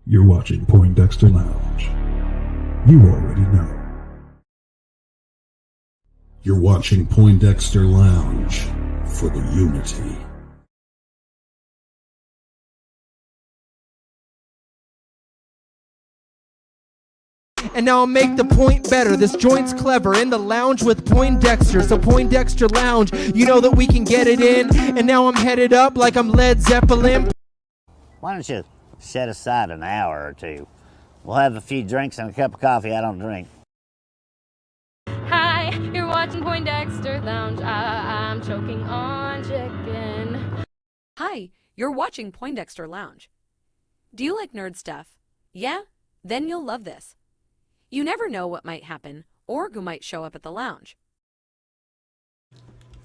You're watching Poindexter Lounge. You already know. You're watching Poindexter Lounge for the unity. And now I'll make the point better. This joint's clever. In the lounge with Poindexter. So Poindexter Lounge, you know that we can get it in. And now I'm headed up like I'm Led Zeppelin. Why don't you set aside an hour or two? We'll have a few drinks and a cup of coffee. I don't drink. Hi, you're watching Poindexter Lounge. I'm choking on chicken. Hi, you're watching Poindexter Lounge. Do you like nerd stuff? Yeah? Then you'll love this. You never know what might happen or who might show up at the lounge.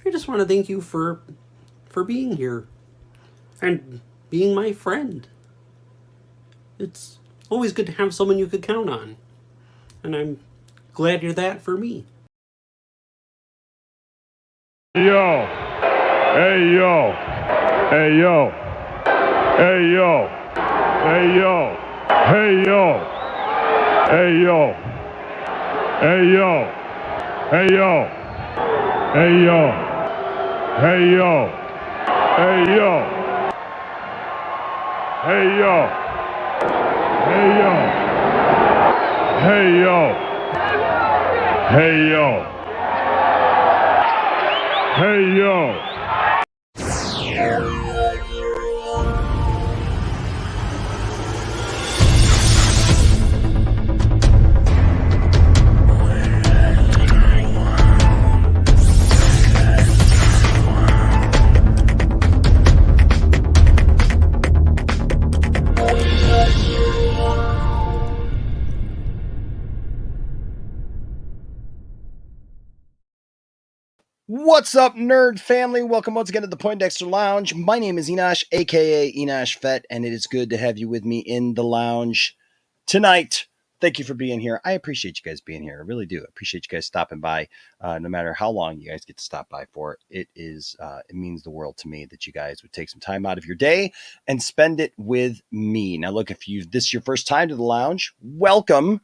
I just want to thank you for being here and being my friend. It's always good to have someone you could count on, and I'm glad you're that for me. Yo, hey yo, hey yo, hey yo, hey yo, hey yo, hey yo, hey yo, hey yo, hey yo, hey yo, hey yo, hey yo, hey yo, hey yo, hey yo. Hey, yo. What's up, nerd family? Welcome once again to the Poindexter Lounge. My name is Enosh, aka Enosh Fett, and it is good to have you with me in the lounge tonight. Thank you for being here. I appreciate you guys being here. I really do. I appreciate you guys stopping by, no matter how long you guys get to stop by for. It means the world to me that you guys would take some time out of your day and spend it with me. Now, look, if this is your first time to the lounge, welcome,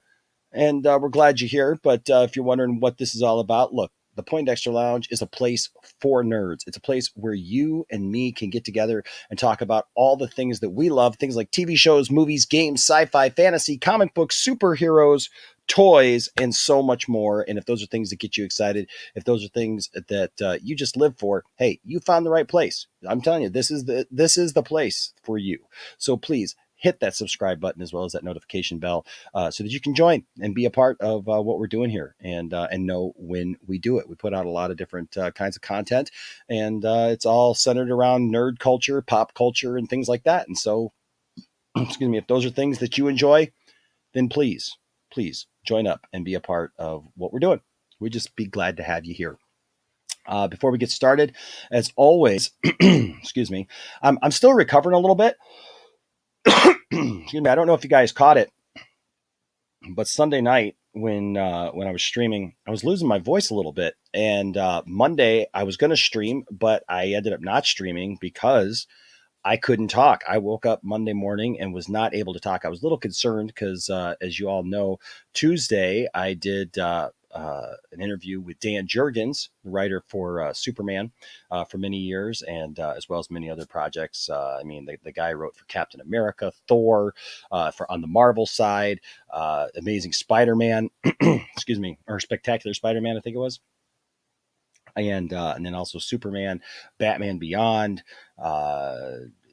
and we're glad you're here. But if you're wondering what this is all about, look. The Poindexter Lounge is a place for nerds. It's a place where you and me can get together and talk about all the things that we love, things like TV shows, movies, games, sci-fi, fantasy, comic books, superheroes, toys, and so much more. And if those are things that get you excited, if those are things that you just live for, hey, you found the right place. I'm telling you, this is the place for you. So please hit that subscribe button as well as that notification bell so that you can join and be a part of what we're doing here and know when we do it. We put out a lot of different kinds of content, and it's all centered around nerd culture, pop culture, and things like that. And so, excuse me, if those are things that you enjoy, then please join up and be a part of what we're doing. We'd just be glad to have you here. Before we get started, as always, excuse me, I'm still recovering a little bit. Excuse me, I don't know if you guys caught it, but Sunday night when I was streaming, I was losing my voice a little bit. And Monday I was going to stream, but I ended up not streaming because I couldn't talk. I woke up Monday morning and was not able to talk. I was a little concerned because, as you all know, Tuesday I did an interview with Dan Jurgens, the writer for Superman for many years, and as well as many other projects. I mean, the guy wrote for Captain America, Thor, for on the Marvel side, Amazing Spider-Man, excuse me, or Spectacular Spider-Man, I think it was. And then also Superman, Batman Beyond.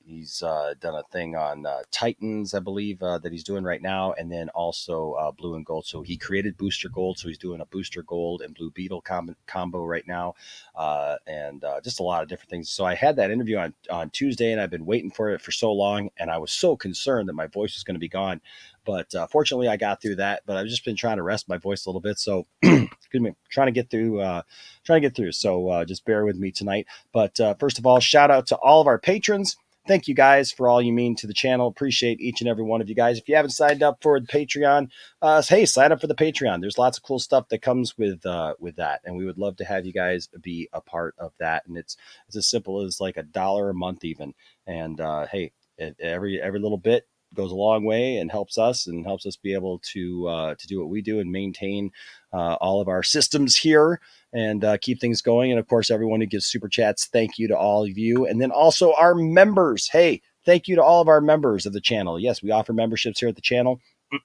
He's done a thing on Titans, I believe, that he's doing right now, and then also Blue and Gold. So he created Booster Gold, so he's doing a Booster Gold and Blue Beetle combo right now, and just a lot of different things. So I had that interview on Tuesday, and I've been waiting for it for so long, and I was so concerned that my voice was going to be gone. But fortunately, I got through that. But I've just been trying to rest my voice a little bit. So, excuse me, trying to get through. So just bear with me tonight. But first of all, shout out to all of our patrons. Thank you guys for all you mean to the channel. Appreciate each and every one of you guys. If you haven't signed up for the Patreon, hey, sign up for the Patreon. There's lots of cool stuff that comes with that, and we would love to have you guys be a part of that. And it's as simple as like $1 a month even. And hey, every little bit goes a long way and helps us be able to do what we do and maintain all of our systems here and keep things going. And of course, everyone who gives super chats, thank you to all of you. And then also our members. Hey, thank you to all of our members of the channel. Yes, we offer memberships here at the channel.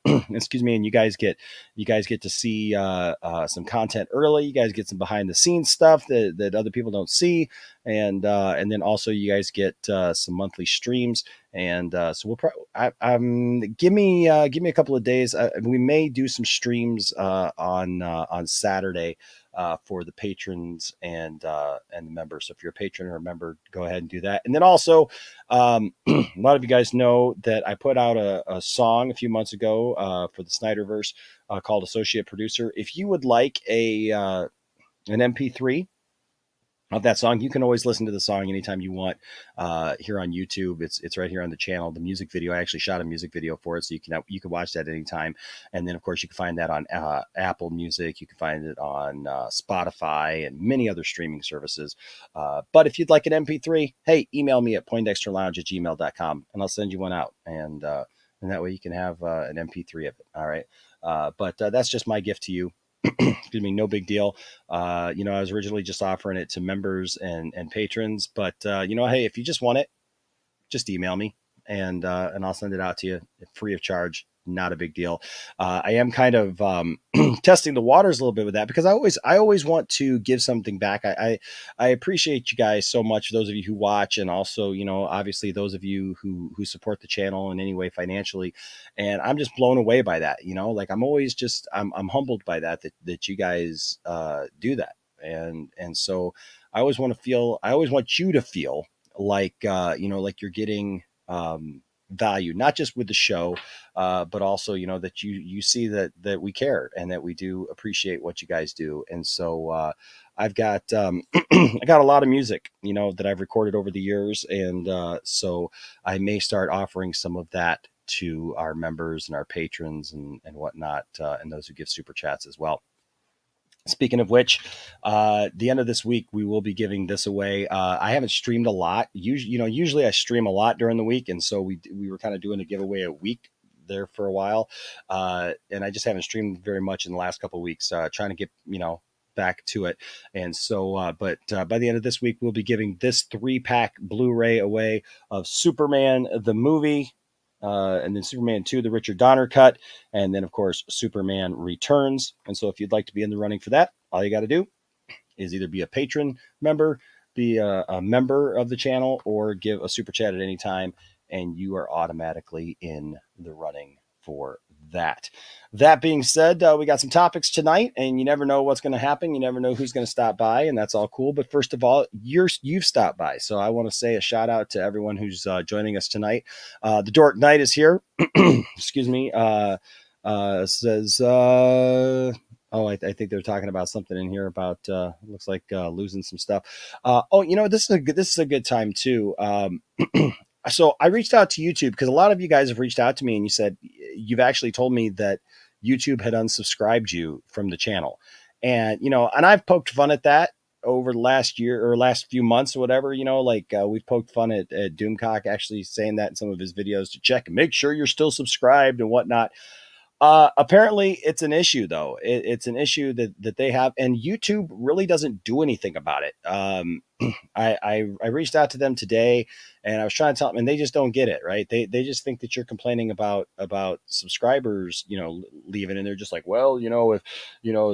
Excuse me. And you guys get to see some content early. You guys get some behind the scenes stuff that other people don't see. And then also you guys get some monthly streams. And so we'll probably give me a couple of days. We may do some streams on Saturday for the patrons and the members. So if you're a patron or a member, go ahead and do that. And then also, a lot of you guys know that I put out a song a few months ago for the Snyderverse called Associate Producer. If you would like an MP3 of that song, you can always listen to the song anytime you want here on YouTube. It's right here on the channel. The music video, I actually shot a music video for it, so you can watch that anytime. And then of course you can find that on Apple Music. You can find it on Spotify and many other streaming services. But if you'd like an MP3, hey, email me at poindexterlounge@gmail.com and I'll send you one out. And that way you can have an MP3 of it. All right. But that's just my gift to you. Excuse me, no big deal. I was originally just offering it to members and patrons, but hey, if you just want it, just email me and I'll send it out to you free of charge. Not a big deal. I am kind of testing the waters a little bit with that because I always want to give something back. I appreciate you guys so much, those of you who watch, and also, obviously those of you who support the channel in any way financially. And I'm just blown away by that. Like I'm always just, I'm humbled by that you guys do that. And so I always want you to feel like, like you're getting value, not just with the show, but also, that you see that we care and that we do appreciate what you guys do. And so I've got I got a lot of music, that I've recorded over the years. And so I may start offering some of that to our members and our patrons and whatnot, and those who give super chats as well. Speaking of which, the end of this week, we will be giving this away. I haven't streamed a lot. Usually I stream a lot during the week. And so we were kind of doing a giveaway a week there for a while. And I just haven't streamed very much in the last couple of weeks, trying to get, back to it. And so, but by the end of this week, we'll be giving this 3-pack Blu-ray away of Superman, the movie, and then Superman 2, the Richard Donner cut, and then, of course, Superman Returns. And so if you'd like to be in the running for that, all you got to do is either be a patron member, be a member of the channel, or give a super chat at any time, and you are automatically in the running for that. That being said, we got some topics tonight, and you never know what's going to happen. You never know who's going to stop by, and that's all cool. But first of all, you've stopped by, so I want to say a shout out to everyone who's joining us tonight. The Dork Knight is here. Excuse me. Says, I think they're talking about something in here about looks like losing some stuff. This is a good time too. So I reached out to YouTube because a lot of you guys have reached out to me and you said you've actually told me that YouTube had unsubscribed you from the channel. And, and I've poked fun at that over the last year or last few months or whatever, we've poked fun at Doomcock actually saying that in some of his videos to check and make sure you're still subscribed and whatnot. Apparently it's an issue though. It's an issue that they have, and YouTube really doesn't do anything about it. I reached out to them today and I was trying to tell them, and they just don't get it, right? They just think that you're complaining about subscribers, leaving, and they're just like, well, if,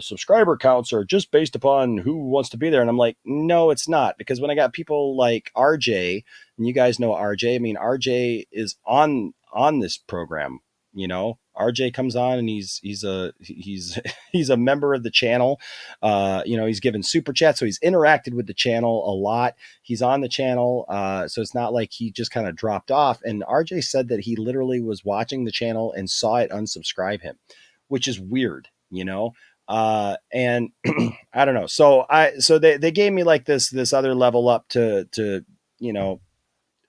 subscriber counts are just based upon who wants to be there. And I'm like, no, it's not, because when I got people like RJ, and you guys know RJ, I mean, RJ is on this program. RJ comes on and he's a member of the channel. He's given super chats, so he's interacted with the channel a lot. He's on the channel, so it's not like he just kind of dropped off. And RJ said that he literally was watching the channel and saw it unsubscribe him, which is weird, and I don't know. So they gave me like this other level up to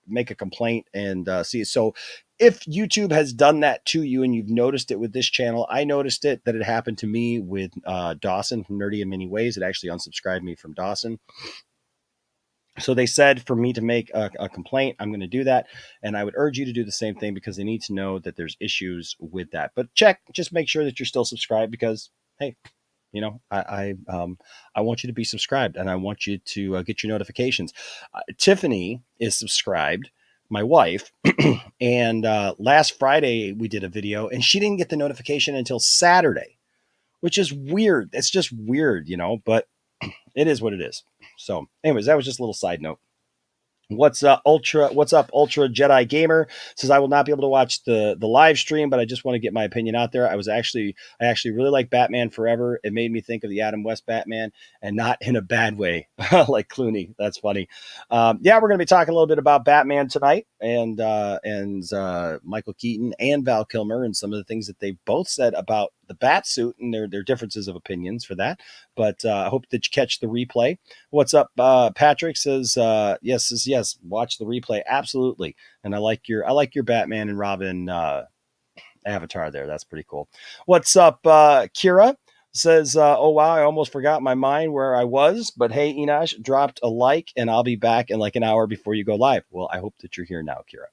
make a complaint and see. So if YouTube has done that to you and you've noticed it with this channel, I noticed that it happened to me with Dawson from Nerdy in Many Ways. It actually unsubscribed me from Dawson. So they said for me to make a complaint, I'm going to do that. And I would urge you to do the same thing because they need to know that there's issues with that. But just make sure that you're still subscribed because, hey, I want you to be subscribed and I want you to get your notifications. Tiffany is subscribed, my wife, and last Friday we did a video and she didn't get the notification until Saturday, which is weird. It's just weird, but it is what it is. So anyways, that was just a little side note. What's up, Ultra Jedi Gamer says I will not be able to watch the live stream, but I just want to get my opinion out there. I actually really like Batman Forever. It made me think of the Adam West Batman, and not in a bad way, like Clooney. That's funny. Yeah, we're going to be talking a little bit about Batman tonight, and Michael Keaton and Val Kilmer, and some of the things that they both said about the Batsuit and their differences of opinions for that. But I hope that you catch the replay. What's up, Patrick says yes. Watch the replay, absolutely. And I like your Batman and Robin avatar there. That's pretty cool. What's up, Kira says, oh wow, I almost forgot my mind where I was, but hey, Enosh, dropped a like, and I'll be back in like an hour before you go live. Well, I hope that you're here now, Kira.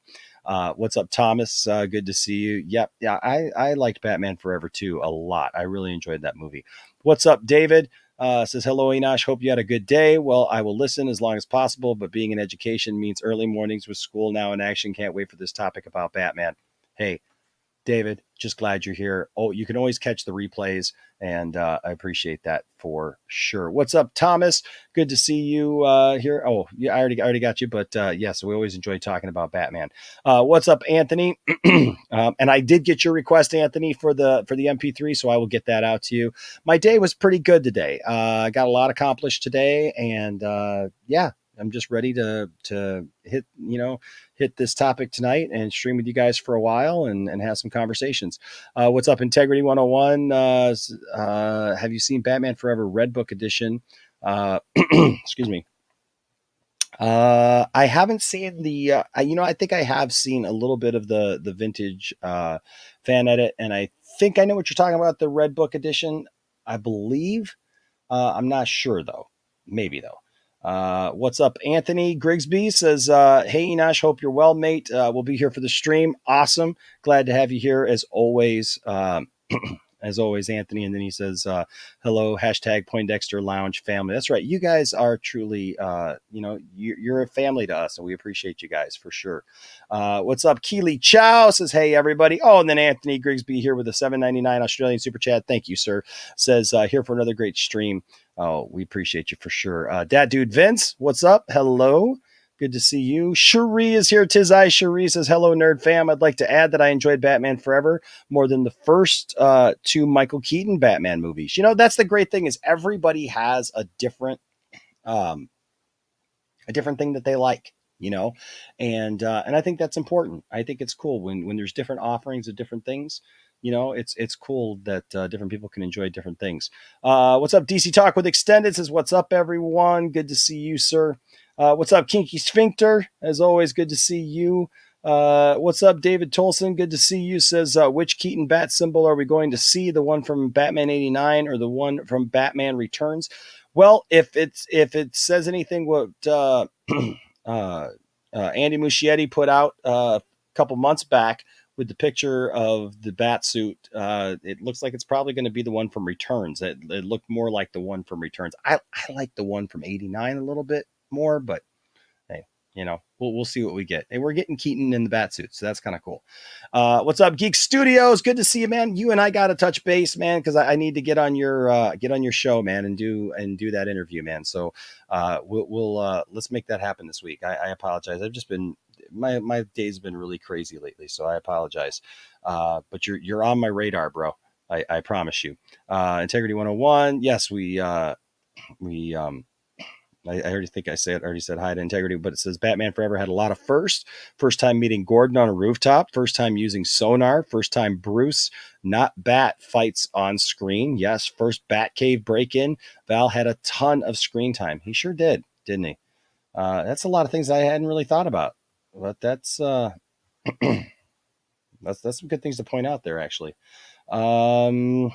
What's up, Thomas? Good to see you. Yep, yeah, I liked Batman Forever too a lot. I really enjoyed that movie. What's up, David? Says, hello, Enosh. Hope you had a good day. Well, I will listen as long as possible, but being in education means early mornings with school now in action. Can't wait for this topic about Batman. Hey, David, just glad you're here. Oh, you can always catch the replays, and I appreciate that for sure. What's up, Thomas? Good to see you here. Oh, yeah, I already got you, but yes, we always enjoy talking about Batman. What's up, Anthony? And I did get your request, Anthony, for the MP3, so I will get that out to you. My day was pretty good today. I got a lot accomplished today, and yeah, I'm just ready to hit this topic tonight and stream with you guys for a while and have some conversations. What's up, Integrity 101? Have you seen Batman Forever Red Book Edition? Excuse me. I haven't seen the, I think I have seen a little bit of the vintage fan edit, and I think I know what you're talking about, the Red Book Edition, I believe. I'm not sure, though. Maybe, though. What's up, Anthony Grigsby says, hey, Enosh, hope you're well, mate. We'll be here for the stream. Awesome. Glad to have you here as always. As always, Anthony. And then he says, hello, hashtag Poindexter Lounge family. That's right. You guys are truly, you're a family to us, and we appreciate you guys for sure. What's up? Keely Chow says, hey, everybody. Oh, and then Anthony Grigsby here with a $7.99 Australian super chat. Thank you, sir. Says, here for another great stream. Oh, we appreciate you for sure. Dad Dude Vince, what's up? Hello. Good to see you. Cherie is here. Tis I. Cherie says, hello, nerd fam. I'd like to add that I enjoyed Batman Forever more than the first two Michael Keaton Batman movies. That's the great thing is everybody has a different thing that they like, and I think that's important. I think it's cool when there's different offerings of different things. It's cool that different people can enjoy different things. What's up, DC Talk with Extended says, what's up, everyone? Good to see you, sir. What's up, Kinky Sphincter? As always, good to see you. What's up, David Tolson? Good to see you. Says, which Keaton bat symbol are we going to see? The one from Batman 89 or the one from Batman Returns? Well, if it says anything what Andy Muschietti put out a couple months back with the picture of the bat suit, it looks like it's probably going to be the one from Returns. It looked more like the one from Returns. I like the one from 89 a little bit more, but hey, we'll see what we get. Hey, we're getting Keaton in the bat suit, so that's kind of cool. What's up, Geek Studios? Good to see you, man. You and I got to touch base, man, because I need to get on your show, man, and do that interview, man. So we'll let's make that happen this week. I apologize. I've just been my day's been really crazy lately, so I apologize. But you're on my radar, bro. I promise you. Integrity 101. Yes, I already think I already said hi to Integrity, but it says Batman Forever had a lot of firsts. First time meeting Gordon on a rooftop. First time using sonar. First time Bruce, not Bat, fights on screen. Yes, first Batcave break-in. Val had a ton of screen time. He sure did, didn't he? That's a lot of things I hadn't really thought about. But that's some good things to point out there, actually. All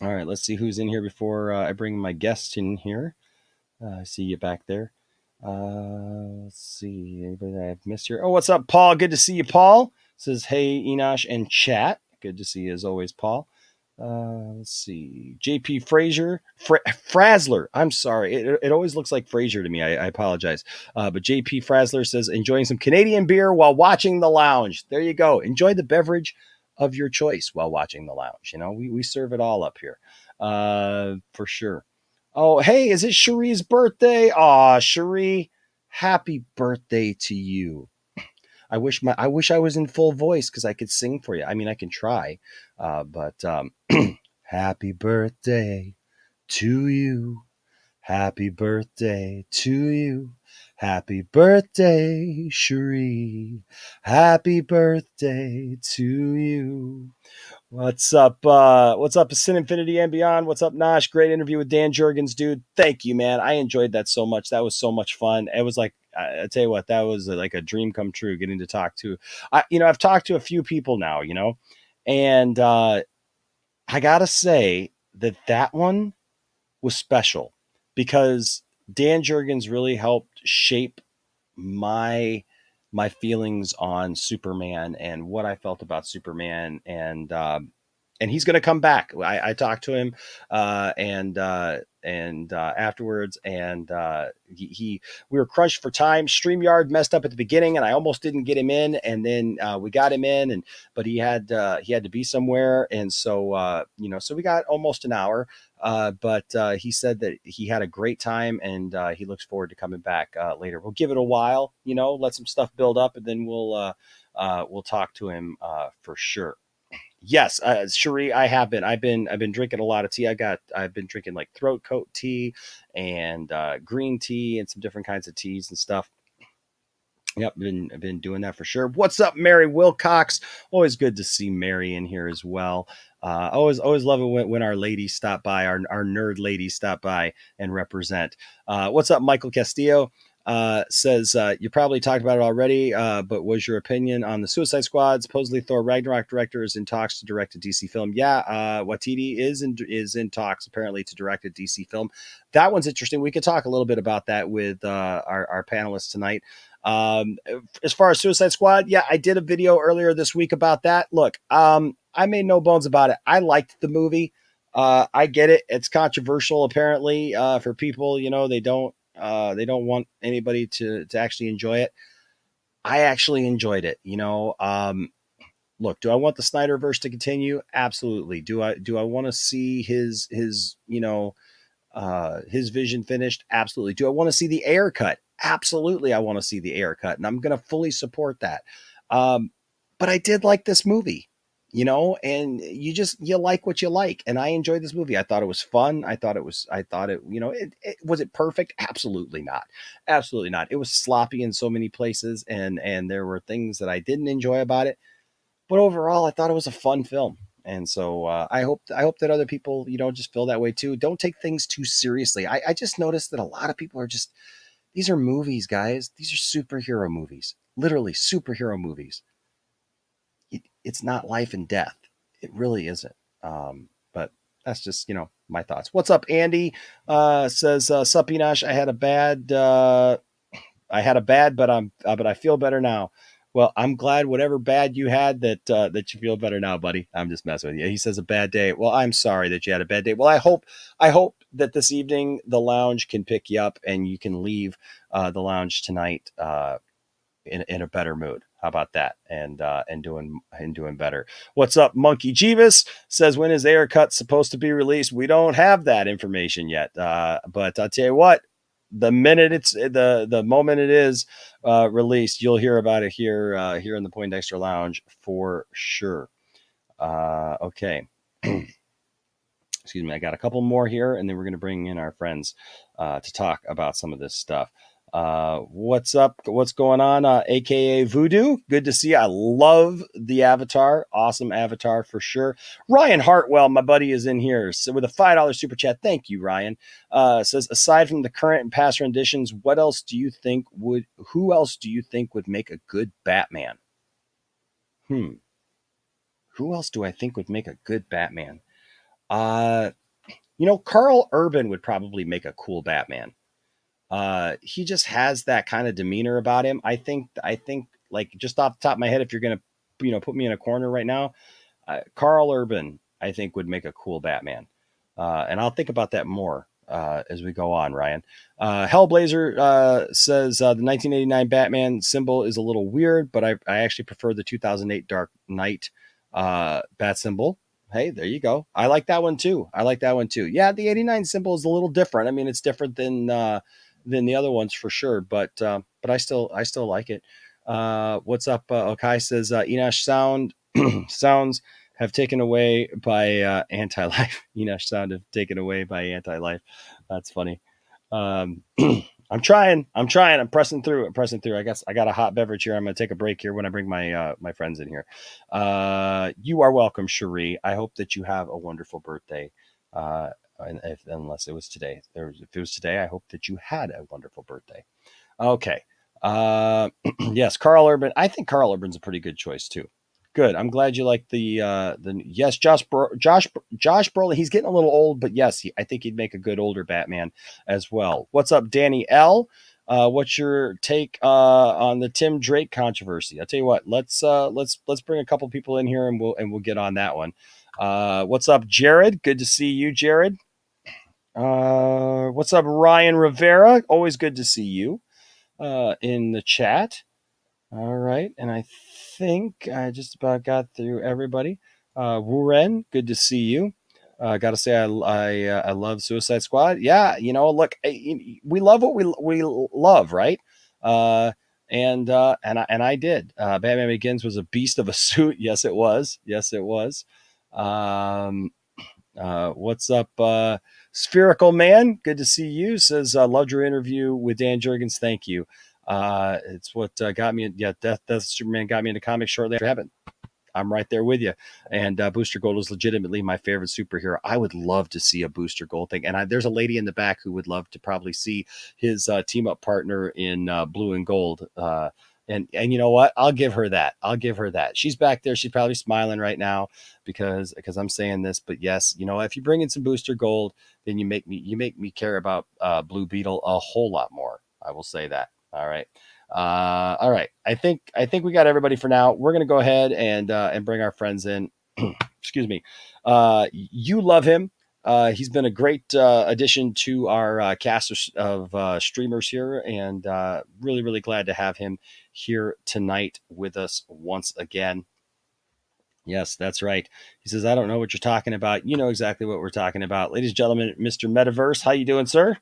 right, let's see who's in here before I bring my guest in here. I see you back there. Let's see. Anybody that I've missed here? Oh, what's up, Paul? Good to see you, Paul. Says, hey, Enosh and chat. Good to see you as always, Paul. Let's see. JP Frazzler. I'm sorry. It always looks like Fraser to me. I apologize. But JP Frazzler says, enjoying some Canadian beer while watching the lounge. There you go. Enjoy the beverage of your choice while watching the lounge. You know, we serve it all up here. For sure. Oh, hey, is it Cherie's birthday? Aw, Cherie, happy birthday to you. I wish I was in full voice because I could sing for you. I mean, I can try, but happy birthday to you. Happy birthday to you. Happy birthday, Cherie. Happy birthday to you. What's up? What's up, Sin Infinity and Beyond? What's up, Nosh? Great interview with Dan Jurgens, dude. Thank you, man. I enjoyed that so much. That was so much fun. It was like, I tell you what, that was like a dream come true. Getting to talk to, I've talked to a few people now, and I gotta say that one was special because Dan Jurgens really helped shape my feelings on Superman and what I felt about Superman, and he's going to come back. I talked to him and afterwards, and we were crunched for time. StreamYard messed up at the beginning, and I almost didn't get him in, and then we got him in, but he had to be somewhere, and so so we got almost an hour. But he said that he had a great time, and he looks forward to coming back later. We'll give it a while, let some stuff build up, and then we'll talk to him for sure. Yes, Cherie, I have been. I've been drinking a lot of tea. I've been drinking like throat coat tea and green tea and some different kinds of teas and stuff. Yep, I've been doing that for sure. What's up, Mary Wilcox? Always good to see Mary in here as well. Always love it when our ladies stop by, our nerd ladies stop by and represent. What's up, Michael Castillo? Says, you probably talked about it already, but was your opinion on the Suicide Squad? Supposedly Thor Ragnarok director is in talks to direct a DC film. Yeah, Waititi is in talks apparently to direct a DC film. That one's interesting. We could talk a little bit about that with our panelists tonight. As far as Suicide Squad, yeah, I did a video earlier this week about that. Look, I made no bones about it. I liked the movie. I get it. It's controversial apparently for people, they don't want anybody to actually enjoy it. I actually enjoyed it. Look, do I want the Snyderverse to continue? Absolutely. Do I want to see his vision finished? Absolutely. Do I want to see the air cut? Absolutely. I want to see the air cut, and I'm going to fully support that. But I did like this movie, and you like what you like. And I enjoyed this movie. I thought it was fun. Was it perfect? Absolutely not. Absolutely not. It was sloppy in so many places. And there were things that I didn't enjoy about it, but overall I thought it was a fun film. And so I hope that other people, just feel that way too. Don't take things too seriously. I just noticed that a lot of people are these are movies, guys. These are superhero movies, literally superhero movies. It's not life and death. It really isn't. But that's just, my thoughts. What's up, Andy? Says, sup, Enosh, I had a bad, but I feel better now. Well, I'm glad whatever bad you had that you feel better now, buddy. I'm just messing with you. He says a bad day. Well, I'm sorry that you had a bad day. Well, I hope that this evening the lounge can pick you up and you can leave the lounge tonight in a better mood. How about that? And doing better. What's up, Monkey Jeebus? Says, when is Air Cut supposed to be released? We don't have that information yet. But I'll tell you what. The minute it's the moment it is released, you'll hear about it here in the Poindexter Lounge for sure. Okay. Excuse me. I got a couple more here, and then we're going to bring in our friends to talk about some of this stuff. What's up? What's going on? AKA Voodoo. Good to see you. I love the avatar. Awesome avatar for sure. Ryan Hartwell, my buddy, is in here with a $5 super chat. Thank you, Ryan. Says, aside from the current and past renditions, who else do you think would make a good Batman? Who else do I think would make a good Batman? Carl Urban would probably make a cool Batman. He just has that kind of demeanor about him. I think like just off the top of my head, if you're going to, put me in a corner right now, Carl Urban, I think would make a cool Batman. And I'll think about that more as we go on, Ryan. Hellblazer says the 1989 Batman symbol is a little weird, but I actually prefer the 2008 Dark Knight bat symbol. Hey, there you go. I like that one too. Yeah, the 89 symbol is a little different. I mean, it's different than the other ones for sure, but I still like it. What's up? Okai says Enosh sounds have taken away by anti-life. Enosh sound have taken away by anti-life. That's funny. I'm trying. I'm pressing through. I guess I got a hot beverage here. I'm going to take a break here when I bring my my friends in here. You are welcome, Cherie. I hope that you have a wonderful birthday. Unless it was today. If it was today, I hope that you had a wonderful birthday. Okay. Yes, Carl Urban. I think Carl Urban's a pretty good choice too. Good. I'm glad you like the yes, Josh Brolin. He's getting a little old, but yes, I think he'd make a good older Batman as well. What's up, Danny L? What's your take on the Tim Drake controversy? I'll tell you what. Let's bring a couple people in here and we'll get on that one. What's up, Jared? Good to see you, Jared. What's up, Ryan Rivera? Always good to see you in the chat. All right, and I think I just about got through everybody. Wuren, good to see you. Got to say, I love Suicide Squad. Yeah, look, we love what we love, right? And I did. Batman Begins was a beast of a suit. Yes, it was. What's up, Spherical Man? Good to see you. Says loved your interview with Dan Jurgens. Thank you. It's what got me. Yeah, Death Superman got me into comics shortly after Heaven. I'm right there with you. And Booster Gold is legitimately my favorite superhero. I would love to see a Booster Gold thing. And there's a lady in the back who would love to probably see his team up partner in Blue and Gold. And you know what? I'll give her that. She's back there. She's probably smiling right now because I'm saying this. But yes, if you bring in some Booster Gold, then you make me care about Blue Beetle a whole lot more. I will say that. All right. I think we got everybody for now. We're going to go ahead and bring our friends in. Excuse me. You love him. He's been a great addition to our cast of streamers here, and really, really glad to have him here tonight with us once again. Yes, that's right. He says, I don't know what you're talking about. You know exactly what we're talking about. Ladies and gentlemen, Mr. Metaverse, how you doing, sir?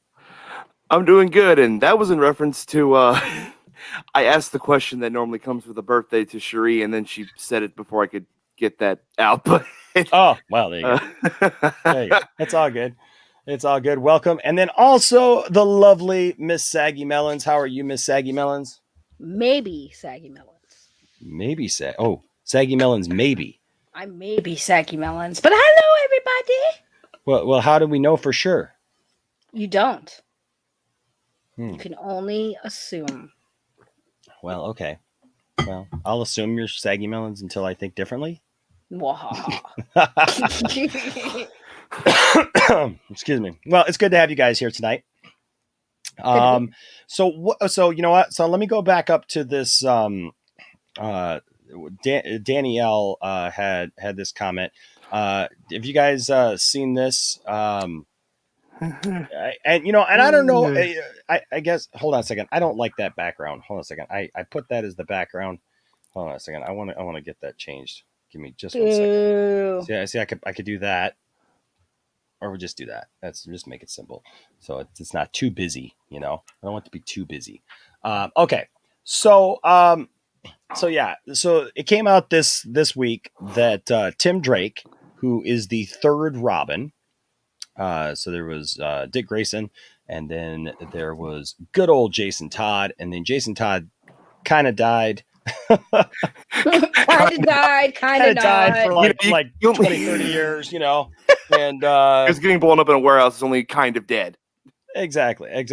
I'm doing good, and that was in reference to I asked the question that normally comes with a birthday to Cherie, and then she said it before I could get that out. But oh, well, there you go. There you go. It's all good. It's all good. Welcome. And then also the lovely Miss Saggy Melons. How are you, Miss Saggy Melons? Maybe Saggy Melons. Maybe Saggy Melons, maybe. I may be Saggy Melons, but hello, everybody. Well, how do we know for sure? You don't. You can only assume. Well, okay. Well, I'll assume you're Saggy Melons until I think differently. Excuse me. Well, it's good to have you guys here tonight. So you know what? So let me go back up to this. Danielle had this comment. Have you guys seen this? And I don't know. I guess. Hold on a second. I don't like that background. Hold on a second. I put that as the background. Hold on a second. I want to get that changed. Give me just 1 second. See, I could do that, or we'll just do that. That's just make it simple, so it's not too busy. I don't want it to be too busy. Okay. So yeah. So it came out this week that Tim Drake, who is the third Robin. So there was Dick Grayson, and then there was good old Jason Todd, and then Jason Todd kind of died. kind of died for like 20, 30 years, and it's getting blown up in a warehouse. It's only kind of dead. Exactly. Hey,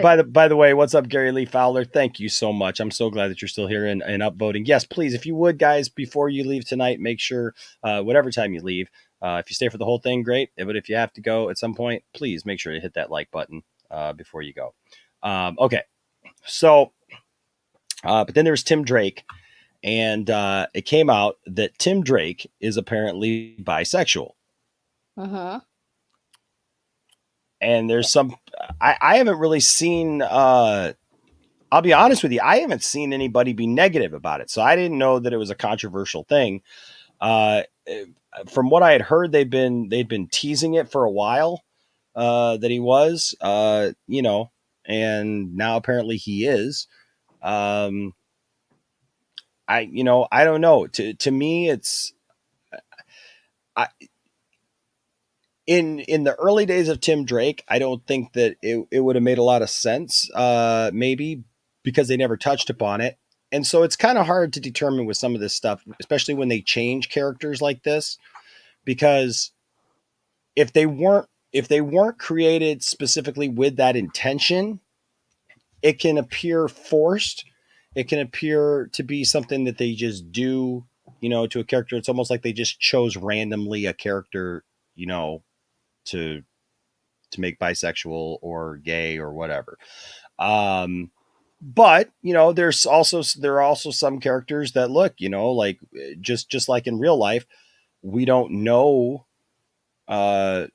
by the way, what's up, Gary Lee Fowler? Thank you so much. I'm so glad that you're still here and upvoting. Yes, please, if you would, guys, before you leave tonight, make sure whatever time you leave. If you stay for the whole thing, great. But if you have to go at some point, please make sure to hit that like button. before you go. Okay, so but then there's Tim Drake, and it came out that Tim Drake is apparently bisexual. And there's some I haven't really seen. I'll be honest with you, I haven't seen anybody be negative about it, so I didn't know that it was a controversial thing. From what I had heard, they'd been teasing it for a while, that he was, and now apparently he is. I don't know. To me, it's in the early days of Tim Drake, I don't think that it would have made a lot of sense, maybe because they never touched upon it. And so it's kind of hard to determine with some of this stuff, especially when they change characters like this, because if they weren't created specifically with that intention, it can appear forced. It can appear to be something that they just do, to a character. It's almost like they just chose randomly a character, to make bisexual or gay or whatever. But there are also some characters that look, like just like in real life, we don't know, that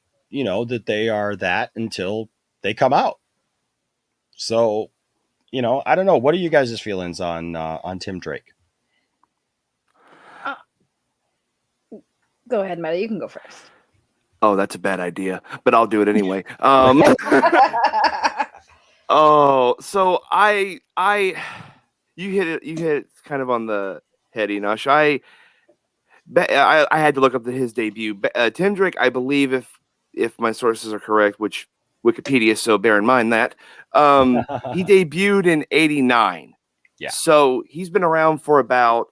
they are that until they come out. So, I don't know. What are you guys' feelings on Tim Drake? Go ahead, Matt. You can go first. Oh, that's a bad idea, but I'll do it anyway. Oh, so you hit it kind of on the head, Enosh. I had to look up his debut. Tim Drake, I believe, if my sources are correct, which Wikipedia, so bear in mind that, he debuted in '89. Yeah. So he's been around for about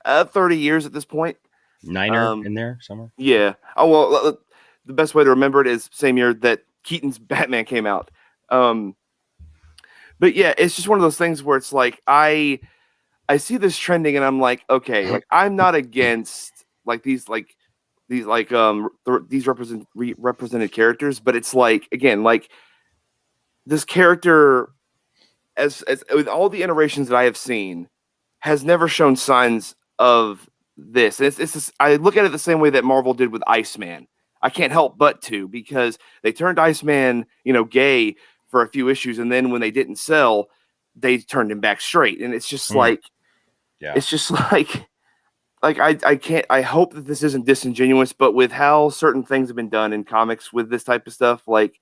30 years at this point. Niner in there somewhere. Yeah. Oh, well, the best way to remember it is same year that Keaton's Batman came out. But yeah, it's just one of those things where it's like I see this trending and I'm like, okay, like I'm not against these represented characters, but it's like, again, like this character as with all the iterations that I have seen has never shown signs of this. I look at it the same way that Marvel did with Iceman. I can't help but to, because they turned Iceman, gay for a few issues, and then when they didn't sell, they turned him back straight. And it's just it's just like I can't. I hope that this isn't disingenuous, but with how certain things have been done in comics with this type of stuff, like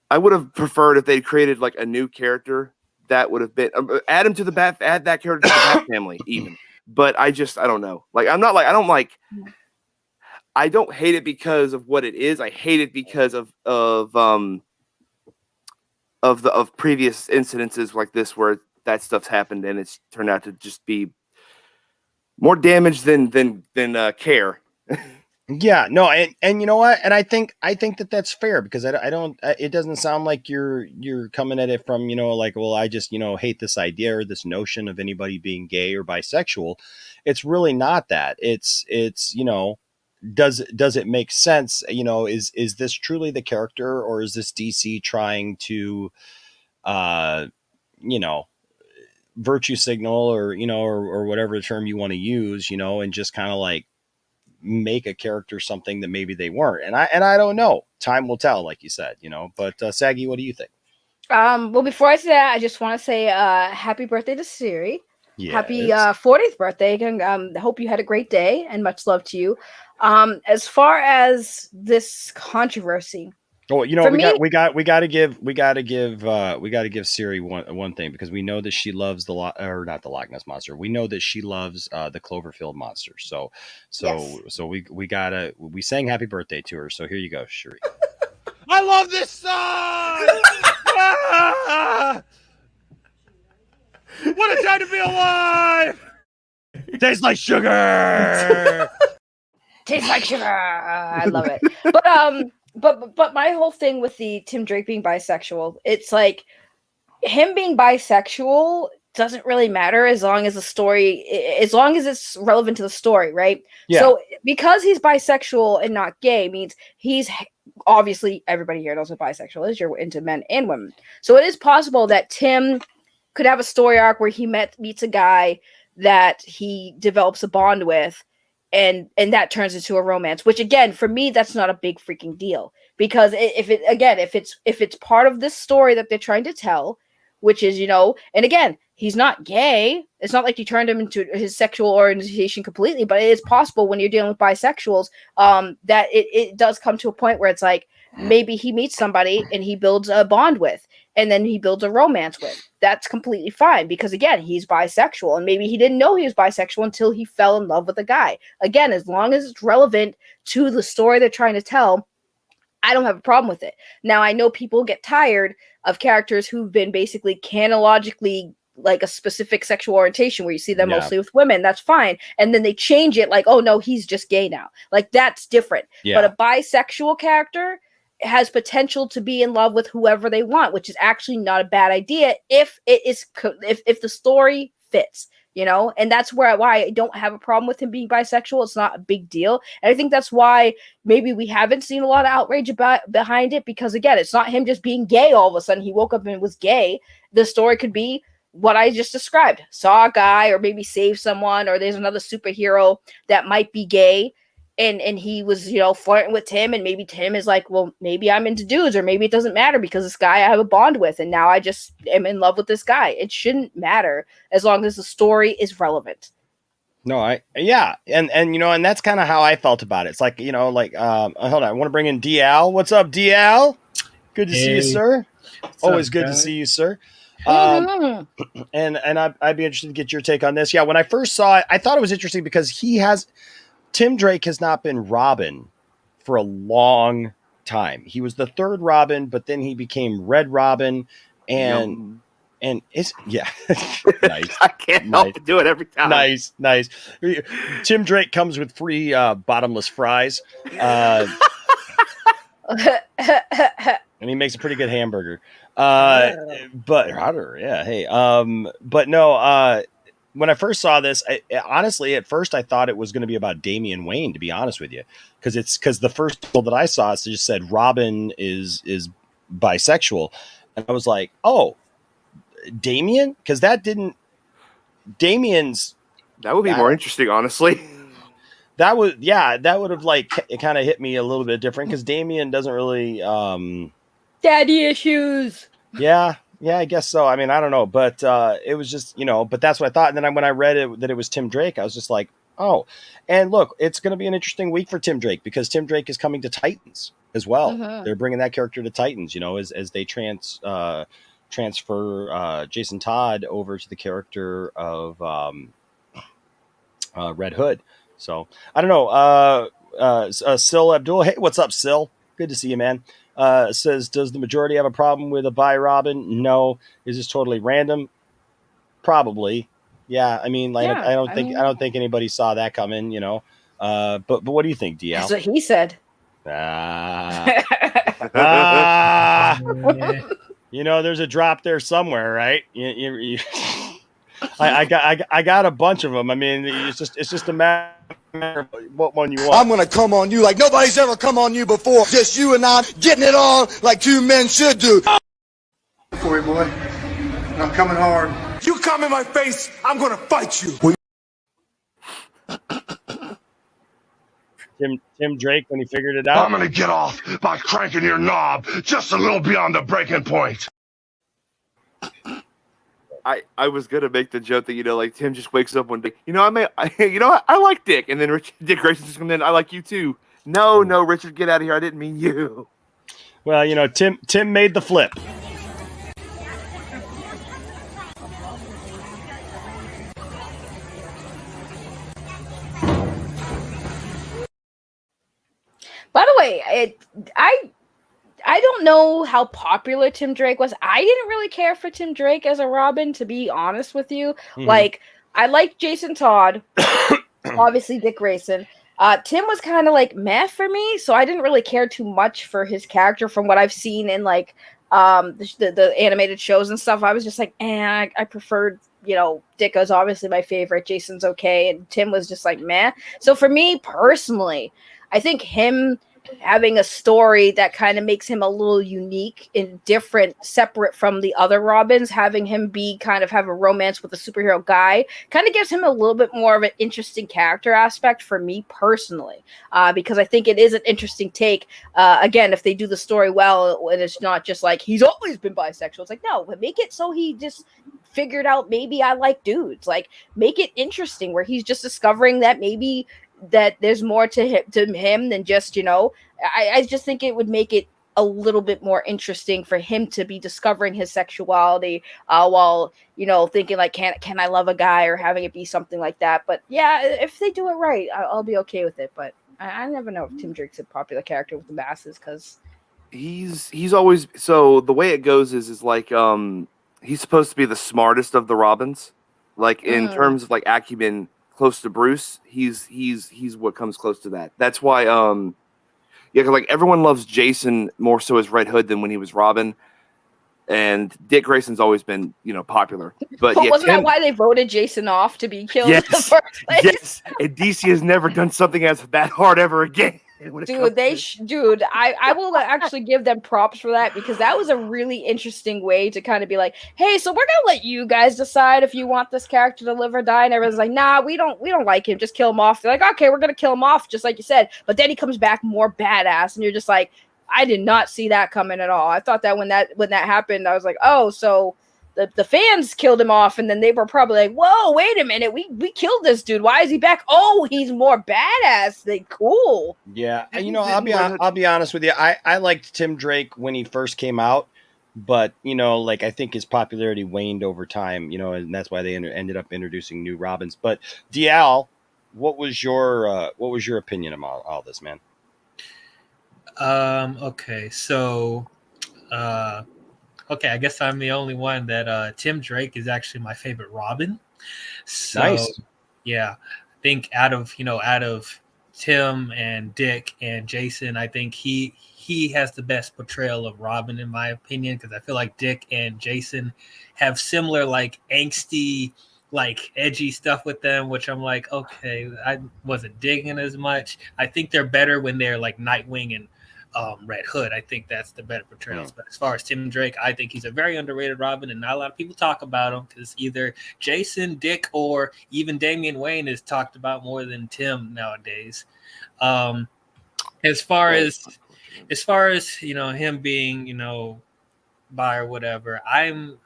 I would have preferred if they'd created like a new character that would have been add that character to the Bat family even. But I don't know. Like I don't hate it because of what it is. I hate it because of previous incidences like this where that stuff's happened and it's turned out to just be more damage than care. Yeah, no, and you know what? And I think that that's fair, because I don't. It doesn't sound like you're coming at it from like, well, I just hate this idea or this notion of anybody being gay or bisexual. It's really not that. It's does it make sense? Is this truly the character, or is this DC trying to virtue signal or or whatever term you want to use, and just kind of like make a character something that maybe they weren't. And I don't know. Time will tell, like you said, but Saggy, what do you think? Well, before I say that, I just want to say happy birthday to Siri. Yes. Happy 40th birthday. Hope you had a great day, and much love to you. As far as this controversy, we got to give Siri one thing, because we know that she loves not the Loch Ness monster. We know that she loves the Cloverfield monster. So yes. We sang happy birthday to her. So here you go, Siri. I love this song. What a time to be alive. Tastes like sugar. Tastes like sugar. I love it. But my whole thing with the Tim Drake being bisexual, it's like him being bisexual doesn't really matter as long as it's relevant to the story, right? Yeah. So because he's bisexual and not gay means he's obviously everybody here knows what bisexual is. You're into men and women. So it is possible that Tim could have a story arc where he meets a guy that he develops a bond with, and that turns into a romance, which again, for me, that's not a big freaking deal, because if it's part of this story that they're trying to tell, which is, and again, he's not gay. It's not like you turned him into his sexual orientation completely, but it is possible when you're dealing with bisexuals, that it does come to a point where it's like, maybe he meets somebody and he builds a bond with, and then he builds a romance with. That's completely fine, because again, he's bisexual, and maybe he didn't know he was bisexual until he fell in love with a guy. Again, as long as it's relevant to the story they're trying to tell, I don't have a problem with it. Now, I know people get tired of characters who've been basically canonically like a specific sexual orientation, where you see them mostly with women. That's fine. And then they change it like, oh no, he's just gay now. Like, that's different. But a bisexual character has potential to be in love with whoever they want, which is actually not a bad idea if the story fits. And that's why I don't have a problem with him being bisexual. It's not a big deal. And I think that's why maybe we haven't seen a lot of outrage behind it, because again, it's not him just being gay all of a sudden. He woke up and was gay. The story could be what I just described. Saw a guy, or maybe saved someone, or there's another superhero that might be gay, and he was, flirting with Tim, and maybe Tim is like, well, maybe I'm into dudes, or maybe it doesn't matter because this guy I have a bond with, and now I just am in love with this guy. It shouldn't matter as long as the story is relevant. No, and that's kind of how I felt about it. It's like, hold on, I want to bring in DL. What's up, DL? Good to see you, sir. Always good to see you, sir. And I'd be interested to get your take on this. Yeah, when I first saw it, I thought it was interesting because Tim Drake has not been Robin for a long time. He was the third Robin, but then he became Red Robin, and it's nice. I can't help but do it every time. Nice. Tim Drake comes with free bottomless fries, and he makes a pretty good hamburger. But no. When I first saw this, honestly, at first I thought it was going to be about Damian Wayne, to be honest with you, because the first article that I saw, it just said Robin is bisexual, and I was like, oh, Damian, because Damian's that would be more interesting, honestly. That would have it kind of hit me a little bit different, because Damian doesn't really daddy issues. Yeah, I guess so. I mean, I don't know, but it was just, but that's what I thought. And then when I read it, that it was Tim Drake, I was just like, oh. And look, it's going to be an interesting week for Tim Drake, because Tim Drake is coming to Titans as well. Mm-hmm. They're bringing that character to Titans, as they transfer Jason Todd over to the character of Red Hood. So I don't know. Sil Abdul, hey, what's up, Sil? Good to see you, man. Says, does the majority have a problem with a bi Robin? No. Is this totally random? Probably. Yeah. I mean, I don't think anybody saw that coming, but what do you think, DL? That's what he said. There's a drop there somewhere, right? I got a bunch of them. I mean, it's just a matter of what one you want. I'm gonna come on you like nobody's ever come on you before. Just you and I getting it on like two men should do. For you, boy. I'm coming hard. You come in my face, I'm gonna fight you. Tim Drake, when he figured it out, I'm gonna get off by cranking your knob just a little beyond the breaking point. I was gonna make the joke that Tim just wakes up one day. I like Dick, and then Dick Grayson just comes in. I like you too. No, Richard, get out of here. I didn't mean you. Well, Tim made the flip. By the way, I don't know how popular Tim Drake was. I didn't really care for Tim Drake as a Robin, to be honest with you. Mm-hmm. I liked Jason Todd, obviously Dick Grayson. Tim was kind of meh for me, so I didn't really care too much for his character from what I've seen in the animated shows and stuff. I was just I preferred, Dick was obviously my favorite. Jason's okay, and Tim was just meh. So for me personally, I think him having a story that kind of makes him a little unique and different, separate from the other Robins, having him be kind of have a romance with a superhero guy kind of gives him a little bit more of an interesting character aspect for me personally, because I think it is an interesting take. Again, if they do the story well, and it's not just like he's always been bisexual. It's like, no, but make it so he just figured out maybe I like dudes. Like, make it interesting where he's just discovering that maybe that there's more to him than just, you know, I just think it would make it a little bit more interesting for him to be discovering his sexuality while, you know, thinking like, can I love a guy, or having it be something like that. But yeah, if they do it right, I'll be okay with it. But I never know if Tim Drake's a popular character with the masses, because he's always, so the way it goes is like he's supposed to be the smartest of the Robins, like in terms of like acumen, close to Bruce. He's what comes close to that. That's why yeah, 'cause like everyone loves Jason more so as Red Hood than when he was Robin, and Dick Grayson's always been, you know, popular. But yeah, wasn't that why they voted Jason off to be killed in the yes, first place? yes, and DC has never done something as that hard ever again. Dude, I will actually give them props for that, because that was a really interesting way to kind of be like, hey, so we're gonna let you guys decide if you want this character to live or die, and everyone's like, nah, we don't like him, just kill him off. They're like, okay, we're gonna kill him off, just like you said, but then he comes back more badass, and you're just like, I did not see that coming at all. I thought that when that happened, I was like, oh, so the fans killed him off, and then they were probably like, whoa, wait a minute, we killed this dude. Why is he back? Oh, he's more badass. Cool. Yeah, you know, I'll be honest with you. I liked Tim Drake when he first came out, but you know, like I think his popularity waned over time. You know, and that's why they ended up introducing new Robins. But Dial, what was your opinion about all this, man? Okay, so okay, I guess I'm the only one that Tim Drake is actually my favorite Robin. So nice. Yeah, I think out of Tim and Dick and Jason, I think he has the best portrayal of Robin in my opinion, because I feel like Dick and Jason have similar like angsty, like edgy stuff with them, which I'm like, okay, I wasn't digging as much. I think they're better when they're like Nightwing and Red Hood. I think that's the better portrayals. But as far as Tim Drake, I think he's a very underrated Robin, and not a lot of people talk about him, because either Jason, Dick, or even Damian Wayne is talked about more than Tim nowadays. As far as you know, him being, you know, bi or whatever, I'm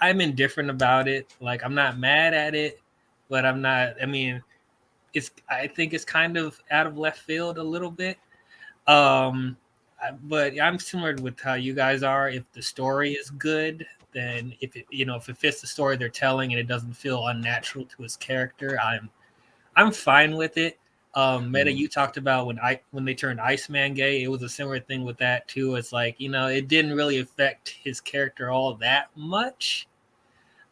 indifferent about it. Like, I'm not mad at it, but I'm not. I mean, I think it's kind of out of left field a little bit. But I'm similar with how you guys are. If the story is good, then if it fits the story they're telling and it doesn't feel unnatural to his character, I'm fine with it. Meta, you talked about when they turned Iceman gay, it was a similar thing with that too. It's like, you know, it didn't really affect his character all that much.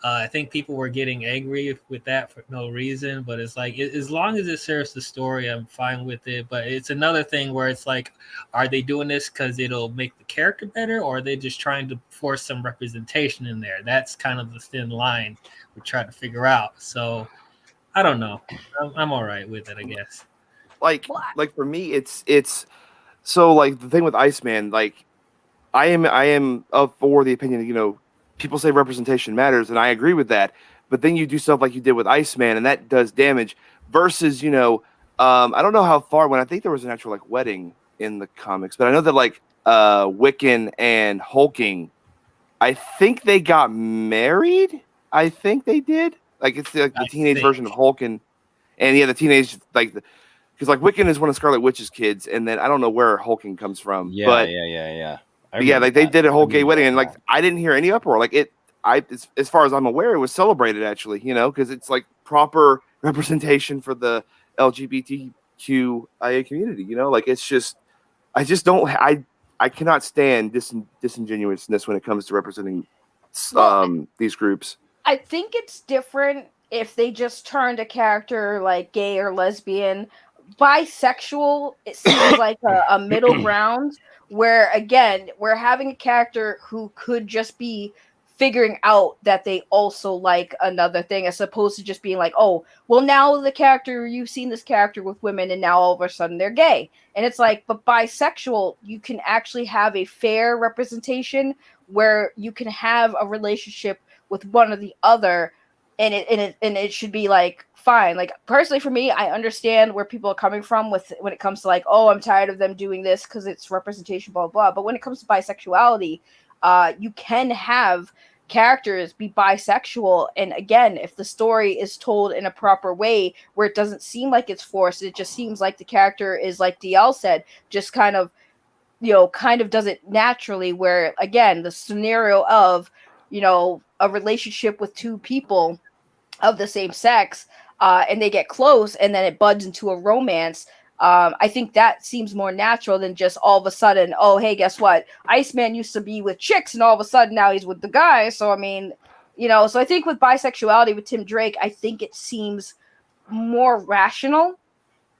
I think people were getting angry with that for no reason, but it's like, as long as it serves the story, I'm fine with it. But it's another thing where it's like, are they doing this because it'll make the character better, or are they just trying to force some representation in there? That's kind of the thin line we're trying to figure out. So I don't know. I'm all right with it, I guess. Like for me, it's so like the thing with Iceman, like I am for the opinion, you know, people say representation matters, and I agree with that. But then you do stuff like you did with Iceman, and that does damage. Versus, you know, I don't know how far. When I think there was an actual like wedding in the comics, but I know that like Wiccan and Hulking, I think they got married. I think they did. Like it's like the teenage version of Hulking, and yeah, the teenage like because like Wiccan is one of Scarlet Witch's kids, and then I don't know where Hulking comes from. Yeah, but yeah, like they did a whole gay wedding, and like I didn't hear any uproar. Like as far as I'm aware, it was celebrated actually. You know, because it's like proper representation for the LGBTQIA community. You know, like it's just I cannot stand disingenuousness when it comes to representing these groups. I think it's different if they just turned a character like gay or lesbian. Bisexual, it seems like a middle ground where, again, we're having a character who could just be figuring out that they also like another thing, as opposed to just being like, oh, well, now the character, you've seen this character with women and now all of a sudden they're gay. And it's like, but bisexual, you can actually have a fair representation where you can have a relationship with one or the other, and it should be like fine. Like, personally, for me, I understand where people are coming from with when it comes to like, oh, I'm tired of them doing this because it's representation, blah blah. But when it comes to bisexuality, you can have characters be bisexual, and again, if the story is told in a proper way where it doesn't seem like it's forced, it just seems like the character is, like DL said, just kind of does it naturally, where again, the scenario of a relationship with two people of the same sex, and they get close and then it buds into a romance. I think that seems more natural than just all of a sudden, oh, hey, guess what? Iceman used to be with chicks and all of a sudden now he's with the guys. So, I mean, so I think with bisexuality with Tim Drake, I think it seems more rational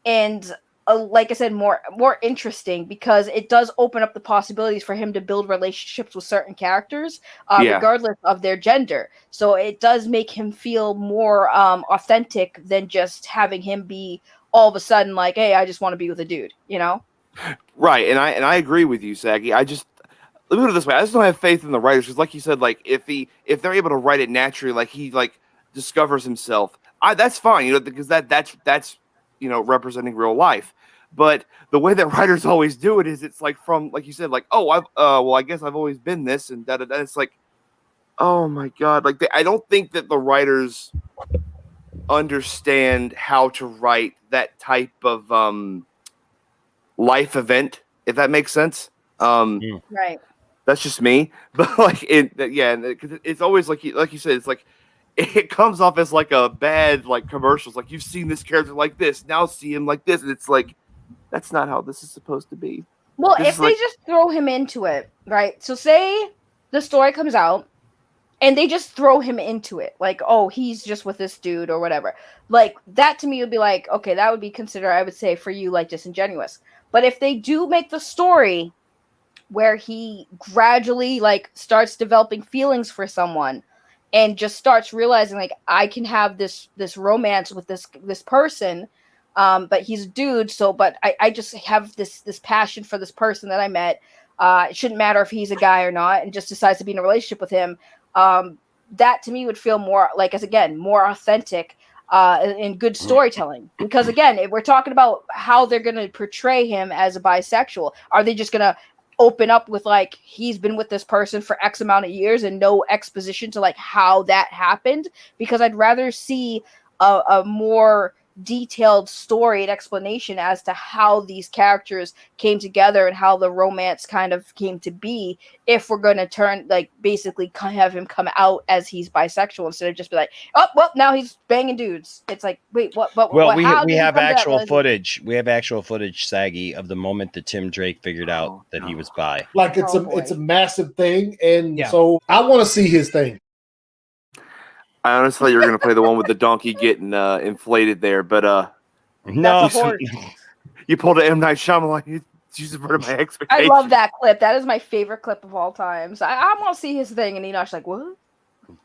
and, like I said, more interesting, because it does open up the possibilities for him to build relationships with certain characters, regardless of their gender. So it does make him feel more authentic than just having him be all of a sudden like, hey, I just want to be with a dude, Right, and I agree with you, Saggy. Let me put it this way: I just don't have faith in the writers, because, like you said, like if they're able to write it naturally, like he discovers himself, that's fine, because that's representing real life. But the way that writers always do it is, it's like, from, like you said, like, oh, I guess I've always been this, and that. It's like, oh my god, like I don't think that the writers understand how to write that type of life event, if that makes sense. Right. That's just me, but like it's always like you said, it's like it comes off as like a bad like commercials. Like, you've seen this character like this, now see him like this, and it's like, that's not how this is supposed to be. Well, if they just throw him into it, right? So say the story comes out and they just throw him into it, like, oh, he's just with this dude or whatever. Like, that to me would be like, okay, that would be considered, I would say, for you, like, disingenuous. But if they do make the story where he gradually like starts developing feelings for someone and just starts realizing, like, I can have this romance with this person, but he's a dude, so but I just have this passion for this person that I met. It shouldn't matter if he's a guy or not, and just decides to be in a relationship with him. That to me would feel more like, as again, more authentic and good storytelling. Because again, if we're talking about how they're going to portray him as a bisexual, are they just going to open up with like, he's been with this person for X amount of years and no exposition to like how that happened? Because I'd rather see a more detailed story and explanation as to how these characters came together and how the romance kind of came to be, if we're going to turn, like, basically have him come out as he's bisexual, instead of just be like, oh, well, now he's banging dudes. It's like, wait, what? Well, we have actual footage. We have actual footage, Saggy, of the moment that Tim Drake figured out that he was bi. Like, it's a massive thing, and so I want to see his thing. I honestly thought you were going to play the one with the donkey getting inflated there, but no. You pulled an M. Night Shyamalan. You subverted my expectations. I love that clip. That is my favorite clip of all time. So I want to see his thing, and Enoch's like, what?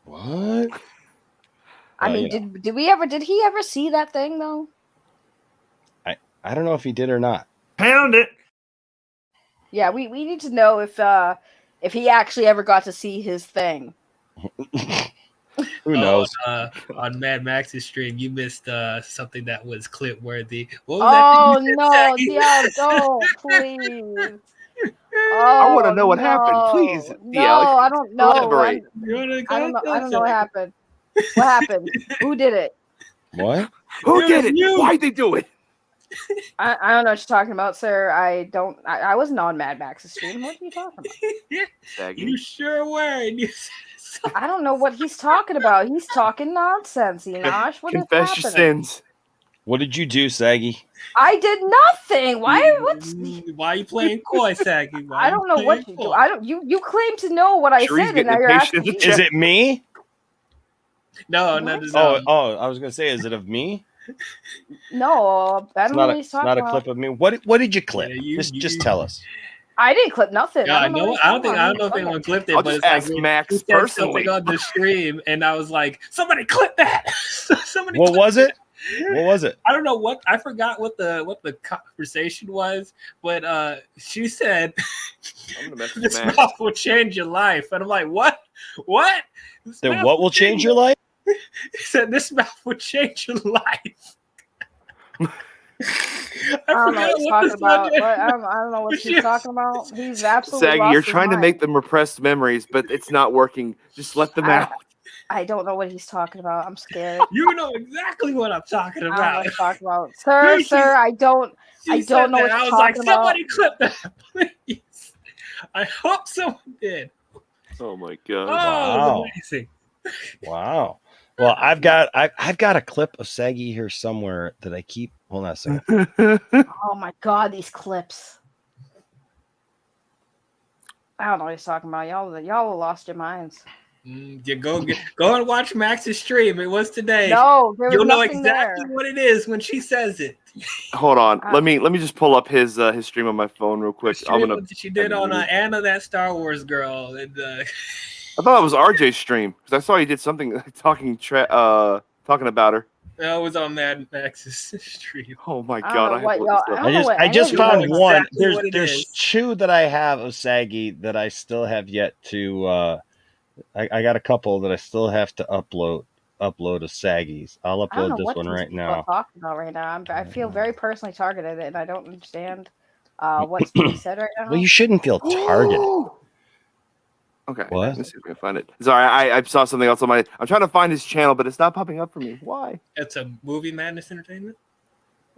What? I mean, did he ever see that thing though? I don't know if he did or not. Pound it. Yeah, we need to know if he actually ever got to see his thing. Who knows? On Mad Max's stream, you missed something that was clip worthy. What was that? No, DL, don't, please. I want to know what happened, please. No, DL, I don't know. Elaborate. I don't know what happened. What happened? Who did it? What? Who did it? Why'd they do it? I don't know what you're talking about, sir. I wasn't on Mad Max's stream. What are you talking about? You sure were. I don't know what he's talking about. He's talking nonsense, Enoch. What Confess is your happening? sins. What did you do, Saggy? I did nothing. Why? Why are you playing coy, Saggy? I don't know what you do. I don't. You claim to know what I said, and now you're asking me. Is it me? No. Oh, I was gonna say, is it of me? No, I don't know what he's talking about. Not a clip of me. What did you clip? Just tell us. I didn't clip nothing. Yeah, I know. I don't know if anyone clipped it, I'll but just it's like ask Max he said personally. something on the stream, and I was like, "Somebody clip that!" Somebody. What clip was it? that. What was it? I don't know what. I forgot what the conversation was, but she said, "This mouth will change your life," and I'm like, "What? What? Then what will change your life?" He said, "This mouth will change your life." I don't know what he's talking about. I don't know what he's talking about. He's absolutely Saggy, lost you're his trying to mind. make them repressed memories, but it's not working. Just let them out. I don't know what he's talking about. I'm scared. You know exactly what I'm talking I don't know about. what he's talking about. Sir, I don't know what you're talking I was like, about. somebody clip that, please. I hope someone did. Oh my god! Oh, it was amazing. Wow. Well, I've got a clip of Saggy here somewhere that I keep. Hold on a second. Oh my god, these clips. I don't know what he's talking about. Y'all lost your minds. You go and watch Max's stream. It was today. No, there was you'll know nothing exactly there. what it is when she says it. Hold on. Let me just pull up his stream on my phone real quick. She did on Anna, that Star Wars girl. And, I thought it was RJ's stream because I saw he did something talking about her. that was on Mad Max's stream. Oh my I god! don't know what y'all. I just found one. exactly what it There's is. two that I have of Saggy that I still have yet to. I got a couple that I still have to upload of Saggy's. I'll I don't know upload this what one these right people are now. talking about right now. I feel very personally targeted, and I don't understand what's being said right now. Well, you shouldn't feel targeted. Okay. What? Let me see if I can find it. Sorry, I saw something else on my. I'm trying to find his channel, but it's not popping up for me. Why? It's a Movie Madness Entertainment.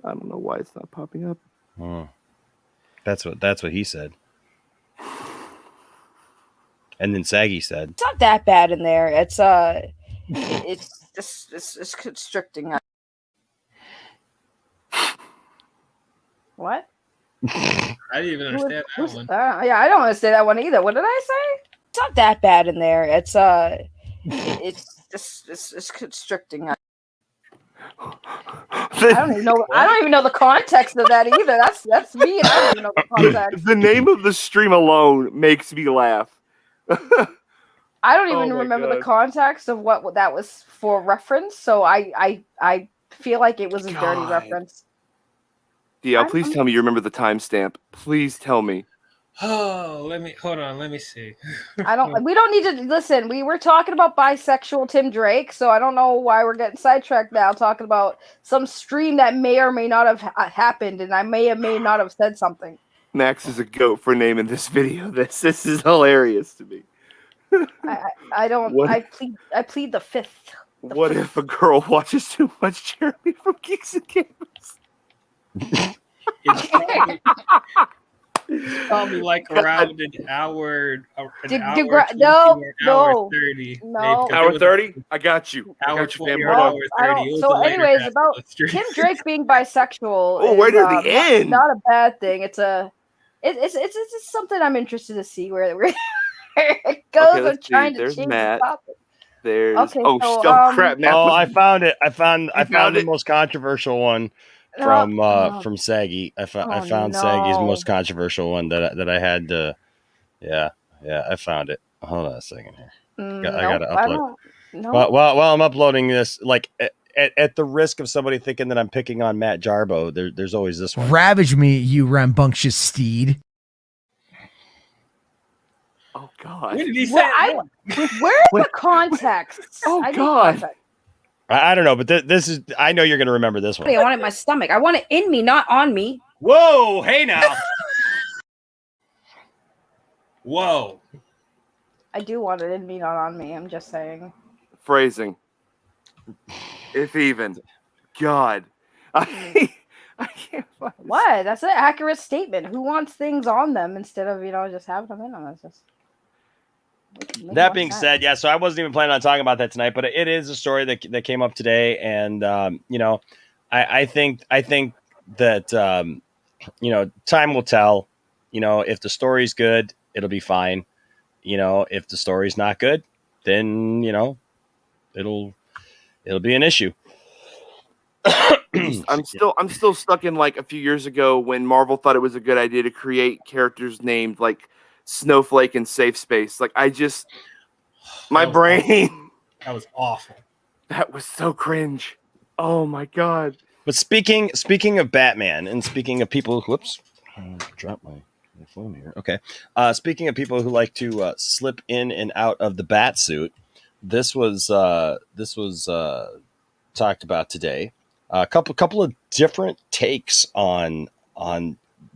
I don't know why it's not popping up. That's what he said. And then Saggy said, It's not that bad in there. It's it's constricting. What? I didn't even understand that one. Yeah, I don't understand that one either. What did I say? It's not that bad in there. It's constricting. I don't even know. I don't even know the context of that either. That's me. And I don't even know the context. The name of the stream alone makes me laugh. I don't even my remember God. the context of what that was for reference. So I feel like it was a dirty God. reference. DL, please tell me you remember the timestamp. Please tell me. Oh, hold on. Let me see. We don't need to listen. We were talking about bisexual Tim Drake, so I don't know why we're getting sidetracked now talking about some stream that may or may not have happened, and I may or may not have said something. Max is a goat for naming this video. This is hilarious to me. I don't. What? I plead the fifth. What if a girl watches too much Jeremy from Geeks and Gamers? It's probably like around an hour. Hour 30. No. Hour 30? I got you. Hour 20 or hour 30. So, anyways, about Tim Drake being bisexual. Oh, where did the end? Not a bad thing. It's something I'm interested to see where it goes. Okay, I'm trying to There's change Matt. the topic. There's Okay, so, crap. Matt I found it. I found found the it? most controversial one from Saggy. I found Saggy's most controversial one that I had to. Yeah, I found it. Hold on a second here. I gotta upload. While I'm uploading this, like at the risk of somebody thinking that I'm picking on Matt Jarbo, there's always this one. Ravage me, you rambunctious steed. Oh God! What did he say? Where's the context? Oh I need God! context. I don't know, but this is. I know you're gonna remember this one. I want it in my stomach. I want it in me, not on me. Whoa! Hey now. Whoa! I do want it in me, not on me. I'm just saying. Phrasing, if even. God, I can't find What? That's an accurate statement. Who wants things on them instead of just having them in them? It's just. That being said, yeah, so I wasn't even planning on talking about that tonight, but it is a story that came up today, and I think that time will tell. If the story's good, it'll be fine. If the story's not good, then it'll be an issue. I'm still stuck in like a few years ago when Marvel thought it was a good idea to create characters named like Snowflake and Safe Space. Like my brain. That was awful. That was so cringe. Oh my god. But speaking of Batman, and speaking of people, whoops, drop my phone here. Okay. Speaking of people who like to slip in and out of the bat suit, this was talked about today. A couple of different takes on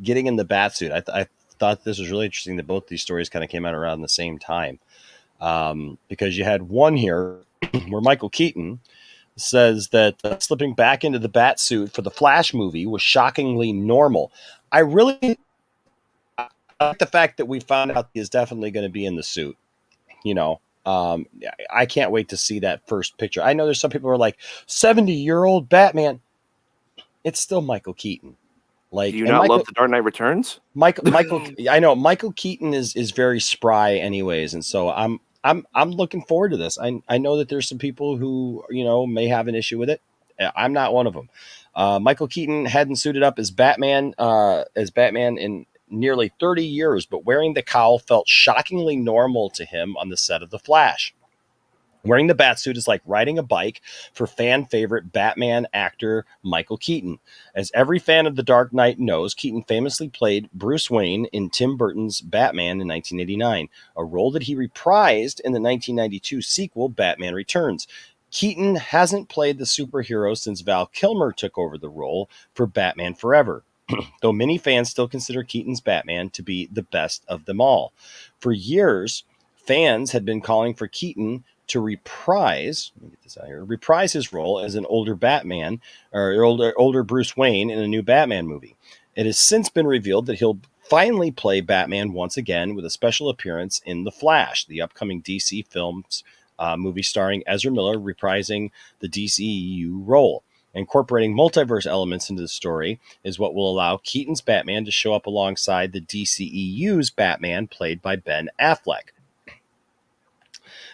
getting in the bat suit. I thought this was really interesting that both these stories kind of came out around the same time, because you had one here where Michael Keaton says that slipping back into the bat suit for the Flash movie was shockingly normal. I really like the fact that we found out he is definitely going to be in the suit. I can't wait to see that first picture. I know there's some people who are like, 70-year-old Batman. It's still Michael Keaton. Like, do you not love The Dark Knight Returns? Michael, I know Michael Keaton is very spry, anyways, and so I'm looking forward to this. I know that there's some people who may have an issue with it. I'm not one of them. Michael Keaton hadn't suited up as Batman in nearly 30 years, but wearing the cowl felt shockingly normal to him on the set of The Flash. Wearing the batsuit is like riding a bike for fan favorite Batman actor Michael Keaton. As every fan of The Dark Knight knows, Keaton famously played Bruce Wayne in Tim Burton's Batman in 1989, a role that he reprised in the 1992 sequel Batman Returns. Keaton hasn't played the superhero since Val Kilmer took over the role for Batman Forever, though many fans still consider Keaton's Batman to be the best of them all. For years, fans had been calling for Keaton to reprise his role as an older Batman or older Bruce Wayne in a new Batman movie. It has since been revealed that he'll finally play Batman once again with a special appearance in The Flash, the upcoming DC films movie starring Ezra Miller reprising the DCEU role. Incorporating multiverse elements into the story is what will allow Keaton's Batman to show up alongside the DCEU's Batman played by Ben Affleck.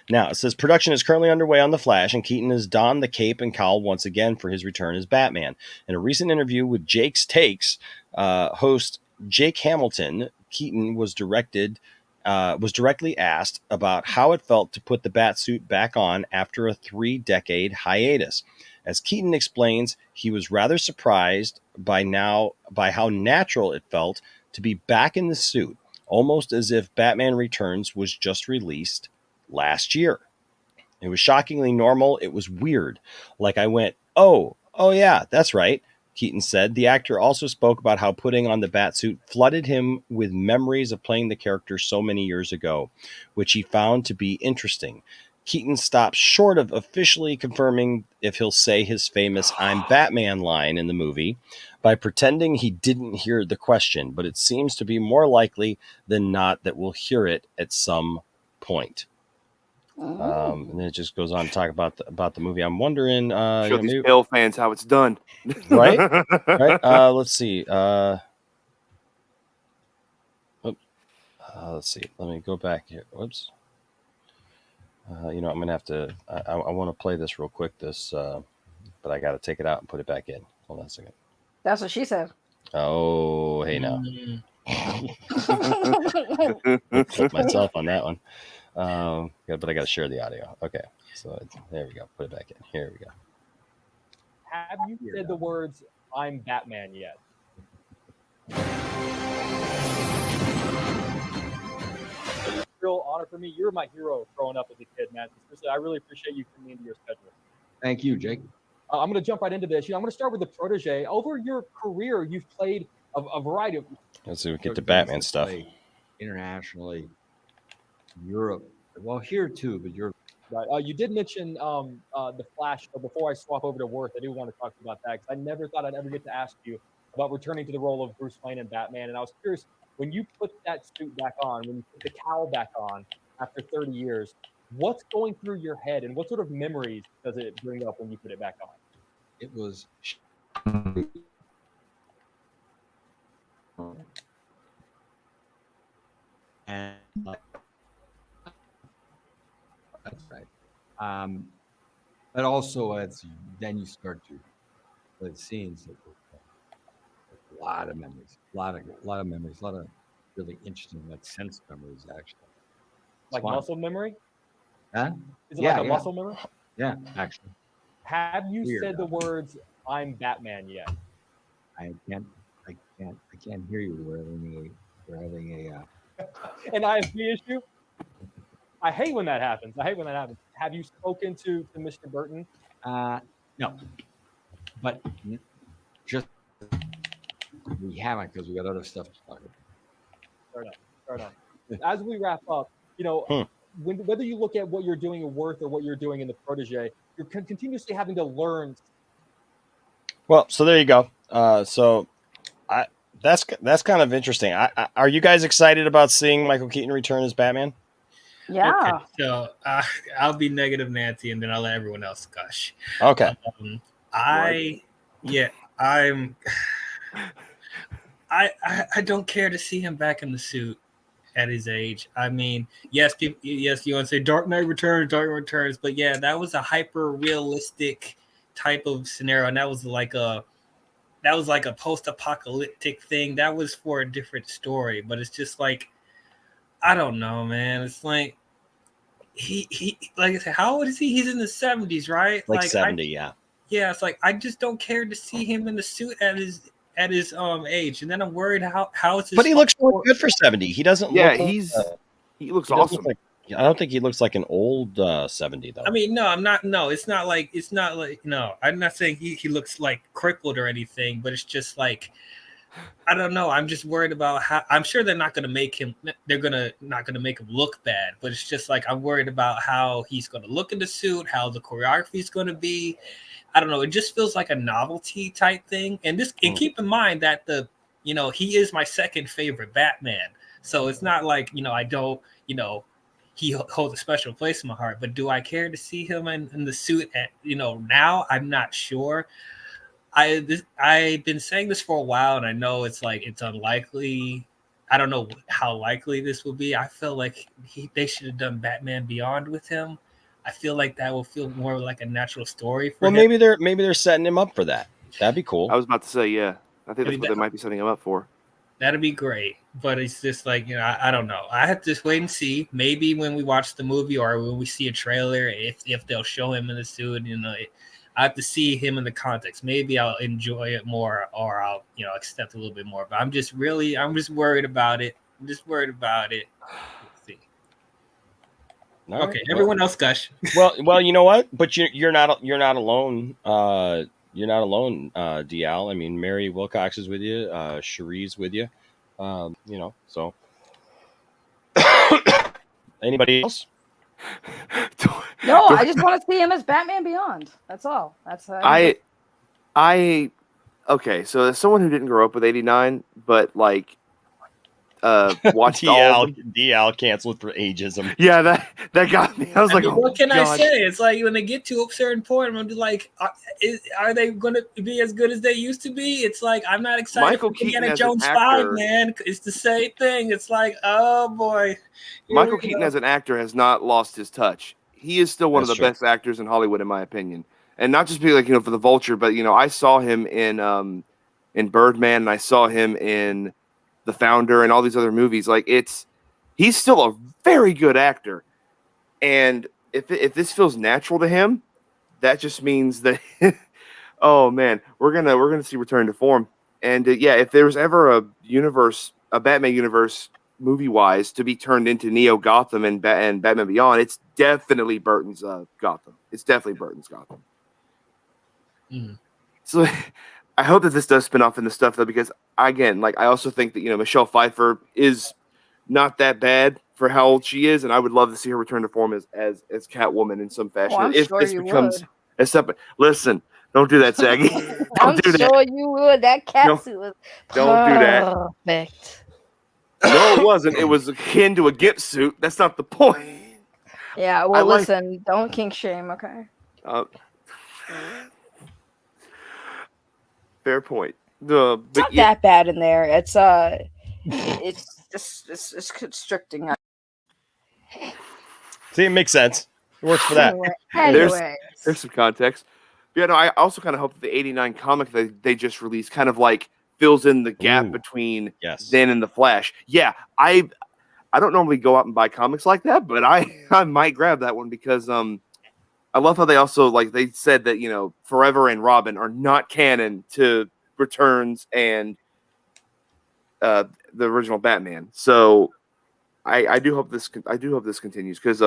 Now, it says production is currently underway on The Flash, and Keaton has donned the cape and cowl once again for his return as Batman. In a recent interview with Jake's Takes, host Jake Hamilton, Keaton was directly asked about how it felt to put the Batsuit back on after a 3-decade hiatus. As Keaton explains, he was rather surprised by how natural it felt to be back in the suit, almost as if Batman Returns was just released last year. It was shockingly normal. It was weird. Like I went, oh yeah, that's right, Keaton said. The actor also spoke about how putting on the Batsuit flooded him with memories of playing the character so many years ago, which he found to be interesting. Keaton stops short of officially confirming if he'll say his famous "I'm Batman" line in the movie by pretending he didn't hear the question, but it seems to be more likely than not that we'll hear it at some point. And then it just goes on to talk about the movie. I'm wondering, show these Pale fans how it's done, right? Let's see. Let's see. Let me go back here. Whoops. I'm gonna have to. I want to play this real quick. But I got to take it out and put it back in. Hold on a second. That's what she said. Oh, hey now. Clip myself on that one. But I got to share the audio. Okay, so there we go. Put it back in. Here we go. Have you said the words "I'm Batman" yet? Real honor for me. You're my hero growing up as a kid, man. Seriously, I really appreciate you coming into your schedule. Thank you, Jake. I'm going to jump right into this. I'm going to start with the protege. Over your career, you've played a variety of. Let's see. We get to Batman stuff. Internationally, Europe. Well, here too, but Europe. Right. You did mention the Flash. But before I swap over to Worth, I do want to talk about that because I never thought I'd ever get to ask you about returning to the role of Bruce Wayne and Batman. And I was curious, when you put that suit back on, when you put the cowl back on after 30 years, what's going through your head and what sort of memories does it bring up when you put it back on? It was and that's right. But also, then you start to the scenes that were a lot of memories, a lot of memories, a lot of really interesting, like sense memories, actually. Like fun. muscle memory? Huh? Is it Yeah, like a yeah. muscle memory? Yeah, actually. Have you Weird, said the huh? words "I'm Batman" yet? I can't hear you. We're having a An ISP issue? I hate when that happens. Have you spoken to Mr. Burton? no, but just we haven't because we got other stuff to talk about. Fair enough. As we wrap up, whether you look at what you're doing in Worth or what you're doing in the Protege, you're continuously having to learn. Well, so there you go. That's kind of interesting. Are you guys excited about seeing Michael Keaton return as Batman? Yeah. Okay, so I'll be negative Nancy, and then I'll let everyone else gush. Okay. I don't care to see him back in the suit at his age. I mean, yes, you want to say Dark Knight Returns, but yeah, that was a hyper realistic type of scenario, and that was like a post-apocalyptic thing. That was for a different story, but it's just like, I don't know, man. It's like he like I said, how old is he? He's in the 70s, right? Like 70, yeah. Yeah, it's like I just don't care to see him in the suit at his age, and then I'm worried how it's. But he looks really good for 70. He doesn't. Yeah, look, he looks he doesn't awesome. look like, I don't think he looks like an old 70 though. I mean, no, I'm not. No, it's not like. No, I'm not saying he looks like crippled or anything, but it's just like, I don't know. I'm just worried about how. I'm sure they're not going to make him. They're not going to make him look bad, but it's just like I'm worried about how he's going to look in the suit, how the choreography is going to be. I don't know. It just feels like a novelty type thing. And keep in mind that he is my second favorite Batman. So it's not like, I don't, he holds a special place in my heart. But do I care to see him in the suit now? I'm not sure. I've been saying this for a while, and I know it's unlikely. I don't know how likely this will be. I feel like they should have done Batman Beyond with him. I feel like that will feel more like a natural story for him. Maybe they're setting him up for that. That'd be cool. I was about to say, yeah. I think that's what they might be setting him up for. That'd be great. But it's just like, I don't know. I have to just wait and see. Maybe when we watch the movie or when we see a trailer, if they'll show him in the suit, I have to see him in the context. Maybe I'll enjoy it more, or I'll, accept a little bit more. But I'm just worried about it. Let's see. All okay, right. everyone else gush. Well, you know what? But you're not alone. You're not alone, DL. I mean, Mary Wilcox is with you. Cherie's with you. So anybody else? No, I just want to see him as Batman Beyond. That's all. That's okay. So as someone who didn't grow up with '89, but watched all of them. DL canceled for ageism. Yeah, that got me. I was what can I say? It's like when they get to a certain point, I'm gonna be like, are they gonna be as good as they used to be? It's like I'm not excited Michael for Keaton Indiana as an Jones actor- 5, man. It's the same thing. It's like, oh boy. Michael Keaton as an actor has not lost his touch. He is still one of the That's true. best actors in Hollywood, in my opinion. And not just be for the Vulture, but I saw him in Birdman, and I saw him in The Founder and all these other movies. He's still a very good actor. And if this feels natural to him, that just means that oh man, we're gonna see return to form. And if there's ever a Batman universe movie wise to be turned into Neo Gotham and Batman Beyond, it's definitely Burton's Gotham. It's definitely Burton's Gotham. Mm-hmm. So I hope that this does spin off into stuff though, because again, I also think that Michelle Pfeiffer is not that bad for how old she is, and I would love to see her return to form as Catwoman in some fashion. I'm if sure this you becomes would. a separate, listen, don't do that, Saggy. I'm Don't do sure that. you would. That cat suit was Don't do that. perfect. No, it wasn't. It was akin to a Gip suit. That's not the point. Yeah, well, listen, don't kink shame, okay? Fair point. It's not that bad in there. It's it's constricting. See, it makes sense. It works for that. Anyway. There's some context. Yeah, no, I also kind of hope that the '89 comic that they just released kind of like fills in the gap between then and the Flash. Yeah, I don't normally go out and buy comics like that, but I might grab that one because I love how they also like they said that Forever and Robin are not canon to Returns and the original Batman. So I do hope this continues because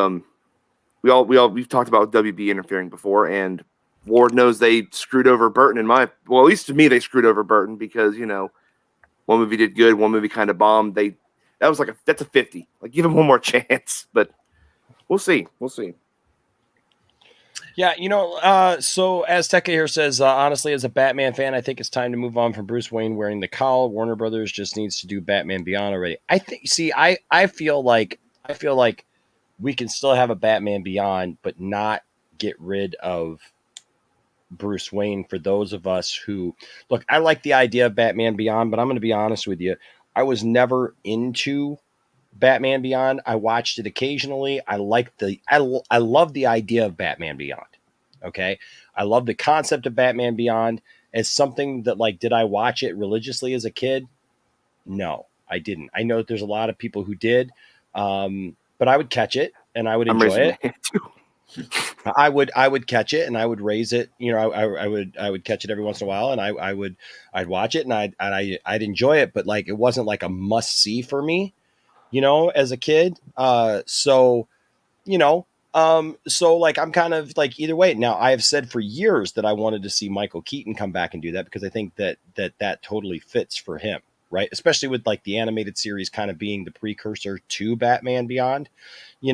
we've talked about WB interfering before, and Lord knows they screwed over Burton at least to me they screwed over Burton because one movie did good, one movie kind of bombed. That's a 50. Like give him one more chance, but we'll see. Yeah, so as Tekka here says, honestly, as a Batman fan, I think it's time to move on from Bruce Wayne wearing the cowl. Warner Brothers just needs to do Batman Beyond already. I feel like we can still have a Batman Beyond, but not get rid of Bruce Wayne for those of us who look. I like the idea of Batman Beyond, but I'm going to be honest with you. I was never into Batman Beyond. I watched it occasionally. I love the idea of Batman Beyond. Okay. I love the concept of Batman Beyond as something that did I watch it religiously as a kid? No, I didn't. I know that there's a lot of people who did. But I would catch it and I would enjoy it. I would catch it and I would raise it. I would catch it every once in a while and I'd watch it and I'd enjoy it, but it wasn't like a must see for me, as a kid. So I'm kind of either way. Now I have said for years that I wanted to see Michael Keaton come back and do that because I think that totally fits for him. Right. Especially with the animated series kind of being the precursor to Batman Beyond, the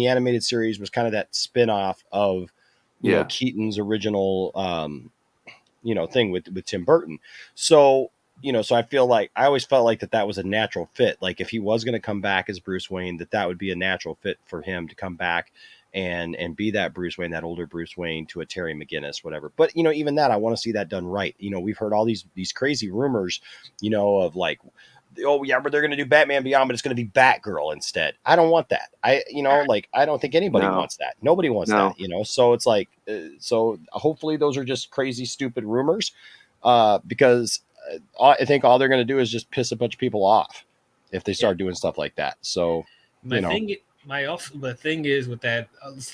animated series was kind of that spin-off of, Keaton's original, thing with Tim Burton. So, so I feel I always felt that was a natural fit. If he was going to come back as Bruce Wayne, that would be a natural fit for him to come back and be that Bruce Wayne, that older Bruce Wayne to a Terry McGinnis, whatever. But, even that, I want to see that done right. We've heard all these crazy rumors, of oh yeah, but they're going to do Batman Beyond, but it's going to be Batgirl instead. I don't want that. I don't think anybody wants that. Nobody wants that, so it's so hopefully those are just crazy, stupid rumors, because I think all they're going to do is just piss a bunch of people off if they start doing stuff like that. So, the thing is with that, it's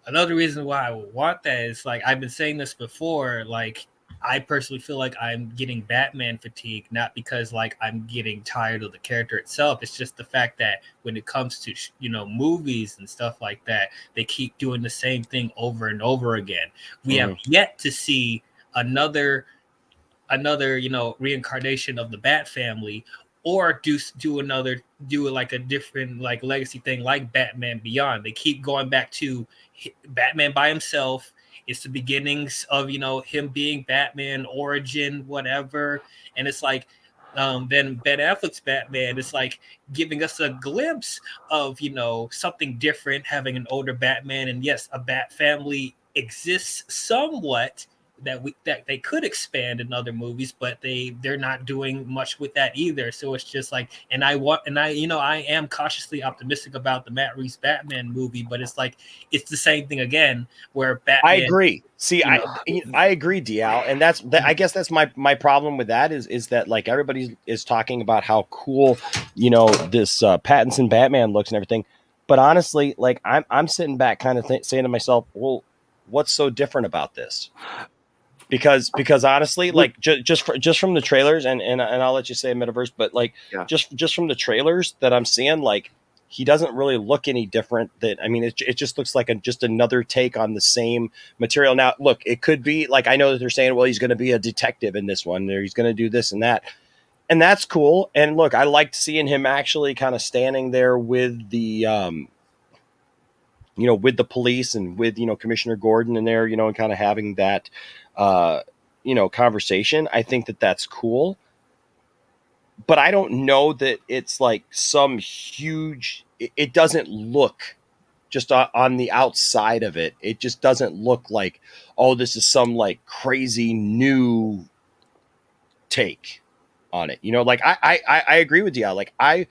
another reason why I would want that is I've been saying this before. I personally feel like I'm getting Batman fatigue, not because I'm getting tired of the character itself. It's just the fact that when it comes to movies and stuff like that, they keep doing the same thing over and over again. We have yet to see another reincarnation of the Bat family, or do a different legacy thing like Batman Beyond. They keep going back to Batman by himself. It's the beginnings of him being Batman, origin, whatever, and it's then Ben Affleck's Batman is giving us a glimpse of something different, having an older Batman, and yes, a Bat family exists somewhat that they could expand in other movies, but they're not doing much with that either. So it's just I am cautiously optimistic about the Matt Reeves Batman movie, but it's it's the same thing again where Batman. I agree. See, I agree, Dial, and I guess that's my problem with that is that everybody is talking about how cool this Pattinson Batman looks and everything, but honestly, I'm sitting back kind of saying to myself, well, what's so different about this? Because honestly, just from the trailers, and I'll let you say Metaverse, but just from the trailers that I'm seeing, he doesn't really look any different. It just looks like just another take on the same material. Now, look, it could be I know that they're saying, well, he's going to be a detective in this one, or he's going to do this and that, and that's cool. And look, I liked seeing him actually kind of standing there with the with the police and with Commissioner Gordon in there, and kind of having that conversation. I think that that's cool, but I don't know that it's some huge. It doesn't look, just on the outside of it, it just doesn't look like, oh, this is some crazy new take on it. I agree with you. I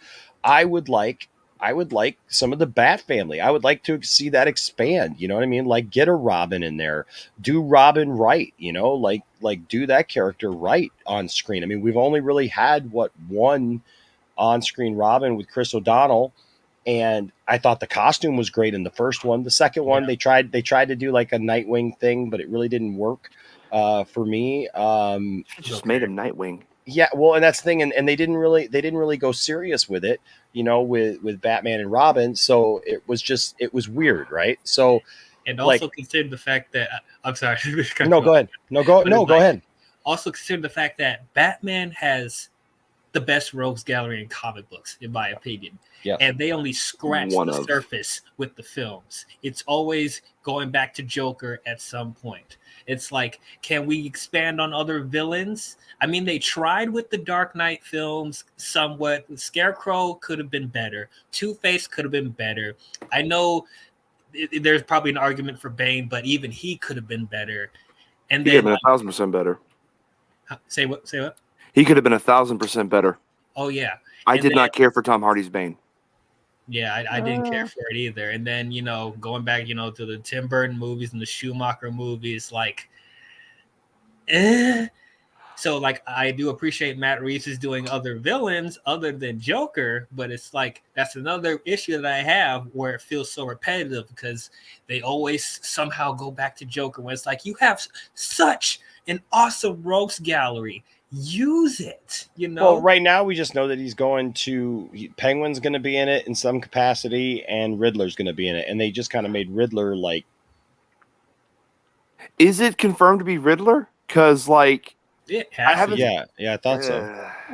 I would like some of the Bat family. I would like to see that expand. You know what I mean? Like get a Robin in there, do Robin right. You know, like do that character right on screen. I mean, we've only really had one on-screen Robin with Chris O'Donnell, and I thought the costume was great in the first one. The second one, they tried to do like a Nightwing thing, but it really didn't work for me. Just made him Nightwing. Yeah, well, and that's the thing, and they didn't really go serious with it, you know, with Batman and Robin. So it was weird, right? So, and also consider the fact that I'm sorry. No, go ahead. Go ahead. Also consider the fact that Batman has the best rogues gallery in comic books, in my opinion. Yeah. And they only scratch the surface with the films. It's always going back to Joker at some point. It's like, can we expand on other villains? I mean, they tried with the Dark Knight films somewhat. Scarecrow could have been better. Two-Face could have been better. I know there's probably an argument for Bane, but even he could have been better. And He could have been 1,000% better. Say what? He could have been 1,000% better. Oh, yeah. I did not care for Tom Hardy's Bane. Yeah, I didn't care for it either. And then, you know, going back, you know, to the Tim Burton movies and the Schumacher movies, like, So, like, I do appreciate Matt Reeves is doing other villains other than Joker, but it's like, that's another issue that I have where it feels so repetitive because they always somehow go back to Joker when it's like, you have such an awesome rogues gallery. Use it, you know. Well, right now we just know that Penguin's going to be in it in some capacity, and Riddler's going to be in it, and they just kind of made Riddler like. Is it confirmed to be Riddler? Because like, I haven't. Yeah, I thought so.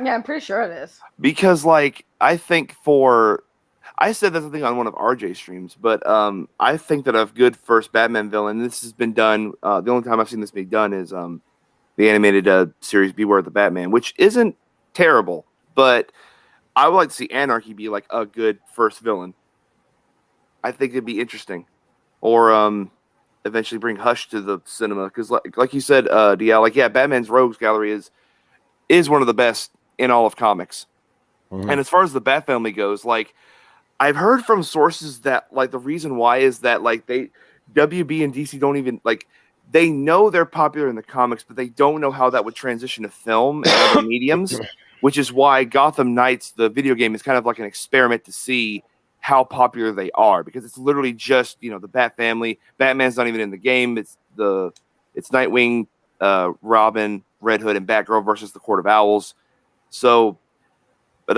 Yeah, I'm pretty sure it is. Because like, I think I said that thing on one of RJ's streams, but I think that a good first Batman villain. This has been done. The only time I've seen this be done is the animated series Beware the Batman, which isn't terrible, but I would like to see Anarchy be like a good first villain. I think it'd be interesting. Or eventually bring Hush to the cinema, because like you said, DL, like, yeah, Batman's Rogues Gallery is one of the best in all of comics. Mm-hmm. And as far as the Bat family goes, like, I've heard from sources that like the reason why is that like WB and DC don't even like, they know they're popular in the comics, but they don't know how that would transition to film and other mediums, which is why Gotham Knights, the video game, is kind of like an experiment to see how popular they are, because it's literally just, you know, the Bat family. Batman's not even in the game. It's Nightwing, Robin, Red Hood, and Batgirl versus the Court of Owls. So, but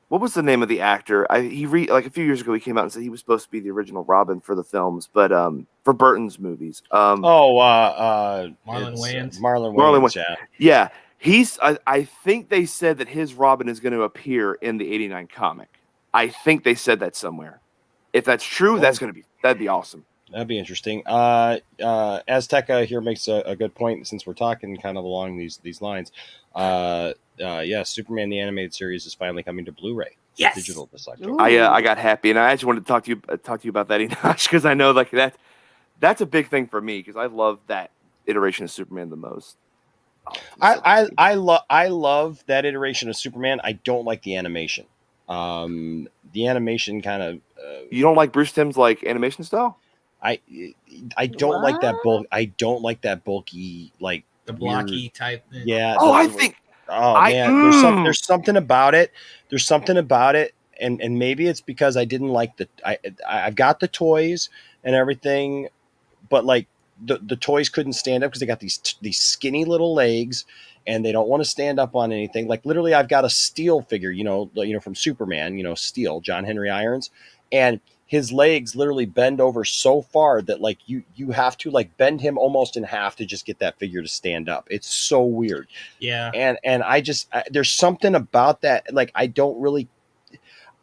what was the name of the actor? Like a few years ago, he came out and said he was supposed to be the original Robin for the films, but for Burton's movies. Marlon Wayans. Marlon Wayans, yeah. I think they said that his Robin is going to appear in the '89 comic. I think they said that somewhere. If that's true, that'd be awesome. That'd be interesting. Azteca here makes a good point, since we're talking kind of along these lines. Superman the Animated Series is finally coming to Blu-ray. Yes, digital this October. I got happy, and I actually wanted to talk to you about that, Enosh, because I know like that's a big thing for me, because I love that iteration of Superman the most. I love that iteration of Superman. I don't like the animation. The animation kind of. You don't like Bruce Timm's like animation style? I don't like that bulk. I don't like that bulky, like the blocky type thing. Yeah. Man. There's something about it. And maybe it's because I didn't like I've got the toys and everything, but like the toys couldn't stand up because they got these skinny little legs and they don't want to stand up on anything. Like literally I've got a Steel figure, from Superman, Steel, John Henry Irons, and his legs literally bend over so far that like you have to like bend him almost in half to just get that figure to stand up. It's so weird. Yeah. And there's something about that. Like, I don't really,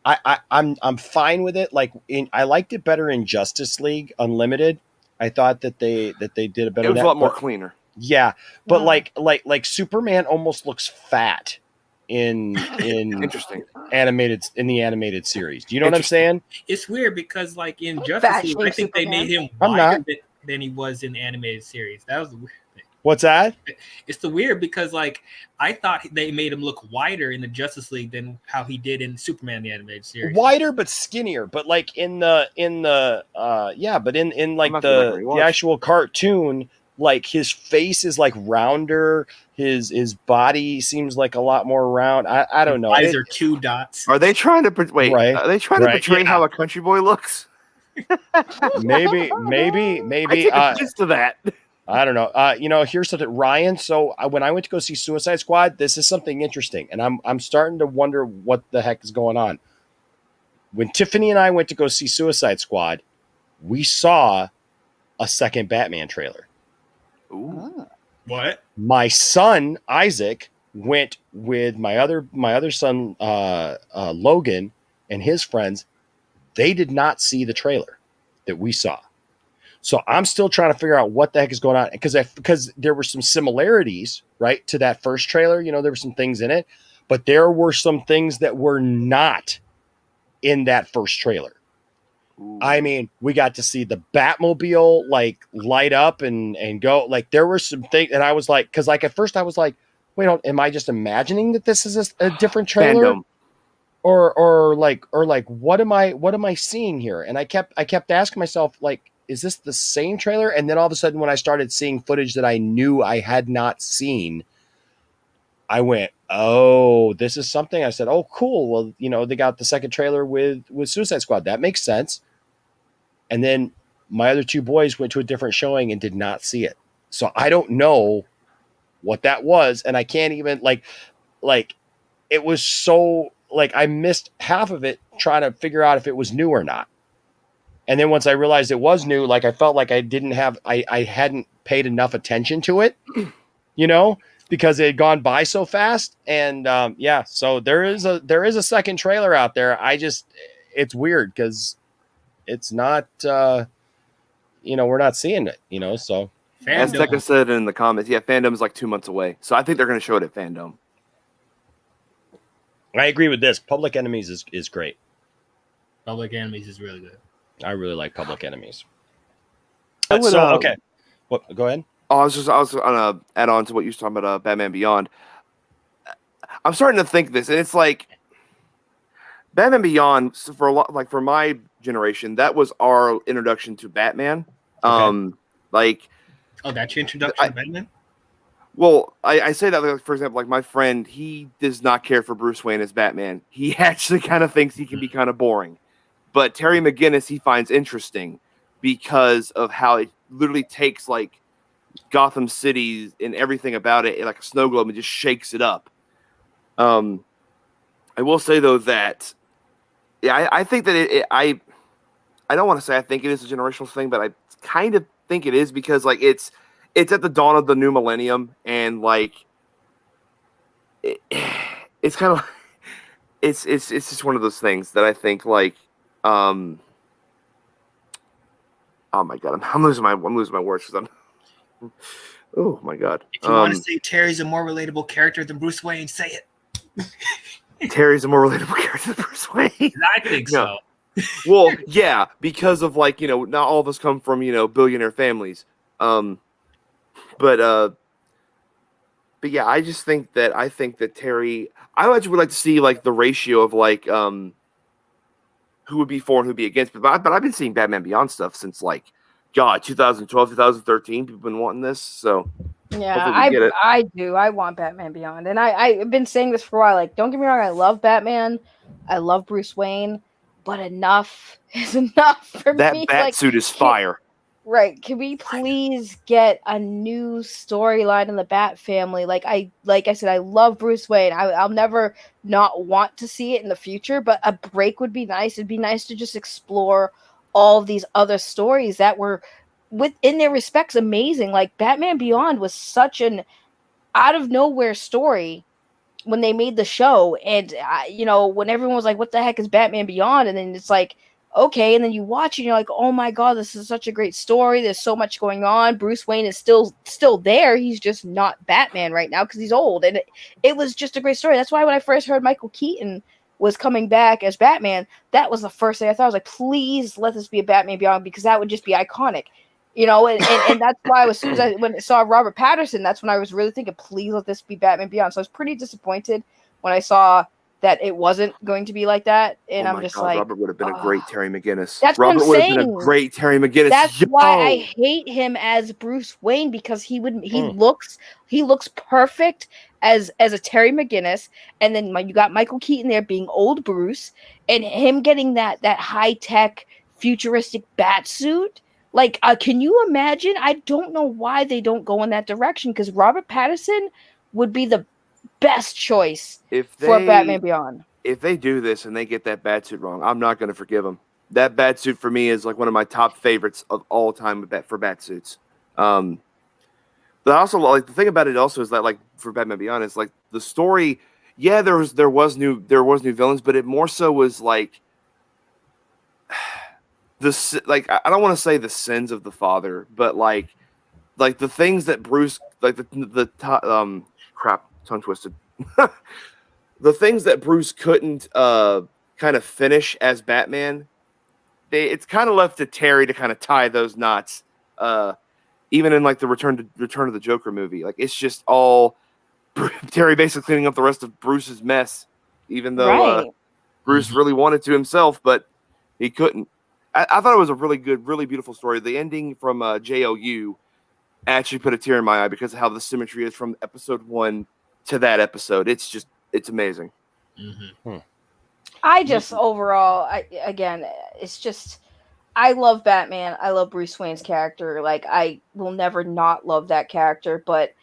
I'm fine with it. Like I liked it better in Justice League Unlimited. I thought that they did a better. It was a lot more cleaner. Yeah. But like Superman almost looks fat in interesting in the animated series. Do you know what I'm saying? It's weird because like in Justice League, I think they made him wider than he was in the animated series. That was the weird thing. What's that? It's the weird because like I thought they made him look wider in the Justice League than how he did in Superman the animated series. Wider but skinnier, but like in like the actual cartoon, like his face is like rounder, his body seems like a lot more round. I don't know. Eyes are 2 dots. Are they trying to Are they trying to portray how a country boy looks? maybe I take offense to that. I don't know. Here's something, Ryan. So when I went to go see Suicide Squad, this is something interesting, and I'm starting to wonder what the heck is going on. When Tiffany and I went to go see Suicide Squad, we saw a second Batman trailer. Ooh. What? My son Isaac went with my other son Logan and his friends. They did not see the trailer that we saw. So I'm still trying to figure out what the heck is going on because there were some similarities, right, to that first trailer. There were some things in it, but there were some things that were not in that first trailer. Ooh. I mean, we got to see the Batmobile like light up and go. Like there were some things, and I was like, because like at first I was like, wait, am I just imagining that this is a different trailer? Fandom. Or like what am I seeing here? And I kept asking myself, like, is this the same trailer? And then all of a sudden when I started seeing footage that I knew I had not seen, I went, oh, this is something. I said, oh, cool. Well, they got the second trailer with Suicide Squad. That makes sense. And then my other two boys went to a different showing and did not see it. So I don't know what that was. And I can't even like it was so like I missed half of it trying to figure out if it was new or not. And then once I realized it was new, like I felt like I hadn't paid enough attention to it, because it had gone by so fast. And so there is a second trailer out there. It's weird because it's not, we're not seeing it, so. As Tekka said in the comments, Fandom is like 2 months away. So I think they're going to show it at Fandom. I agree with this. Public Enemies is great. Public Enemies is really good. I really like Public Enemies. Okay. What? Go ahead. I was gonna add on to what you were talking about, Batman Beyond. I'm starting to think this, and it's like Batman Beyond for my generation. That was our introduction to Batman. Okay. That's your introduction to Batman. Well, I say that, like, for example, like my friend, he does not care for Bruce Wayne as Batman. He actually kind of thinks he can be kind of boring. But Terry McGinnis, he finds interesting because of how it literally takes like Gotham City and everything about it, like a snow globe, and just shakes it up. I will say though that, I think that I don't want to say I think it is a generational thing, but I kind of think it is because like it's at the dawn of the new millennium, and like it's kind of it's just one of those things that I think like. Oh my god, I'm losing my words because I'm. Oh my god! If you want to say Terry's a more relatable character than Bruce Wayne, say it. Terry's a more relatable character than Bruce Wayne. I think so. Well, yeah, because of like not all of us come from billionaire families. But yeah, I think that Terry. I actually would like to see like the ratio of like who would be for and who would be against. But I've been seeing Batman Beyond stuff since like 2012, 2013. People have been wanting this, so yeah, I do. I want Batman Beyond, and I've been saying this for a while. Like, don't get me wrong, I love Batman, I love Bruce Wayne, but enough is enough for me. That bat suit is fire. Right. Can we please get a new storyline in the Bat family? Like I said, I love Bruce Wayne. I'll never not want to see it in the future, but a break would be nice. It'd be nice to just explore all of these other stories that were within their respects amazing. Like Batman Beyond was such an out of nowhere story when they made the show. And when everyone was like, what the heck is Batman Beyond? And then it's like, okay, and then you watch it and you're like, oh my god, this is such a great story. There's so much going on. Bruce Wayne is still there. He's just not Batman right now because he's old. And it was just a great story. That's why when I first heard Michael Keaton was coming back as Batman, that was the first thing I thought. I was like, please let this be a Batman Beyond, because that would just be iconic. You know, and that's why as soon as when I saw Robert Pattinson, that's when I was really thinking, please let this be Batman Beyond. So I was pretty disappointed when I saw that it wasn't going to be like that, and I'm just like, Robert would have been a great Terry McGinnis. that's Robert what I'm would have been a saying. great Terry McGinnis. That's why I hate him as Bruce Wayne, because he looks perfect as a Terry McGinnis, and then you got Michael Keaton there being old Bruce, and him getting that high tech futuristic bat suit. Like, can you imagine? I don't know why they don't go in that direction, because Robert Pattinson would be the best choice for Batman Beyond. If they do this and they get that Batsuit wrong, I'm not going to forgive them. That Batsuit for me is like one of my top favorites of all time for Batsuits. But also, like, the thing about it also is that, like, for Batman Beyond, is like the story. Yeah, there was new villains, but it more so was like I don't want to say the sins of the father, but like the things that Bruce, like crap, tongue twisted. The things that Bruce couldn't kind of finish as Batman, it's kind of left to Terry to kind of tie those knots. Even in like the Return of the Joker movie, like it's just all Terry basically cleaning up the rest of Bruce's mess, even though Bruce really wanted to himself, but he couldn't. I thought it was a really good, really beautiful story. The ending from JOU actually put a tear in my eye because of how the symmetry is from episode 1 to that episode. It's amazing. Mm-hmm. I just overall, it's just, I love Batman. I love Bruce Wayne's character. Like, I will never not love that character. But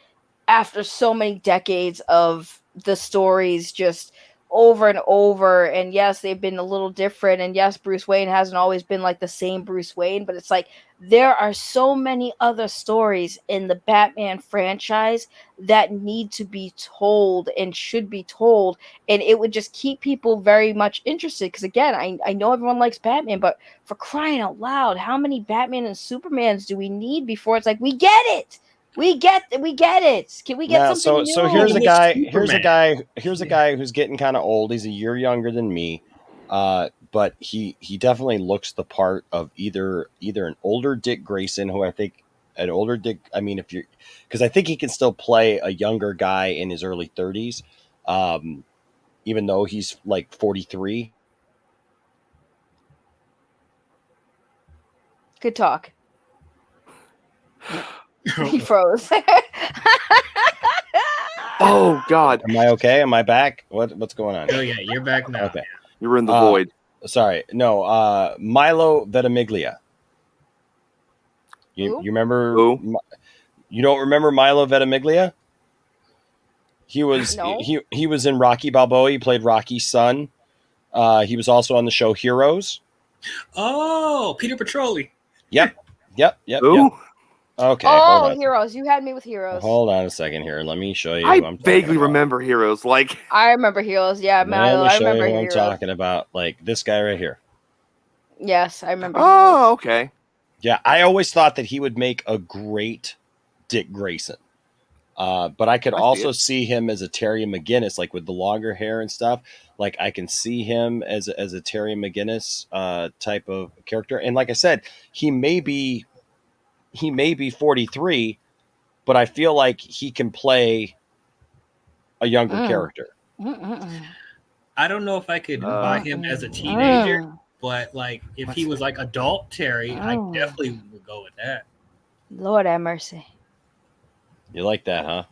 after so many decades of the stories just over and over, and yes, they've been a little different, and yes, Bruce Wayne hasn't always been like the same Bruce Wayne, but it's like there are so many other stories in the Batman franchise that need to be told and should be told, and it would just keep people very much interested, because again, I know everyone likes Batman, but for crying out loud, how many Batman and Supermans do we need before it's like, we get it? We get it. Can we get something new? So here's a guy. Here's a guy who's getting kind of old. He's a year younger than me, but he definitely looks the part of either an older Dick Grayson, who I think an older Dick. I mean, because I think he can still play a younger guy in his early 30s, even though he's like 43. Good talk. He froze. Oh God! Am I okay? Am I back? What's going on? Oh yeah, you're back now. Okay, you're in the void. Sorry, no. Milo Ventimiglia. You remember? Who? You don't remember Milo Ventimiglia? He was he was in Rocky Balboa. He played Rocky's son. He was also on the show Heroes. Oh, Peter Petroli. Yep. Who? Okay. Oh, Heroes. You had me with Heroes. Hold on a second here. Let me show you. I vaguely remember Heroes. Like, I remember Heroes. Yeah, Milo. I remember who Heroes. I'm talking about. Like this guy right here. Yes, I remember. Oh, okay. Yeah, I always thought that he would make a great Dick Grayson. But I could also see him as a Terry McGinnis, like with the longer hair and stuff. Like I can see him as a Terry McGinnis type of character. And like I said, he may be 43, but I feel like he can play a younger character. I don't know if I could buy him as a teenager, but like if he was like adult Terry, I definitely would go with that. Lord have mercy. You like that, huh?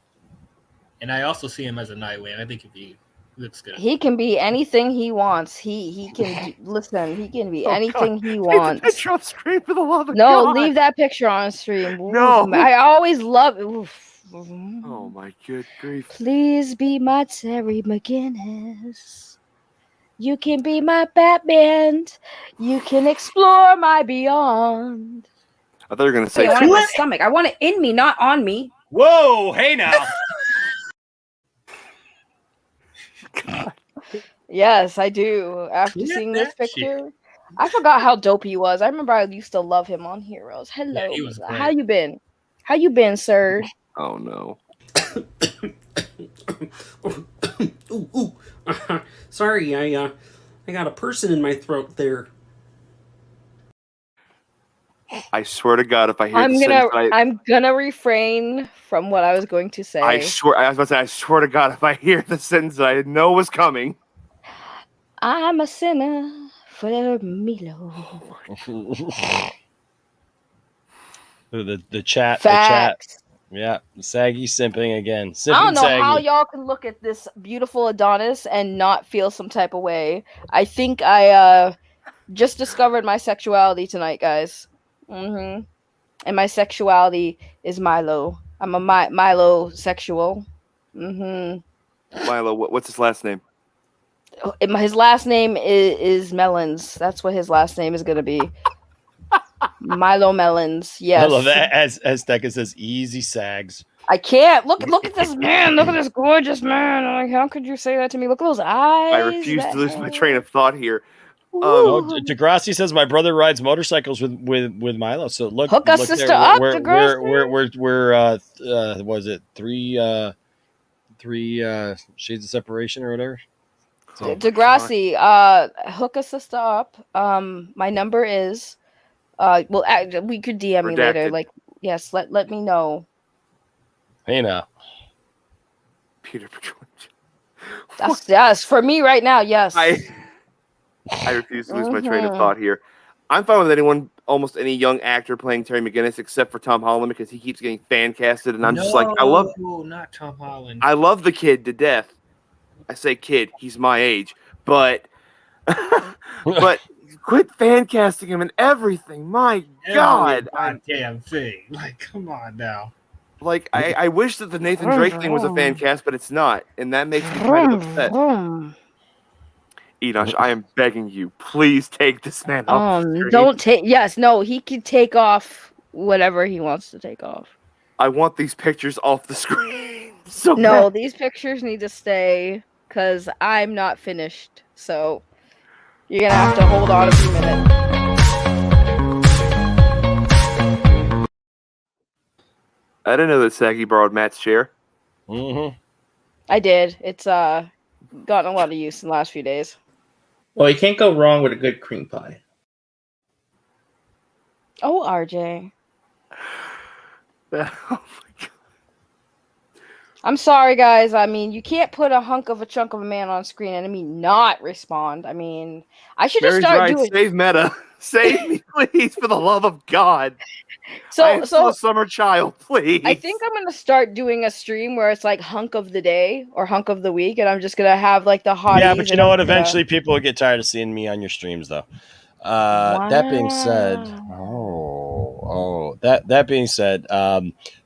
And I also see him as a Nightwing. I think if he looks good. He can be anything he wants. He can listen. He can be anything he wants. Picture on screen for the love of no, God. Leave that picture on stream. No, I always love. Oof. Oh my good grief! Please be my Terry McGinnis. You can be my Batman. You can explore my beyond. I thought you were gonna say. I want it in my stomach. I want it in me, not on me. Whoa! Hey now. God. Yes, I do. After seeing this picture, I forgot how dope he was. I remember I used to love him on Heroes. Hello, he was great. how you been? How you been, sir? Oh no. Ooh. Sorry, I got a person in my throat there. I swear to God, if I hear I'm the gonna sentence, I'm gonna refrain from what I was going to say. I was about to say, I swear to God, if I hear the sentence that I know was coming. I'm a sinner for Milo. The chat. Facts. Yeah, Saggy simping again. I Simping don't know Saggy. how y'all can look at this beautiful Adonis and not feel some type of way. I think I just discovered my sexuality tonight, guys. And my sexuality is Milo. I'm a Milo sexual. Milo, what's his last name? His last name is Melons. That's what his last name is gonna be. Milo Melons. Yes. I love that. As Tekka says, easy Sags. I can't look at this man. Look at this gorgeous man. I'm like, how could you say that to me? Look at those eyes. I refuse to lose my train of thought here. Degrassi says my brother rides motorcycles with Milo. So look, hook us sister up, Degrassi. We're was it three shades of separation or whatever? So, Degrassi, hook a sister up. My number is we could DM me later. Like, yes, let me know. Hey now. Peter Patron. That's yes for me right now. Yes. I refuse to lose my train of thought here. I'm fine with anyone, almost any young actor playing Terry McGinnis, except for Tom Holland, because he keeps getting fan casted, and I'm just like, I love. Not Tom Holland. I love the kid to death. I say kid, he's my age, but quit fan casting him and everything. My God, damn thing! Like, come on now. Like, I wish that the Nathan Drake thing was a fan cast, but it's not, and that makes me kind of upset. Enosh, I am begging you, please take this man off. Don't take. Yes, no, he can take off whatever he wants to take off. I want these pictures off the screen. No, these pictures need to stay because I'm not finished. So you're gonna have to hold on a few minutes. I didn't know that Saggy borrowed Matt's chair. I did. It's gotten a lot of use in the last few days. Well, you can't go wrong with a good cream pie. Oh, RJ. I'm sorry, guys. I mean, you can't put a hunk of a chunk of a man on screen and not respond. I mean, I should just start doing. Save meta. Save me, please, for the love of God. So a summer child, please. I think I'm gonna start doing a stream where it's like hunk of the day or hunk of the week, and I'm just gonna have like the hotties. Yeah, but you know what? Eventually, people will get tired of seeing me on your streams, though. That being said, that being said,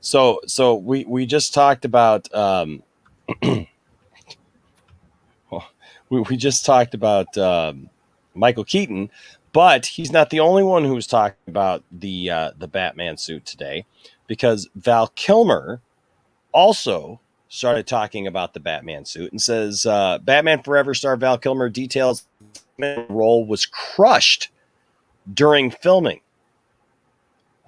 so we just talked about we just talked about Michael Keaton. But he's not the only one who's talking about the Batman suit today, because Val Kilmer also started talking about the Batman suit and says Batman Forever star Val Kilmer details the role was crushed during filming.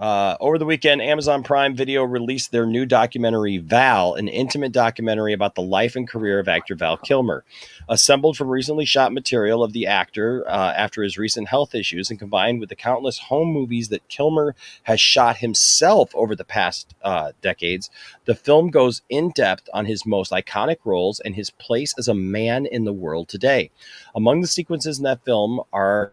Over the weekend, Amazon Prime Video released their new documentary, Val, an intimate documentary about the life and career of actor Val Kilmer. Assembled from recently shot material of the actor after his recent health issues and combined with the countless home movies that Kilmer has shot himself over the past decades, the film goes in depth on his most iconic roles and his place as a man in the world today. Among the sequences in that film are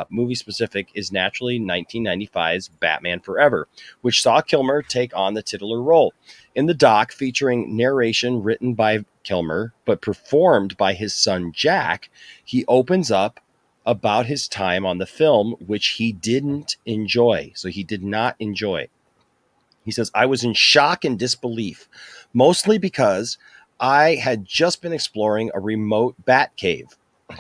movie specific is naturally 1995's Batman Forever, which saw Kilmer take on the titular role. In the doc, featuring narration written by Kilmer but performed by his son Jack, he opens up about his time on the film, which he didn't enjoy. So he did not enjoy. He says, I was in shock and disbelief, mostly because I had just been exploring a remote bat cave.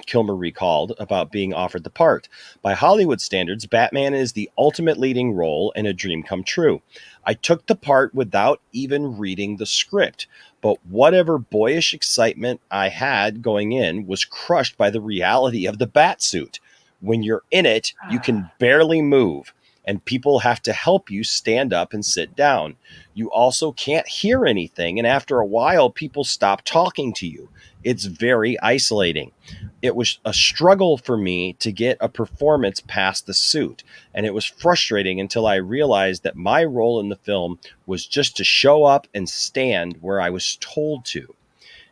Kilmer recalled about being offered the part. By Hollywood standards, Batman is the ultimate leading role and a dream come true. I took the part without even reading the script, but whatever boyish excitement I had going in was crushed by the reality of the bat suit. When you're in it, you can barely move. and people have to help you stand up and sit down. You also can't hear anything, and after a while, people stop talking to you. It's very isolating. It was a struggle for me to get a performance past the suit, and it was frustrating until I realized that my role in the film was just to show up and stand where I was told to.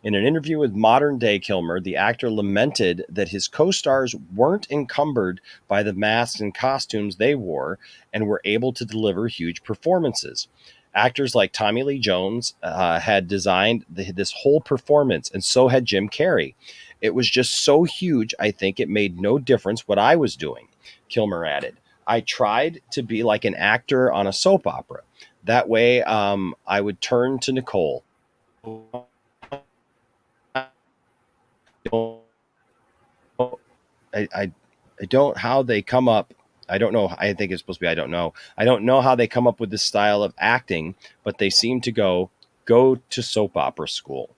In an interview with Modern Day Kilmer, the actor lamented that his co-stars weren't encumbered by the masks and costumes they wore and were able to deliver huge performances. Actors like Tommy Lee Jones had designed this whole performance, and so had Jim Carrey. It was just so huge, I think it made no difference what I was doing, Kilmer added. I tried to be like an actor on a soap opera. That way, I would turn to Nicole. I don't how they come up. I don't know. I think it's supposed to be, I don't know. I don't know how they come up with this style of acting, but they seem to go to soap opera school.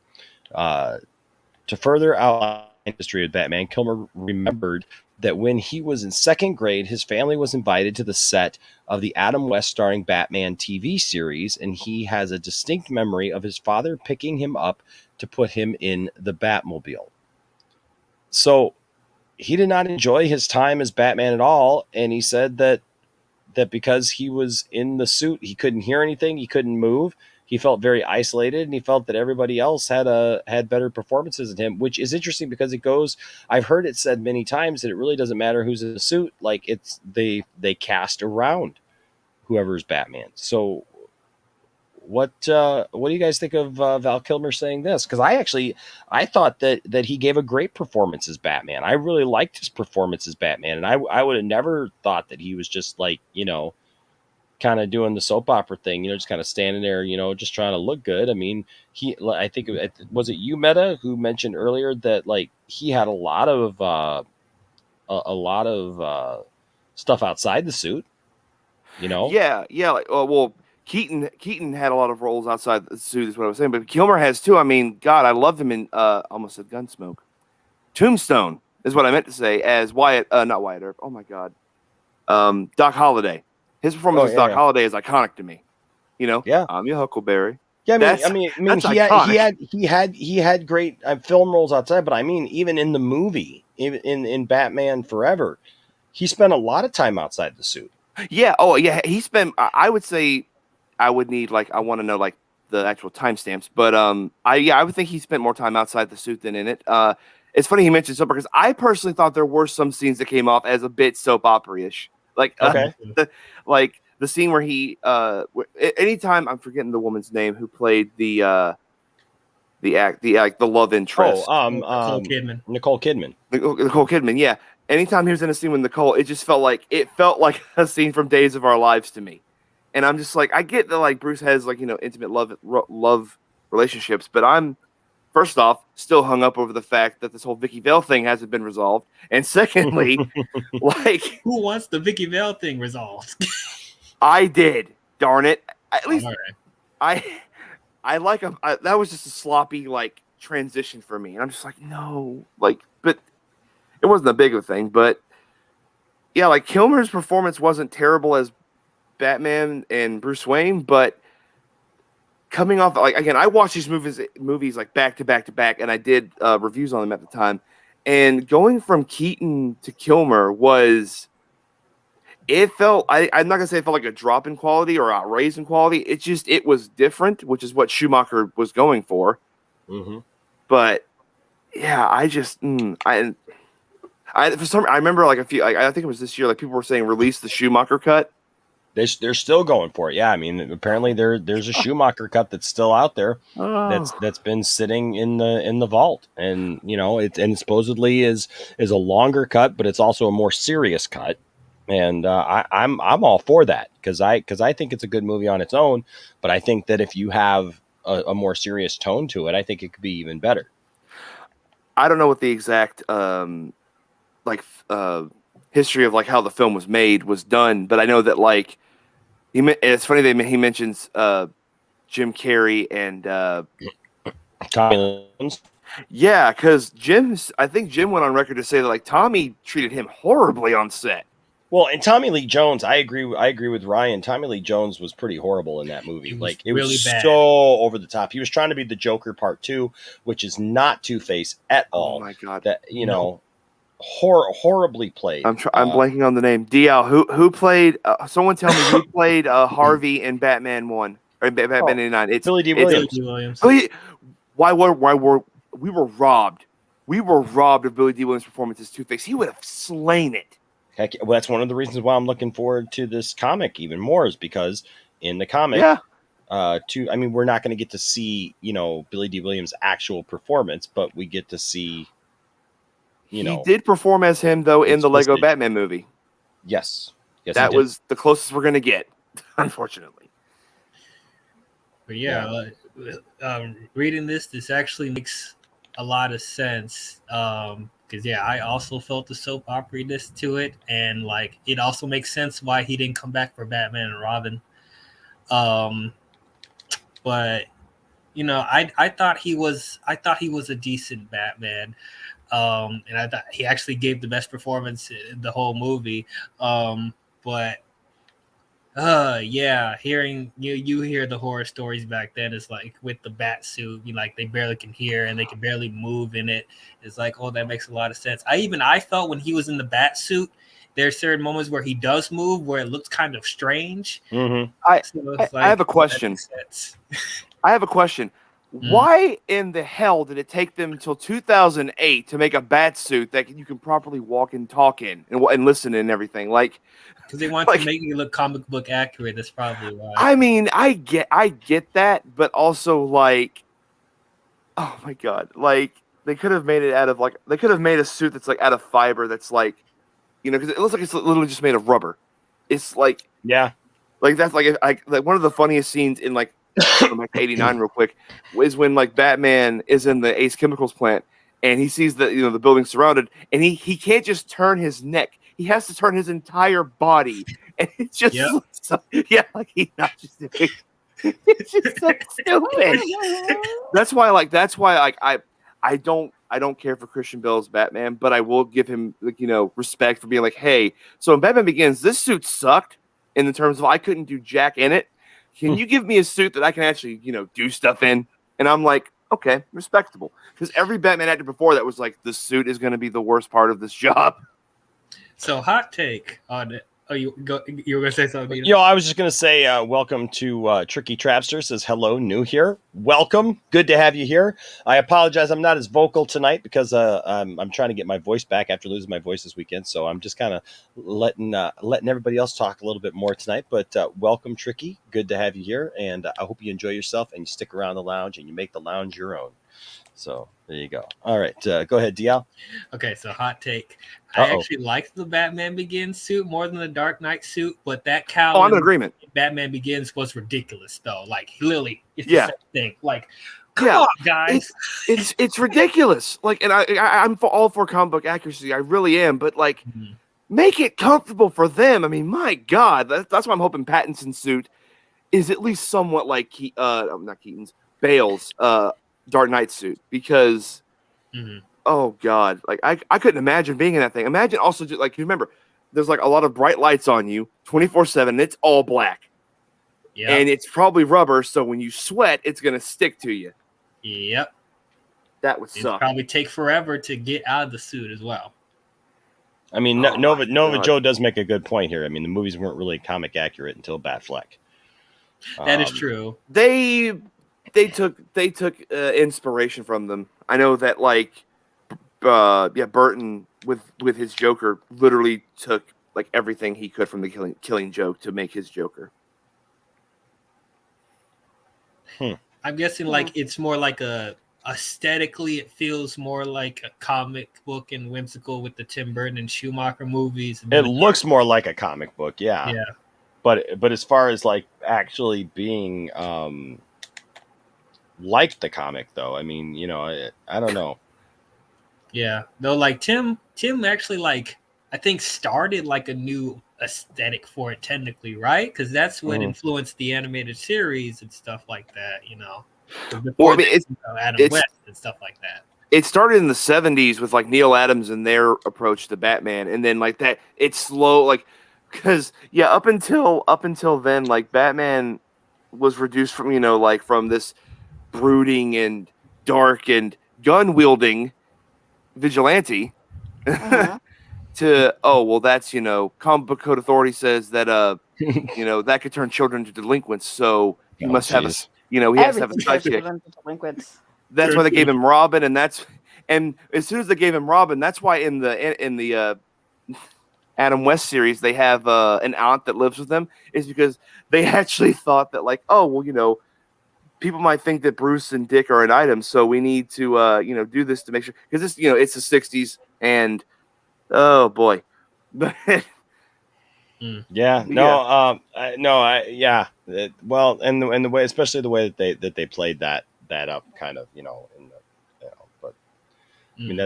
To further outline the history of Batman, Kilmer remembered that when he was in second grade, his family was invited to the set of the Adam West starring Batman TV series, and he has a distinct memory of his father picking him up to put him in the Batmobile. So he did not enjoy his time as Batman at all, and he said that because he was in the suit, he couldn't hear anything, he couldn't move, he felt very isolated, and he felt that everybody else had better performances than him, which is interesting because it goes, I've heard it said many times that it really doesn't matter who's in the suit, like it's they cast around whoever's Batman. So what do you guys think of Val Kilmer saying this? Because I thought that he gave a great performance as Batman. I really liked his performance as Batman, and I would have never thought that he was just like, kind of doing the soap opera thing, just kind of standing there, just trying to look good. I mean, I think was it you, Meta, who mentioned earlier that like he had a lot of stuff outside the suit, Yeah. Like, well, Keaton had a lot of roles outside the suit, is what I was saying. But Kilmer has too. I mean, God, I loved him in almost said Gunsmoke. Tombstone is what I meant to say as Wyatt, not Wyatt Earp. Oh my God, Doc Holliday. His performance as Doc Holliday is iconic to me. Yeah, I'm your Huckleberry. Yeah, I mean, he had great film roles outside, but I mean, even in the movie, even in Batman Forever, he spent a lot of time outside the suit. Yeah. Oh, yeah. He spent. I would say, I would need I want to know the actual timestamps, but I would think he spent more time outside the suit than in it. It's funny he mentioned soap because I personally thought there were some scenes that came off as a bit soap opera-ish. The scene where he anytime I'm forgetting the woman's name who played the love interest. Nicole Kidman. Nicole Kidman, yeah. Anytime he was in a scene with Nicole, it felt like a scene from Days of Our Lives to me. And I'm just like, I get that Bruce has intimate love relationships, but I'm first off still hung up over the fact that this whole Vicky Vale thing hasn't been resolved, and secondly, who wants the Vicky Vale thing resolved? I did, darn it. At least I like him. That was just a sloppy transition for me, and I'm just like, no, but it wasn't a big of a thing. But yeah, Kilmer's performance wasn't terrible as Batman and Bruce Wayne, but coming off again, I watched these movies back to back to back, and I did reviews on them at the time. And going from Keaton to Kilmer it felt, I'm not gonna say it felt like a drop in quality or outraised in quality. It was different, which is what Schumacher was going for. Mm-hmm. But yeah, I remember I think it was this year, people were saying release the Schumacher cut. They're still going for it. Yeah, I mean, apparently there's a Schumacher cut that's still out there that's been sitting in the vault, and it supposedly is a longer cut, but it's also a more serious cut. And I'm all for that because I think it's a good movie on its own, but I think that if you have a more serious tone to it, I think it could be even better. I don't know what the exact history of how the film was done, but I know that it's funny that he mentions Jim Carrey and Tommy Lee. Yeah, because I think Jim went on record to say that Tommy treated him horribly on set. Well, and Tommy Lee Jones, I agree with Ryan. Tommy Lee Jones was pretty horrible in that movie. It really was bad. so over the top. He was trying to be the Joker Part 2, which is not Two-Face at all. Oh my god. That horribly played. I'm blanking on the name. DL, who played? Someone tell me who played Harvey in Batman 1 or Batman '89? It's Billy D. Williams. Why were we were robbed? We were robbed of Billy D. Williams' performance as Two-Face. He would have slain it. Heck, well, that's one of the reasons why I'm looking forward to this comic even more, is because in the comic, we're not going to get to see, Billy D. Williams' actual performance, but we get to see, he did perform as him though in the Lego Batman movie. Yes, that was the closest we're going to get, unfortunately. But reading this actually makes a lot of sense. Because I also felt the soap opera-ness to it, and it also makes sense why he didn't come back for Batman and Robin. But I thought he was a decent Batman, and I thought he actually gave the best performance in the whole movie. Hearing you hear the horror stories back then is with the bat suit, they barely can hear and they can barely move in it. It's that makes a lot of sense. I felt when he was in the bat suit, there's certain moments where he does move where it looks kind of strange. Mm-hmm. I have a question. I have a question. Why in the hell did it take them until 2008 to make a bat suit that you can properly walk and talk in and listen and everything? Because they want to make it look comic book accurate. That's probably why. I mean, I get that, but also oh my god, they could have made it out of they could have made a suit that's out of fiber that's because it looks like it's literally just made of rubber. It's that's one of the funniest scenes in from 89 real quick is when Batman is in the Ace Chemicals plant and he sees that the building's surrounded and he can't just turn his neck. He has to turn his entire body, and it's just he's not just doing. It's just so stupid. That's why I don't care for Christian Bale's Batman, but I will give him respect for being hey, so in Batman Begins, this suit sucked in the terms of I couldn't do jack in it. Can you give me a suit that I can actually do stuff in? And I'm okay, respectable, because every Batman actor before that was the suit is going to be the worst part of this job. So hot take on it. Oh, you were going to say something? I was just going to say welcome to Tricky Trapster. Says hello, new here. Welcome. Good to have you here. I apologize. I'm not as vocal tonight because I'm trying to get my voice back after losing my voice this weekend. So I'm just kind of letting everybody else talk a little bit more tonight. But welcome, Tricky. Good to have you here. And I hope you enjoy yourself and you stick around the lounge and you make the lounge your own. So there you go. All right. Go ahead, DL. Okay, so hot take. I actually liked the Batman Begins suit more than the Dark Knight suit, but that cowl I'm in agreement. Batman Begins was ridiculous, though. Literally, it's the same thing. Come on, guys. It's ridiculous. And I'm all for comic book accuracy. I really am. But make it comfortable for them. I mean, my God, that's why I'm hoping Pattinson's suit is at least somewhat like not Keaton's, Bale's Dark Knight suit, because oh god, I couldn't imagine being in that thing. Imagine also just remember there's a lot of bright lights on you 24/7 and it's all black. Yeah. And it's probably rubber, so when you sweat it's going to stick to you. Yep. That would suck. Probably take forever to get out of the suit as well. I mean, Nova Joe does make a good point here. I mean, the movies weren't really comic accurate until Batfleck. That is true. They took inspiration from them. I know that Burton with his Joker literally took everything he could from the Killing Joke to make his Joker. I'm guessing it's more aesthetically it feels more like a comic book and whimsical with the Tim Burton and Schumacher movies. It looks more like a comic book, yeah. Yeah. But as far as actually being like the comic though, I mean, I don't know. Yeah. Though Tim actually I think started a new aesthetic for it technically, right? Because that's what influenced the animated series and stuff like that, Before it's Adam West and stuff like that. It started in the 70s with Neil Adams and their approach to Batman, and then that it's slow because up until then, like Batman was reduced from like from this brooding and dark and gun wielding vigilante to that's comic book code authority says that that could turn children into delinquents, so he must have a he has to have a sidekick. Delinquents. That's why they gave him Robin, and as soon as they gave him Robin, that's why in the Adam West series they have an aunt that lives with them, is because they actually thought that like, people might think that Bruce and Dick are an item, so we need to do this to make sure, because this it's the 60s, and oh boy. Yeah, no, well, and the way, especially the way that they played that up, kind of, but I mean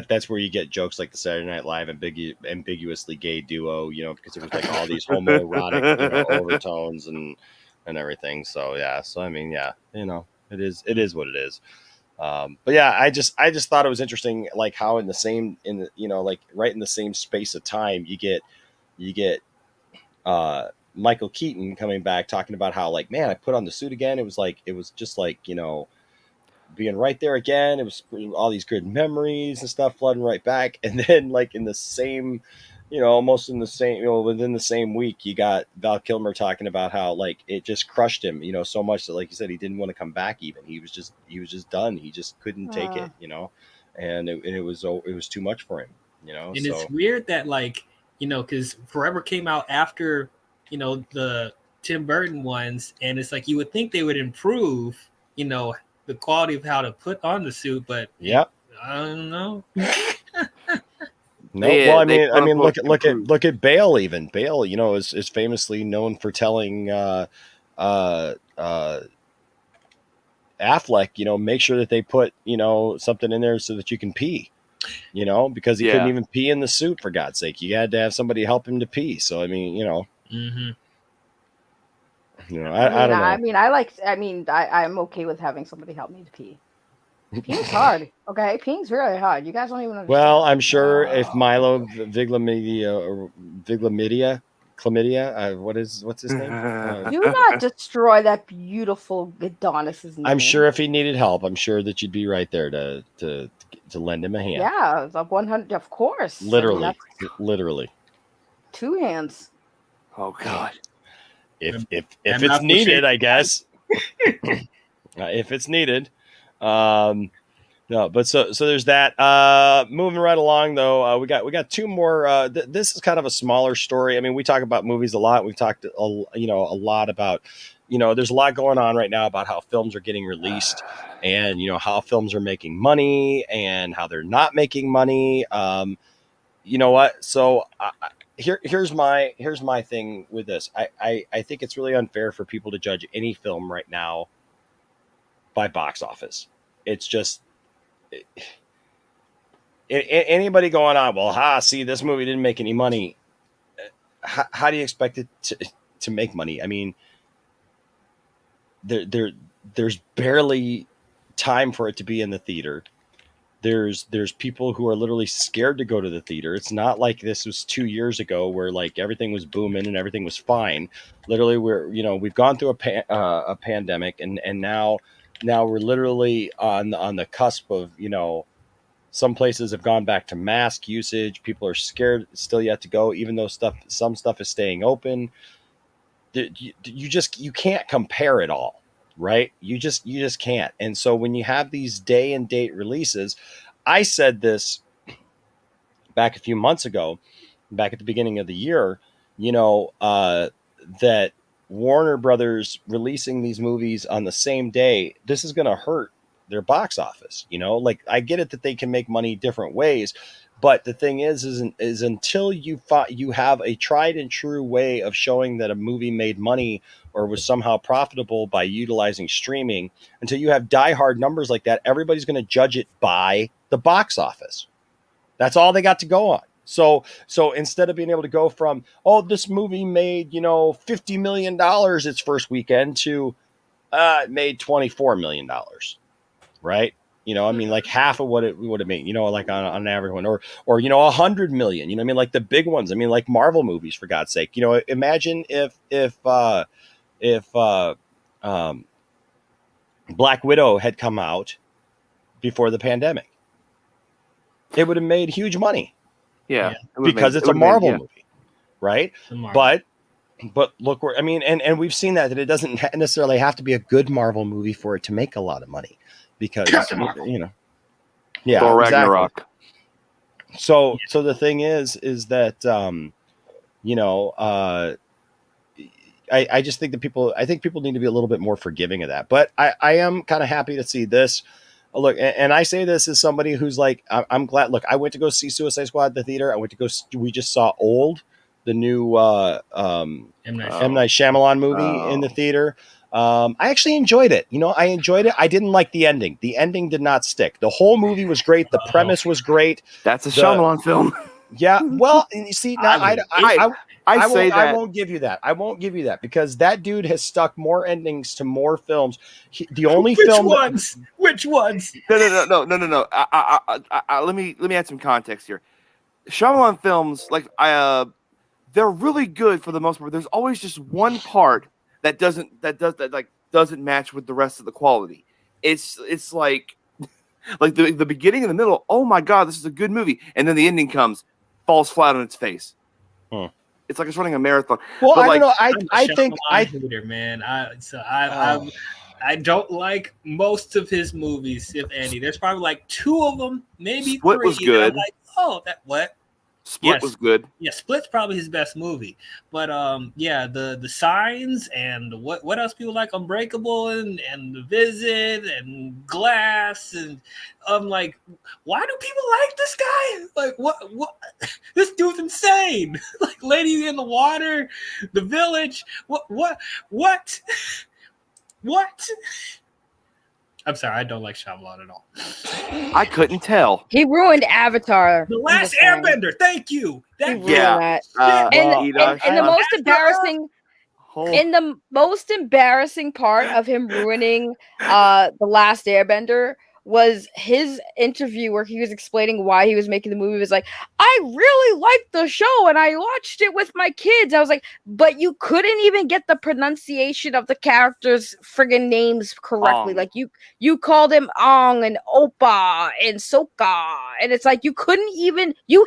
that's where you get jokes like the Saturday Night Live ambiguously gay duo, because it was like all these homoerotic overtones and everything. So I mean, it is what it is. But yeah, I just thought it was interesting, like how in like right in the same space of time you get Michael Keaton coming back talking about how, like, man, I put on the suit again. It was just like, being right there again. It was all these good memories and stuff flooding right back. And then like in the same, almost in the same, within the same week, you got Val Kilmer talking about how like it just crushed him, so much that, like you said, he didn't want to come back. Even he was just done. He just couldn't take it, and it was too much for him, And it's weird that, like, because Forever came out after, the Tim Burton ones, and it's like you would think they would improve, the quality of how to put on the suit, but I don't know. No, well, I mean, look at Bale. Even Bale, is famously known for telling Affleck, make sure that they put something in there so that you can pee. Because he couldn't even pee in the suit, for God's sake. You had to have somebody help him to pee. So I mean, I don't know. I'm okay with having somebody help me to pee. Peeing's hard. Okay, peeing's really hard. You guys don't even understand. Well, I'm sure if Milo Viglamidia, what's his name? Do not destroy that beautiful Adonis's name. I'm sure if he needed help, I'm sure that you'd be right there to lend him a hand. Yeah, 100, of course. Literally. 2 hands. Oh God. If it's needed, I guess. If it's needed. No, but so there's that. Moving right along though, we got 2 more. This is kind of a smaller story. I mean, we talk about movies a lot. We've talked a lot about, there's a lot going on right now about how films are getting released, and how films are making money and how they're not making money. You know what? So here's my thing with this. I think it's really unfair for people to judge any film right now by box office. It's just anybody going on, well, see, this movie didn't make any money. How do you expect it to make money? I mean, there's barely time for it to be in the theater. There's people who are literally scared to go to the theater. It's not like this was 2 years ago where like everything was booming and everything was fine. Literally, we've gone through a pandemic, and now we're literally on the cusp of, some places have gone back to mask usage. People are scared still yet to go, even though some stuff is staying open. You can't compare it all, right? You just can't. And so when you have these day and date releases, I said this back a few months ago, back at the beginning of the year, that Warner Brothers releasing these movies on the same day, this is going to hurt their box office. Like, I get it that they can make money different ways, but the thing is until you have a tried and true way of showing that a movie made money or was somehow profitable by utilizing streaming, until you have diehard numbers like that, everybody's going to judge it by the box office. That's all they got to go on. So instead of being able to go from, this movie made, $50 million its first weekend to it made $24 million, right? You know, I mean, like half of what it would have made, you know, like on an average one, or, you know, 100 million, you know, I mean, like the big ones, I mean, like Marvel movies, for God's sake, you know, imagine if Black Widow had come out before the pandemic, it would have made huge money. Yeah. Because it's a Marvel movie, right? But look where, I mean, and we've seen that it doesn't necessarily have to be a good Marvel movie for it to make a lot of money, because you know, yeah, Thor exactly. Ragnarok. So the thing is that you know, I just think that I think people need to be a little bit more forgiving of that. But I am kind of happy to see this. Look, and I say this as somebody who's like, I'm glad. Look, I went to go see Suicide Squad at the theater. We just saw Old, the new M. Night Shyamalan movie in the theater. I actually enjoyed it. You know, I enjoyed it. I didn't like the ending. The ending did not stick. The whole movie was great. The premise was great. That's a Shyamalan film. Yeah. Well, you see, now I won't give you that. I won't give you that, because that dude has stuck more endings to more films. The only film. Which ones? No. Let me add some context here. Shyamalan films, like they're really good for the most part. There's always just one part that doesn't match with the rest of the quality. It's like the beginning and the middle. Oh my god, this is a good movie, and then the ending comes, falls flat on its face. It's like it's running a marathon. Well, but I don't know. I think hater, man. I don't like most of his movies, if any. There's probably like 2 of them, maybe Split 3. was good. I'm like, oh, that what? Split was good. Yeah, Split's probably his best movie. But yeah, the Signs and what else people like? Unbreakable and The Visit and Glass, and I'm like, why do people like this guy? Like, what? This dude's insane. Like Lady in the Water, The Village. What? I'm sorry, I don't like Shyamalan at all. I couldn't tell. He ruined Avatar. The Last Airbender. Thank you. He ruined that. And the most embarrassing. In the most embarrassing part of him ruining The Last Airbender was his interview where he was explaining why he was making the movie. He was like, I really liked the show and I watched it with my kids. I was like, but you couldn't even get the pronunciation of the characters' friggin' names correctly. Like you called him Ong and Opa and Soka, and it's like you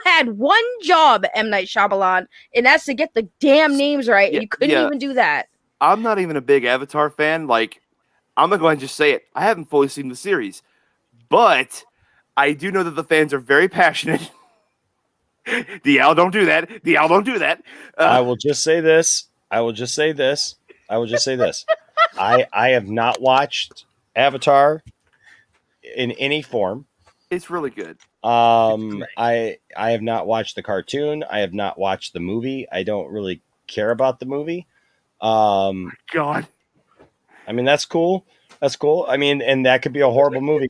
had one job, M. Night Shyamalan, and that's to get the damn names right, and you couldn't even do that. I'm not even a big Avatar fan. Like, I'm gonna go ahead and just say it. I haven't fully seen the series, but I do know that the fans are very passionate. DL, don't do that. DL, don't do that. I will just say this. I have not watched Avatar in any form. It's really good. I have not watched the cartoon. I have not watched the movie. I don't really care about the movie. God. I mean, that's cool. That's cool. I mean, and that could be a horrible movie.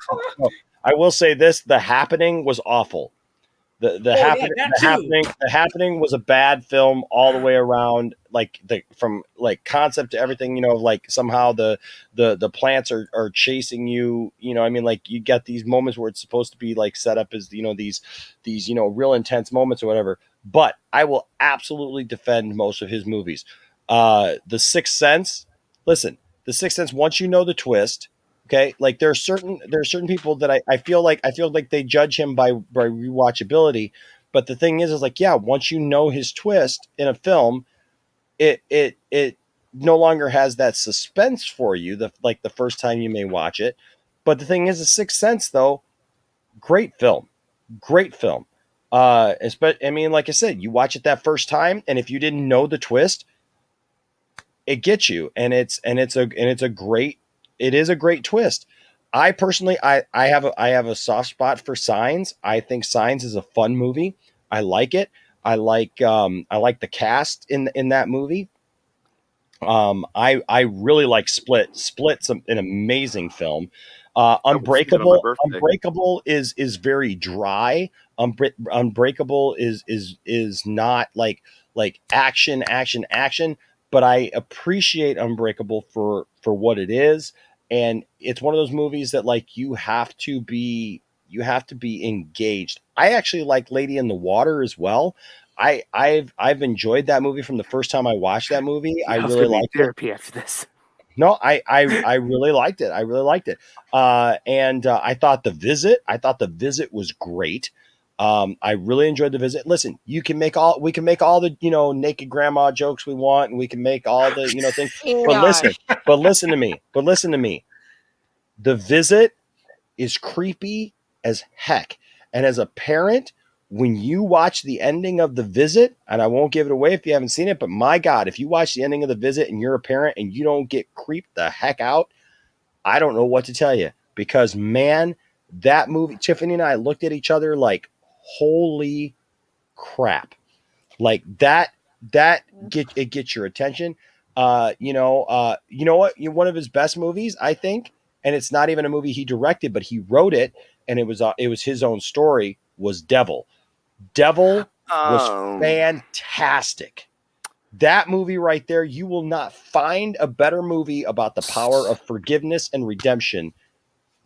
I will say this: The Happening was awful. The Happening was a bad film all the way around. Like from concept to everything. You know, like somehow the plants are chasing you. You know, I mean, like you get these moments where it's supposed to be like set up as these real intense moments or whatever. But I will absolutely defend most of his movies. The Sixth Sense. Listen, The Sixth Sense. Once you know the twist. Okay, like there are certain people that I feel like they judge him by rewatchability, but the thing is like, yeah, once you know his twist in a film, it no longer has that suspense for you the first time you may watch it. But the thing is, The Sixth Sense though, great film. I mean, like I said, you watch it that first time, and if you didn't know the twist, it gets you, and it's a great. It is a great twist. I personally, I have a soft spot for Signs. I think Signs is a fun movie. I like it. I like the cast in that movie. I really like Split. Split's an amazing film. Unbreakable is very dry. Unbreakable is not like action. But I appreciate Unbreakable for what it is. and it's one of those movies that like you have to be engaged. I actually like Lady in the Water as well. I've enjoyed that movie from the first time I watched that movie. I was really gonna need liked it. therapy after this. No, I really liked it. I really liked it. And I thought The Visit was great. I really enjoyed The Visit. Listen, we can make all the, naked grandma jokes we want, and we can make all the, things. But listen to me. The Visit is creepy as heck. And as a parent, when you watch the ending of The Visit, and I won't give it away if you haven't seen it, but my God, if you watch the ending of The Visit and you're a parent and you don't get creeped the heck out, I don't know what to tell you. Because, man, that movie, Tiffany and I looked at each other like, holy crap. Like that gets your attention. You know what? One of his best movies, I think, and it's not even a movie he directed, but he wrote it, and it was his own story, was Devil. Devil was fantastic. That movie right there, you will not find a better movie about the power of forgiveness and redemption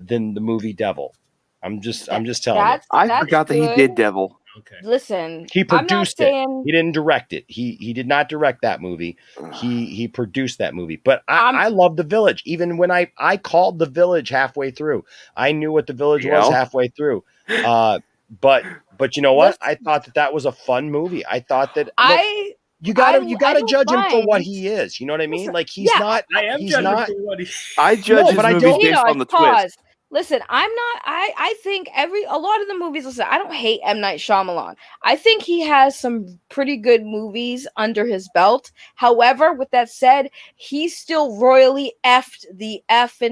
than the movie Devil. I'm just telling you. I forgot that he did Devil. Okay. Listen, He I'm not produced saying it. He didn't direct it. He did not direct that movie. He produced that movie. But I love The Village. Even when I called The Village halfway through, I knew what The Village was halfway through. But you know what? I thought that was a fun movie. I thought that you gotta judge him for what he is. You know what I mean? Like he's not. I am he's judging not. for what he. I judge his movies based on the twist. Listen, I'm not. I think a lot of the movies. Listen, I don't hate M. Night Shyamalan. I think he has some pretty good movies under his belt. However, with that said, he still royally effed the F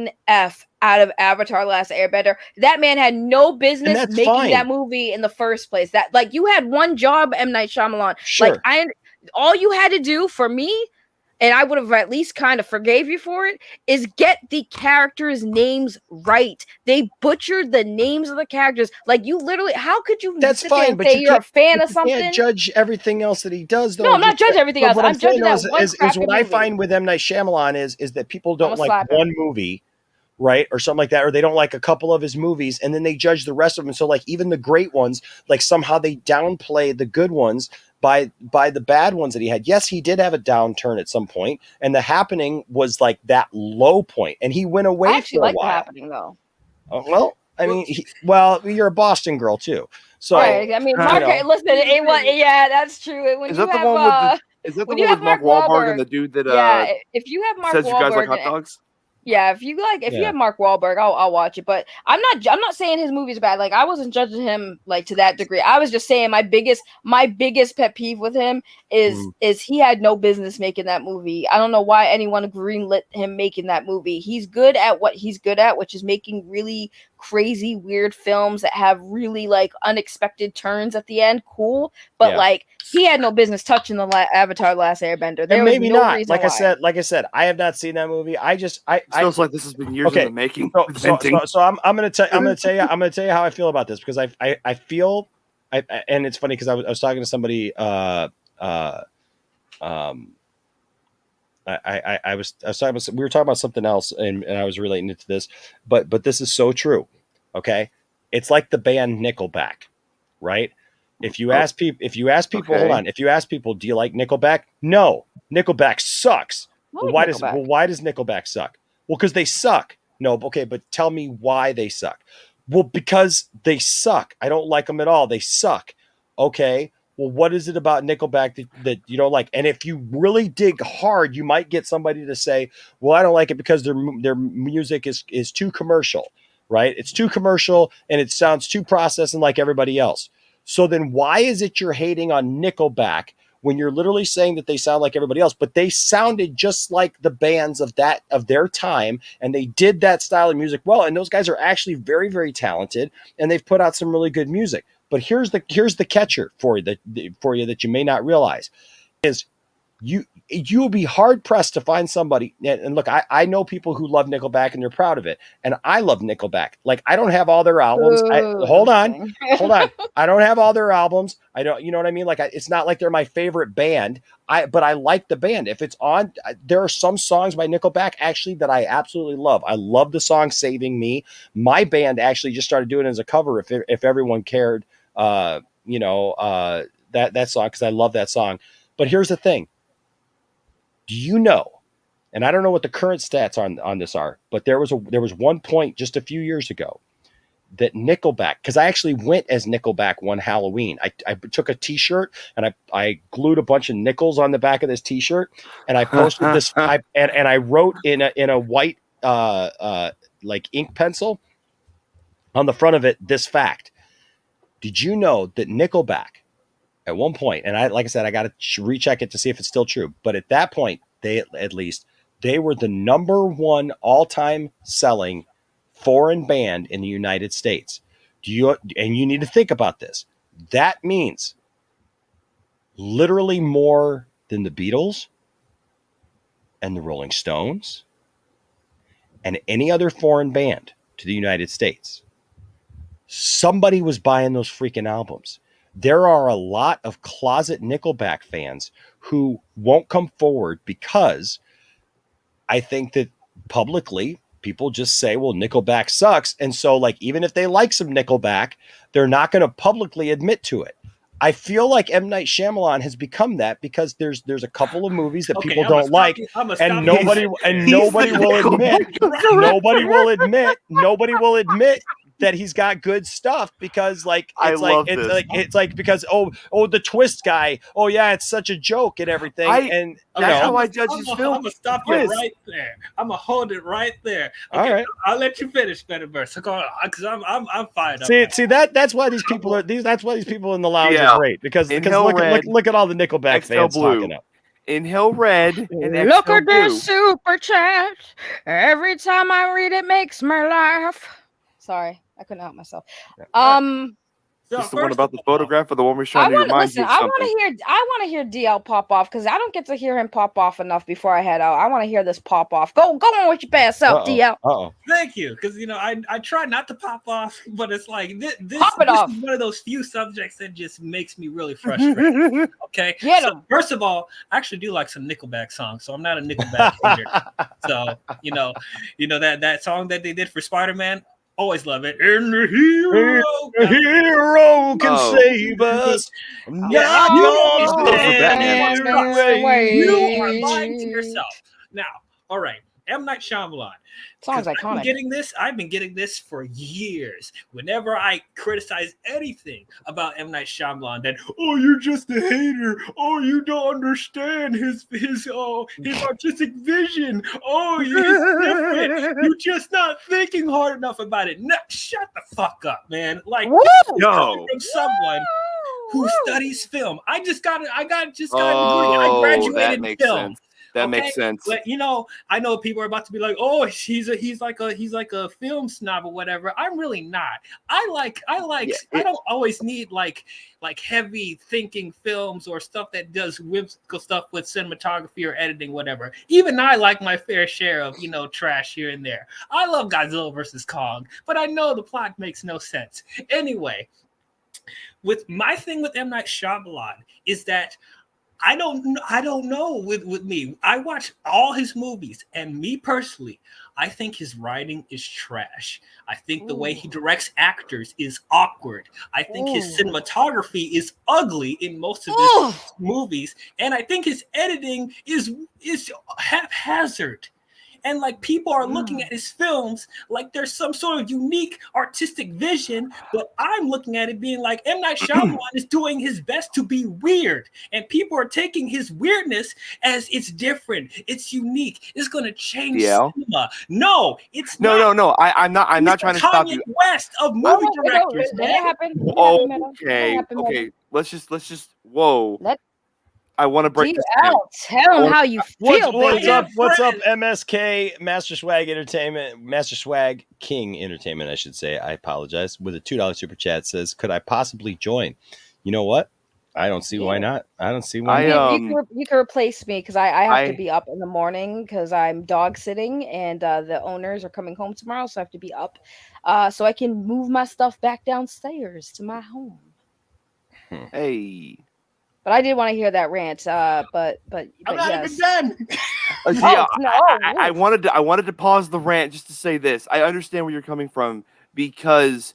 out of Avatar: Last Airbender. That man had no business making that movie in the first place. That like you had one job, M. Night Shyamalan. Sure. Like all you had to do for me, and I would have at least kind of forgave you for it, is get the characters' names right. They butchered the names of the characters. Like you literally, how could you sit there and say you're a fan of something? You can't judge everything else that he does, though. No, I'm not judging everything else. I'm judging that one crappy what movie. I find with M. Night Shyamalan is that people don't like one movie, right, or something like that, or they don't like a couple of his movies, and then they judge the rest of them. So, like even the great ones, like somehow they downplay the good ones by the bad ones that he had. Yes, he did have a downturn at some point, and The Happening was like that low point, and he went away I actually for a like while. The Happening though. Well, I mean, you're a Boston girl too, so Right. I mean, Mark. Listen, yeah, that's true. When Is you that the have, one with is that the one with Mark Wahlberg and the dude that yeah, if you have Mark says you guys like Wahlberg hot dogs? Yeah, if you have Mark Wahlberg, I'll watch it. But I'm not saying his movie's bad. Like I wasn't judging him like to that degree. I was just saying my biggest pet peeve with him is he had no business making that movie. I don't know why anyone greenlit him making that movie. He's good at what he's good at, which is making really crazy, weird films that have really like unexpected turns at the end. Cool, but like he had no business touching the Avatar: Last Airbender. There was maybe no not. reason Like why. I said, I have not seen that movie. It feels like this has been years in the making. So I'm gonna tell you how I feel about this, because I feel, and it's funny because I was talking to somebody. I was talking about, we were talking about something else, and I was relating it to this, but this is so true. Okay, it's like the band Nickelback, right? If you ask people, hold on. If you ask people, do you like Nickelback? No, Nickelback sucks. Well, why does Nickelback suck? Well, because they suck. No, okay, but tell me why they suck. Well, because they suck. I don't like them at all. They suck. Okay. Well, what is it about Nickelback that you don't like? And if you really dig hard, you might get somebody to say, well, I don't like it because their music is too commercial, right? It's too commercial and it sounds too processed and like everybody else. So then why is it you're hating on Nickelback when you're literally saying that they sound like everybody else? But they sounded just like the bands of their time, and they did that style of music well. And those guys are actually very, very talented, and they've put out some really good music. But here's the catcher for you that you may not realize is you will be hard pressed to find somebody. And look, I know people who love Nickelback and they're proud of it. And I love Nickelback. Like, I don't have all their albums. Hold on. I don't have all their albums. I don't, you know what I mean? Like, it's not like they're my favorite band. But I like the band. If it's on, there are some songs by Nickelback actually that I absolutely love. I love the song Saving Me. My band actually just started doing it as a cover. If everyone cared, that song, because I love that song. But here's the thing. Do you know, and I don't know what the current stats on this are, but there was one point just a few years ago that Nickelback, because I actually went as Nickelback one Halloween. I took a T-shirt and I glued a bunch of nickels on the back of this T-shirt, and I posted this and I wrote in a white like ink pencil on the front of it this fact. Did you know that Nickelback at one point, and like I said, I got to recheck it to see if it's still true. But at that point, they were the number one all-time selling foreign band in the United States. And you need to think about this. That means literally more than the Beatles and the Rolling Stones and any other foreign band to the United States. Somebody was buying those freaking albums. There are a lot of closet Nickelback fans who won't come forward because I think that publicly people just say, well, Nickelback sucks. And so, like, even if they like some Nickelback, they're not going to publicly admit to it. I feel like M. Night Shyamalan has become that because there's a couple of movies that people don't like, and nobody will admit that he's got good stuff because it's like because the twist guy, it's such a joke and everything. That's how I judge his film. I'm gonna stop you right there. I'm gonna hold it right there. Okay, all right, I'll let you finish, Better-Burst, because I'm fired up. See that's why these people are that's why these people in the lounge are great because look at all the Nickelback fans talking up. Inhale Red and look at this super chat. Every time I read it makes me laugh. Sorry, I couldn't help myself. Just the one about the photograph or the one we're trying to remind you of something? I want to hear DL pop off because I don't get to hear him pop off enough before I head out. I want to hear this pop off. Go on with your bad self, DL. Thank you, because I try not to pop off, but it's like this is one of those few subjects that just makes me really frustrated. Okay, first of all, I actually do like some Nickelback songs, so I'm not a Nickelback hater. So that song that they did for Spider-Man. Always love it. And the hero can save us. You are lying to yourself. Now, all right. M. Night Shyamalan. Sounds iconic. I've been getting this for years. Whenever I criticize anything about M. Night Shyamalan, that you're just a hater. You don't understand his artistic vision. He's different. You're just not thinking hard enough about it. No, shut the fuck up, man. Like from someone who studies film. I got a degree. I graduated in film. Sense. That makes sense. But I know people are about to be like, he's like a film snob or whatever. I'm really not. I don't always need like heavy thinking films or stuff that does whimsical stuff with cinematography or editing, whatever. Even I like my fair share of trash here and there. I love Godzilla versus Kong, but I know the plot makes no sense. Anyway, with my thing with M. Night Shyamalan is that I don't know with me. I watch all his movies, and me personally, I think his writing is trash. I think the way he directs actors is awkward. I think his cinematography is ugly in most of his movies, and I think his editing is haphazard. And like people are looking at his films like there's some sort of unique artistic vision, but I'm looking at it being like M. Night Shyamalan is doing his best to be weird, and people are taking his weirdness as it's different, it's unique, it's going to change cinema. No, it's not. No. I'm not trying to stop you. West of movie directors. Okay. Let's just. Whoa. I want to break this down. Tell him how you feel. What's up, MSK, Master Swag Entertainment, Master Swag King Entertainment, I should say. I apologize. With a $2 super chat says, could I possibly join? You know what? I don't see why not. I don't see why You can replace me because I have to be up in the morning because I'm dog sitting and the owners are coming home tomorrow, so I have to be up so I can move my stuff back downstairs to my home. Hey. But I did want to hear that rant. But I'm not yes. even done. I wanted to pause the rant just to say this. I understand where you're coming from because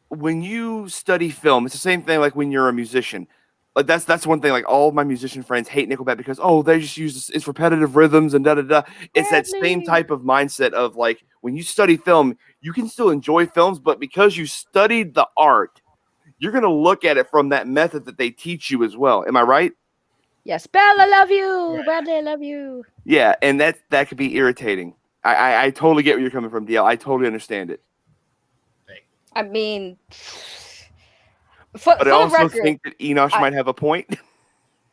when you study film, it's the same thing like when you're a musician. Like that's one thing. Like all of my musician friends hate Nickelback because they just use it's repetitive rhythms and da da da. It's that same type of mindset of like when you study film, you can still enjoy films, but because you studied the art, you're gonna look at it from that method that they teach you as well. Am I right? Yes, Bella, love you. Bradley, love you. Yeah, and that could be irritating. I totally get where you're coming from, DL. I totally understand it. I mean, but I also think that Enosh might have a point.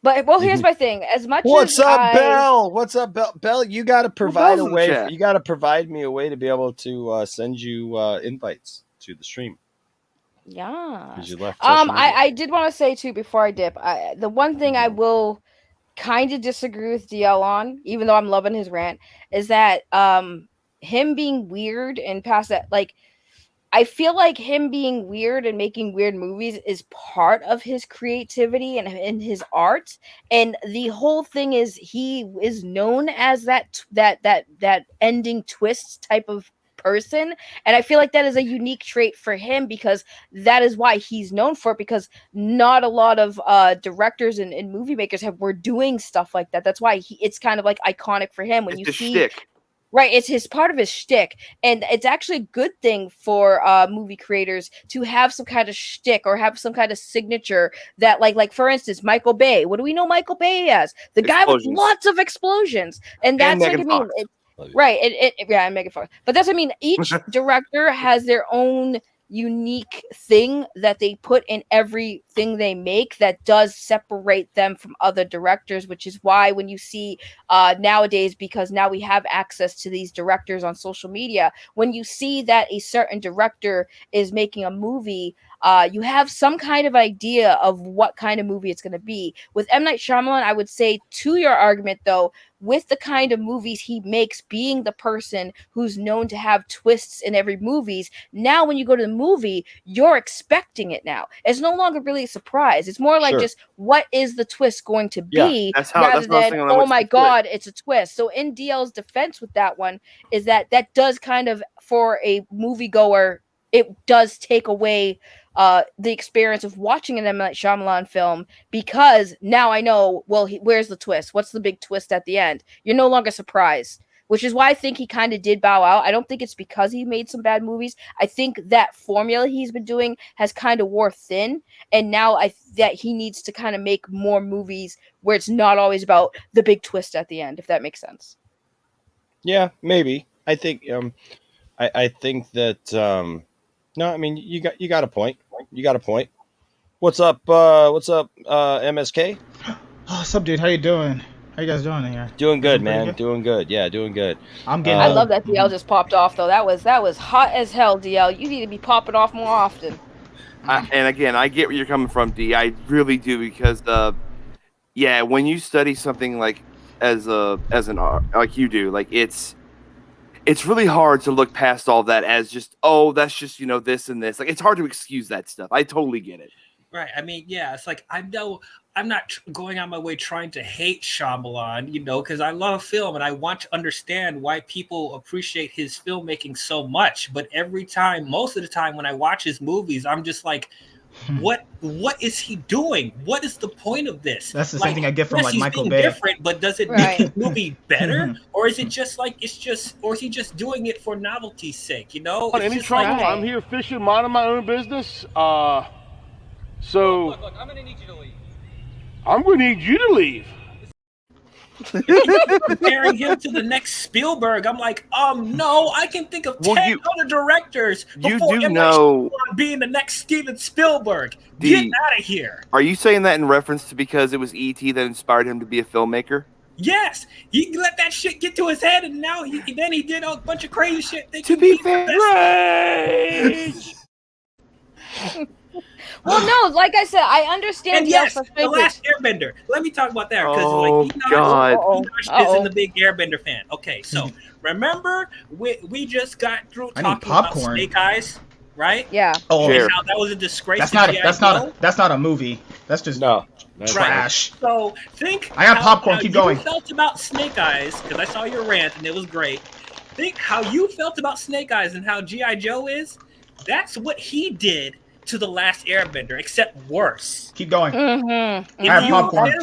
But here's my thing. As much What's as up, Bell? What's up, Bell? Bell, you got to provide a way. You got to provide me a way to be able to send you invites to the stream. Yeah. Because you left. I did want to say too before I dip. The one thing I will kind of disagree with DL on, even though I'm loving his rant, is that him being weird and past that, like. I feel like him being weird and making weird movies is part of his creativity and his art. And the whole thing is he is known as that ending twist type of person. And I feel like that is a unique trait for him because that is why he's known for it, because not a lot of directors and movie makers were doing stuff like that. That's why it's kind of like iconic for him when you see shtick. Right, it's his part of his shtick, and it's actually a good thing for movie creators to have some kind of shtick or have some kind of signature that, like for instance, Michael Bay. What do we know Michael Bay as? The guy with lots of explosions, and that's like I mean, and Megan Fox. But that's what I mean. Each director has their own unique thing that they put in everything they make that does separate them from other directors, which is why when you see nowadays, because now we have access to these directors on social media, when you see that a certain director is making a movie, you have some kind of idea of what kind of movie it's going to be. With M. Night Shyamalan, I would say to your argument though, with the kind of movies he makes, being the person who's known to have twists in every movies, now when you go to the movie, you're expecting it now. It's no longer really a surprise. It's more like just what is the twist going to be, rather than, oh my God, it's a twist. So in DL's defense with that one is that does kind of, for a moviegoer, it does take away the experience of watching an M. Night Shyamalan film, because now I know, well, where's the twist? What's the big twist at the end? You're no longer surprised, which is why I think he kind of did bow out. I don't think it's because he made some bad movies. I think that formula he's been doing has kind of wore thin, and now that he needs to kind of make more movies where it's not always about the big twist at the end, if that makes sense. Yeah, maybe. I think I think that no, I mean you got a point. You got a point. What's up, MSK? What's up, dude? How you doing? How you guys doing here? Doing good, man. Good? Doing good. Yeah, doing good. I'm getting. I love that DL just popped off though. That was hot as hell, DL. You need to be popping off more often. And again, I get where you're coming from, D. I really do, because when you study something like as an art, like you do, like it's really hard to look past all that as just, that's just, this and this. Like, it's hard to excuse that stuff. I totally get it. Right. I mean, yeah, it's like I'm not going on my way trying to hate Shyamalan, because I love film and I want to understand why people appreciate his filmmaking so much. But most of the time when I watch his movies, I'm just like, what is he doing? What is the point of this? That's the same thing I get from like Michael Bay. Different, but does it make his movie better, or is it just like or is he just doing it for novelty's sake? Any trouble? I'm here fishing, minding my own business. So look, I'm gonna need you to leave. I'm gonna need you to leave. Comparing him to the next Spielberg, I'm like, no, I can think of 10 other directors before being the next Steven Spielberg. Get out of here. Are you saying that in reference to because it was E.T. that inspired him to be a filmmaker? Yes, he let that shit get to his head, and now he did a bunch of crazy shit. To be fair, Well, no, like I said, I understand And the yes, the frustration. Last Airbender. Let me talk about that because Oh, like God. Enosh isn't a big Airbender fan. Okay, so remember we just got through I need talking about popcorn. Snake Eyes, right? Yeah. Oh, And Sure. how that was a disgrace. that's to not G.I. that's Joe. not a movie. That's just trash. So think. I got how- popcorn, how keep you going. felt about Snake Eyes because I saw your rant and it was great. Think how you felt about Snake Eyes and how G.I. Joe is. That's what he did to the Last Airbender, except worse. Keep going. Mm-hmm. I have popcorn.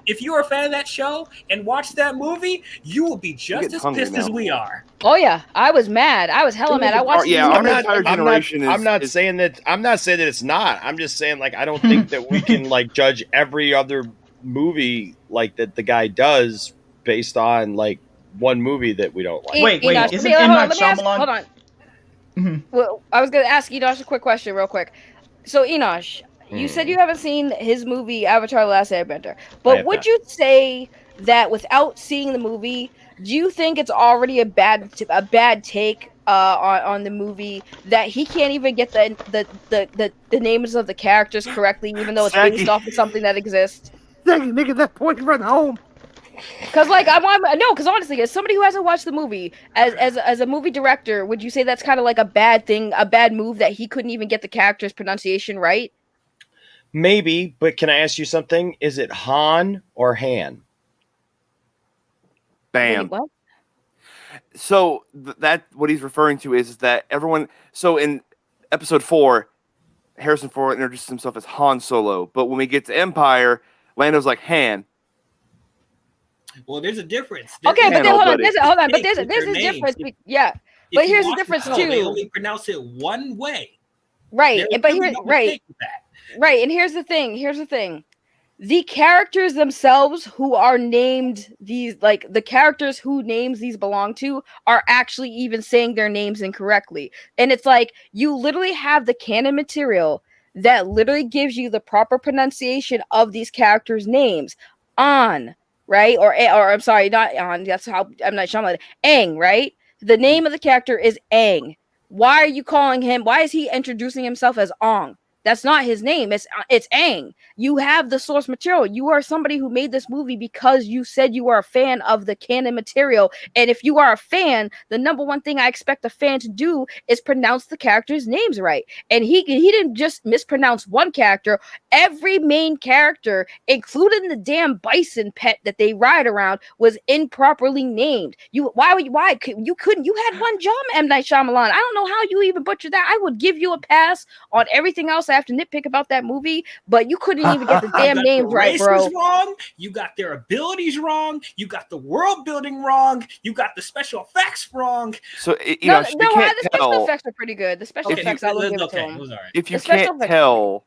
If you are a fan of that show and watch that movie, you will be just as hungry pissed as now. we are. Oh yeah, I was mad. I was hella mad. I watched. our the entire generation I'm not saying that it's not. I'm just saying like I don't think that we can like judge every other movie like that the guy does based on like one movie that we don't like. Wait, Enosh, isn't let M. me Night ask- Shyamalan? Hold on. Mhm. Well, I was gonna ask Enosh a quick question, real quick. So Enosh, you said you haven't seen his movie Avatar: The Last Airbender, but would you say that without seeing the movie, do you think it's already a bad take on the movie that he can't even get the names of the characters correctly, even though it's based off of something that exists? Dang, nigga, that point run home. Because like because honestly, as somebody who hasn't watched the movie, as a movie director, would you say that's kind of like a bad thing, a bad move that he couldn't even get the character's pronunciation right? Maybe, but can I ask you something? Is it Han or Han? Bam. Wait, what? So that what he's referring to is that everyone. So in episode 4, Harrison Ford introduces himself as Han Solo, but when we get to Empire, Lando's like Han. Well, there's a difference. Okay, but then hold on. But Hey, there's a names. difference. Yeah, If but you here's the watch difference show, They too. only pronounce it one way. Right, There's but really here, no right, mistake with that. right, and here's the thing. The characters themselves who are named these, like the characters who names these belong to, are actually even saying their names incorrectly. And it's like you literally have the canon material that literally gives you the proper pronunciation of these characters' names. On, right? Or I'm sorry, not on. That's how I'm not sure. Aang, right? The name of the character is Aang. Why are you calling him? Why is he introducing himself as Ong? That's not his name. It's Aang. You have the source material. You are somebody who made this movie because you said you are a fan of the canon material. And if you are a fan, the number one thing I expect a fan to do is pronounce the characters' names right. And he didn't just mispronounce one character. Every main character, including the damn bison pet that they ride around, was improperly named. You had one job, M. Night Shyamalan. I don't know how you even butchered that. I would give you a pass on everything else I have to nitpick about that movie, but you couldn't even get the damn You got names the right, bro. races wrong. You got their abilities wrong. You got the world building wrong. You got the special effects wrong. So No, you the can't special tell. effects are pretty good. The special effects, I will give it to them. If you The special can't effects- tell,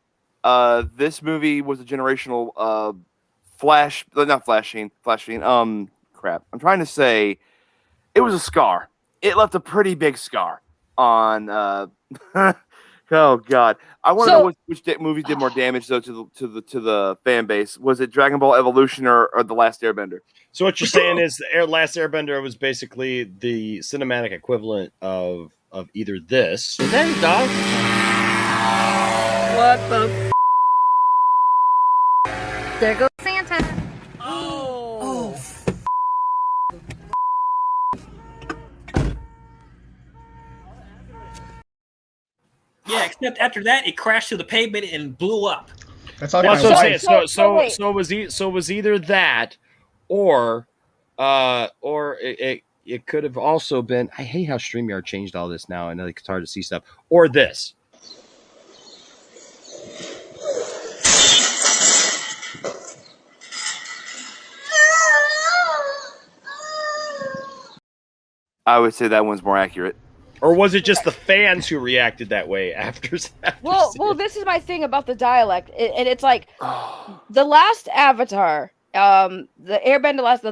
this movie was a generational flash fiend. Crap. I'm trying to say it was a scar. It left a pretty big scar on oh god. I want to know which movies did more damage though to the fan base. Was it Dragon Ball Evolution or The Last Airbender? So what you're saying is the Last Airbender was basically the cinematic equivalent of either this. There you go. What the? There goes Santa. Oh. Yeah, except after that, it crashed to the pavement and blew up. That's all. That's what I'm saying. wait. So it was either that, or it could have also been. I hate how StreamYard changed all this now. I know it's hard to see stuff. Or this. I would say that one's more accurate. Or was it just the fans who reacted that way after? Well, this is my thing about the dialect, and it's like the last Avatar, the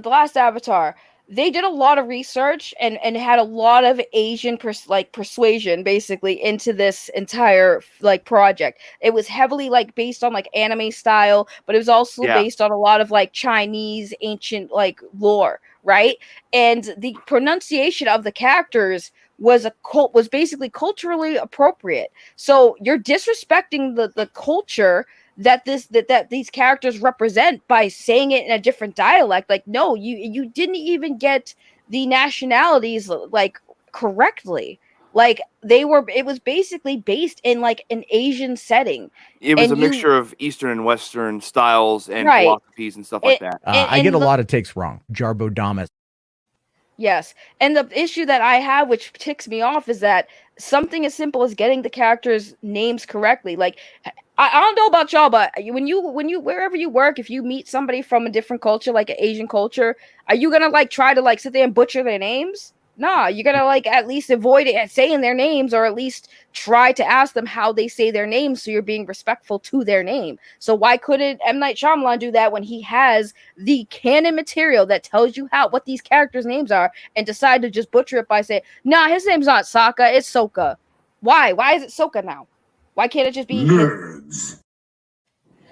last Avatar. They did a lot of research and had a lot of Asian persuasion basically into this entire like project. It was heavily like based on like anime style, but it was also based on a lot of like Chinese ancient like lore, right? And the pronunciation of the characters was basically culturally appropriate. So you're disrespecting the culture that these characters represent by saying it in a different dialect. Like, no, you didn't even get the nationalities like correctly. Like it was basically based in like an Asian setting. It was And a mixture of Eastern and Western styles and philosophies and stuff like that. I get a lot of takes wrong. Jarbo Damas. Yes. And the issue that I have, which ticks me off, is that something as simple as getting the characters' names correctly. Like, I don't know about y'all, but when you wherever you work, if you meet somebody from a different culture, like an Asian culture, are you gonna like try to like sit there and butcher their names? Nah, you're gonna like at least avoid it saying their names, or at least try to ask them how they say their names, so you're being respectful to their name. So why couldn't M. Night Shyamalan do that when he has the canon material that tells you what these characters' names are, and decide to just butcher it by saying, nah, his name's not Sokka, it's Sokka. Why? Why is it Sokka now? Why can't it just be nerds?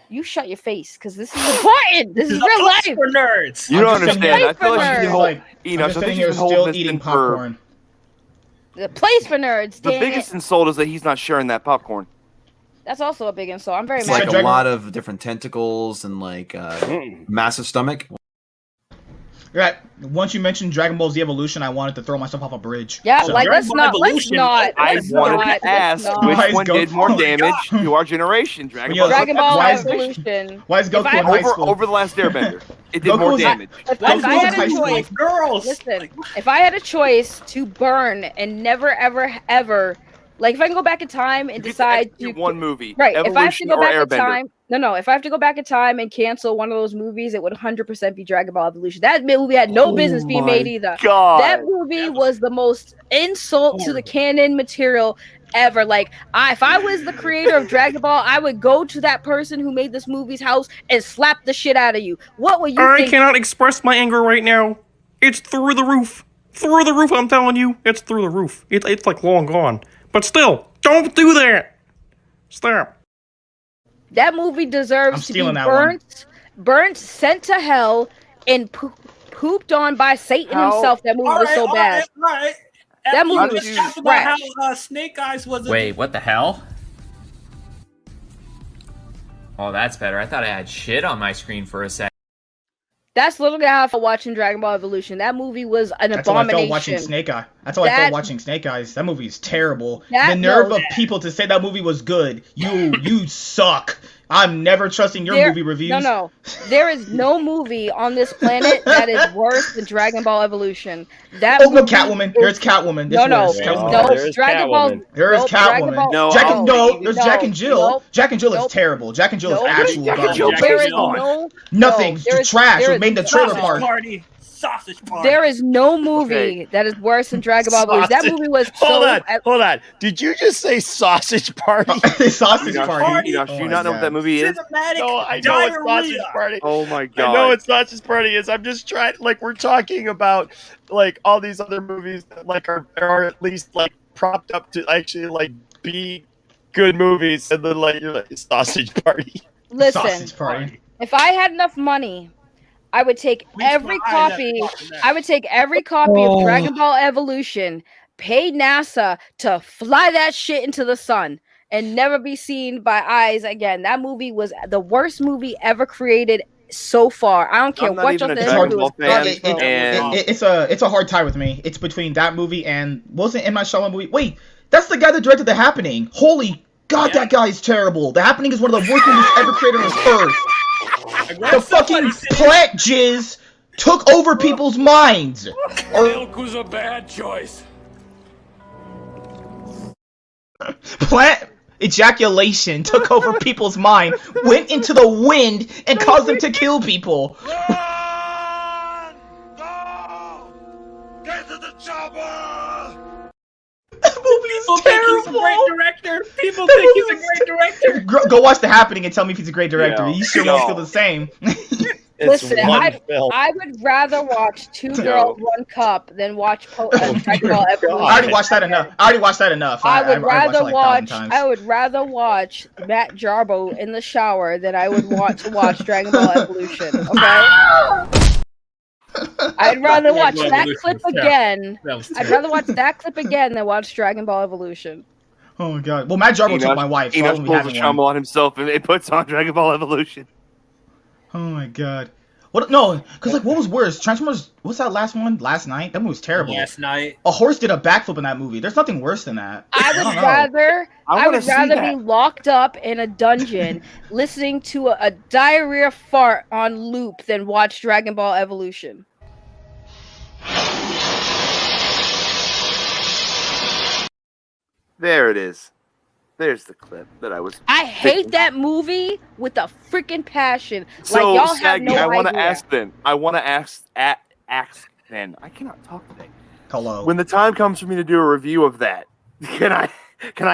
You shut your face, because this is important. This is real life for nerds. You don't understand. I feel like she's I'm just sitting here still eating popcorn. The place for nerds. The biggest insult is that he's not sharing that popcorn. That's also a big insult. I'm very It's mad. like a lot of different tentacles and like massive stomach. Right. Once you mentioned Dragon Ball Z Evolution, I wanted to throw myself off a bridge. Yeah, like let's not. I wanted to ask which one did more damage to our generation. Dragon Ball Evolution. Why is Goku in high school? Over the last Airbender? It did more damage. If I had a choice, listen. If I had a choice to burn and never, ever, like if I can go back in time and decide to one movie, right? Evolution If I have to go back in Airbender. time, no. If I have to go back in time and cancel one of those movies, it would 100% be Dragon Ball Evolution. That movie had no business being made either. God. That movie was the most insult to the canon material ever. Like, if I was the creator of Dragon Ball, I would go to that person who made this movie's house and slap the shit out of you. What would you think? I cannot express my anger right now. It's through the roof. Through the roof, I'm telling you. It's through the roof. It's like long gone. But still, don't do that. Stop. That movie deserves to be stealing that burnt, sent to hell, and pooped on by Satan himself. That movie was so bad. Right. That movie was talked about trash. how Snake Eyes was. Wait, what the hell? Oh, that's better. I thought I had shit on my screen for a sec. That's literally how I felt watching Dragon Ball Evolution. That movie was an That's how I abomination. felt watching Snake Eye. That's how I felt watching Snake Eyes. That movie is terrible. That- The nerve no, of people to say that movie was good. You suck. I'm never trusting your movie reviews. No. There is no movie on this planet that is worse than Dragon Ball Evolution. That Oh, no, movie Catwoman. is- There's Catwoman. This No. worse. No, Dragon Ball. There is Nope, Dragon Catwoman. Ball- There's Jack and Jill. Nope. Jack and Jill is terrible. Jack and Jill is actual garbage. There is no Nothing. there is- Trash. there It is made the trailer park. Sausage party. There is no movie that is worse than Dragon Ball Evolution. That movie was Hold so. on. Did you just say sausage party? Sausage party. Do you not know what that movie is? No, I know it's sausage party. Oh my god. I know what sausage party is. I'm just trying. Like we're talking about like all these other movies that like are at least like propped up to actually like be good movies, and then like you're like sausage party. Listen, Sausage party. if I had enough money, I would take every copy. I would take every copy of Dragon Ball Evolution, pay NASA to fly that shit into the sun, and never be seen by eyes again. That movie was the worst movie ever created so far. I don't care what y'all think. It's a hard tie with me. It's between that movie and wasn't M. Night Shyamalan movie. Wait, that's the guy that directed The Happening. Holy God, that guy is terrible. The Happening is one of the worst movies ever created on this earth. The fucking plant jizz took over people's minds. Milk was a bad choice. Plant ejaculation took over people's mind, went into the wind, and caused them to kill people. Movie is terrible. He's a great director. People think he's a great director. Go watch The Happening and tell me if he's a great director. Yeah. You sure won't feel the same. Listen, I would rather watch Two Girls, One Cup than watch Dragon Ball Evolution. I already watched that enough. I would rather watched it like 1,000 watch. times. I would rather watch Matt Jarbo in the shower than I would want to watch Dragon Ball Evolution. Okay. I'd rather watch Dragon Ball that Evolution clip was terrible. again. That was I'd terrible. rather watch that clip again than watch Dragon Ball Evolution. Oh my god. Well, Matt Jarbo took my wife, so I Enoch won't be pulls a having one. Shyamalan himself and it puts on Dragon Ball Evolution. Oh my god. What? No, because like, what was worse? Transformers. What's that last one? Last Night. That movie was terrible. Last Night. A horse did a backflip in that movie. There's nothing worse than that. I don't would know. rather I wanna would see rather that. be locked up in a dungeon listening to a diarrhea fart on loop than watch Dragon Ball Evolution. There it is. There's the clip that I was. I hate that movie with a freaking passion. So, like y'all have Saggy, no I want to idea. ask then. I want to ask then. I cannot talk today. Hello. When the time comes for me to do a review of that, can I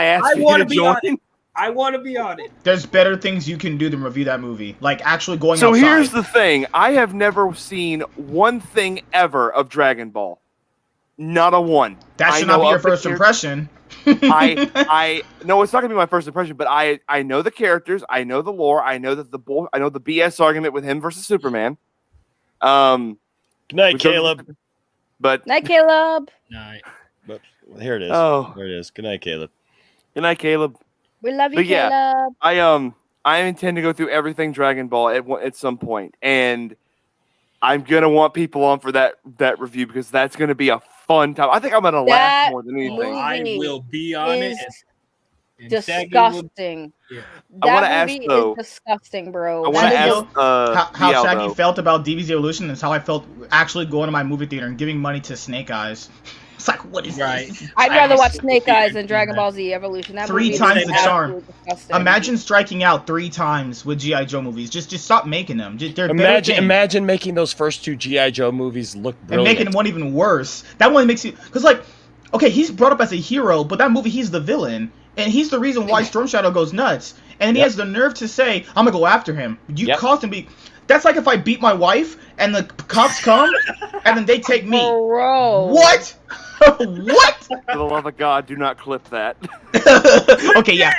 ask I you want to to be join? on it. I want to be on it. There's better things you can do than review that movie. Like actually going So outside. here's the thing. I have never seen one thing ever of Dragon Ball. Not a one. That should not be your first impression. I no, it's not gonna be my first impression, but I know the characters, I know the lore, I know that I know the BS argument with him versus Superman. Good night, Caleb. But Night, Caleb. Night. But here it is. Oh. There it is. Good night, Caleb. Good night, Caleb. We love you, But yeah, Caleb. I intend to go through everything Dragon Ball at some point, and I'm gonna want people on for that review because that's gonna be a fun time. I think I'm gonna laugh more than anything. I will be on it. Disgusting. I wanna That ask, movie though- is disgusting, bro. I want to ask how DL, Shaggy though. felt about DBZ Evolution is how I felt actually going to my movie theater and giving money to Snake Eyes. It's like, what is this? I'd rather watch Snake Eyes than Dragon Ball Z Evolution. That Three movie times is the charm. absolutely disgusting. Imagine striking out 3 times with G.I. Joe movies. Just stop making them. They're better things. Imagine making those first 2 G.I. Joe movies look And brilliant. making one even worse. That one makes you... Because, like, okay, he's brought up as a hero, but that movie, he's the villain. And he's the reason why Storm Shadow goes nuts. And he has the nerve to say, I'm going to go after him. You caused him to be... That's like if I beat my wife, and the cops come, and then they take me. Bro. What? What? For the love of God, do not clip that. Okay, yeah.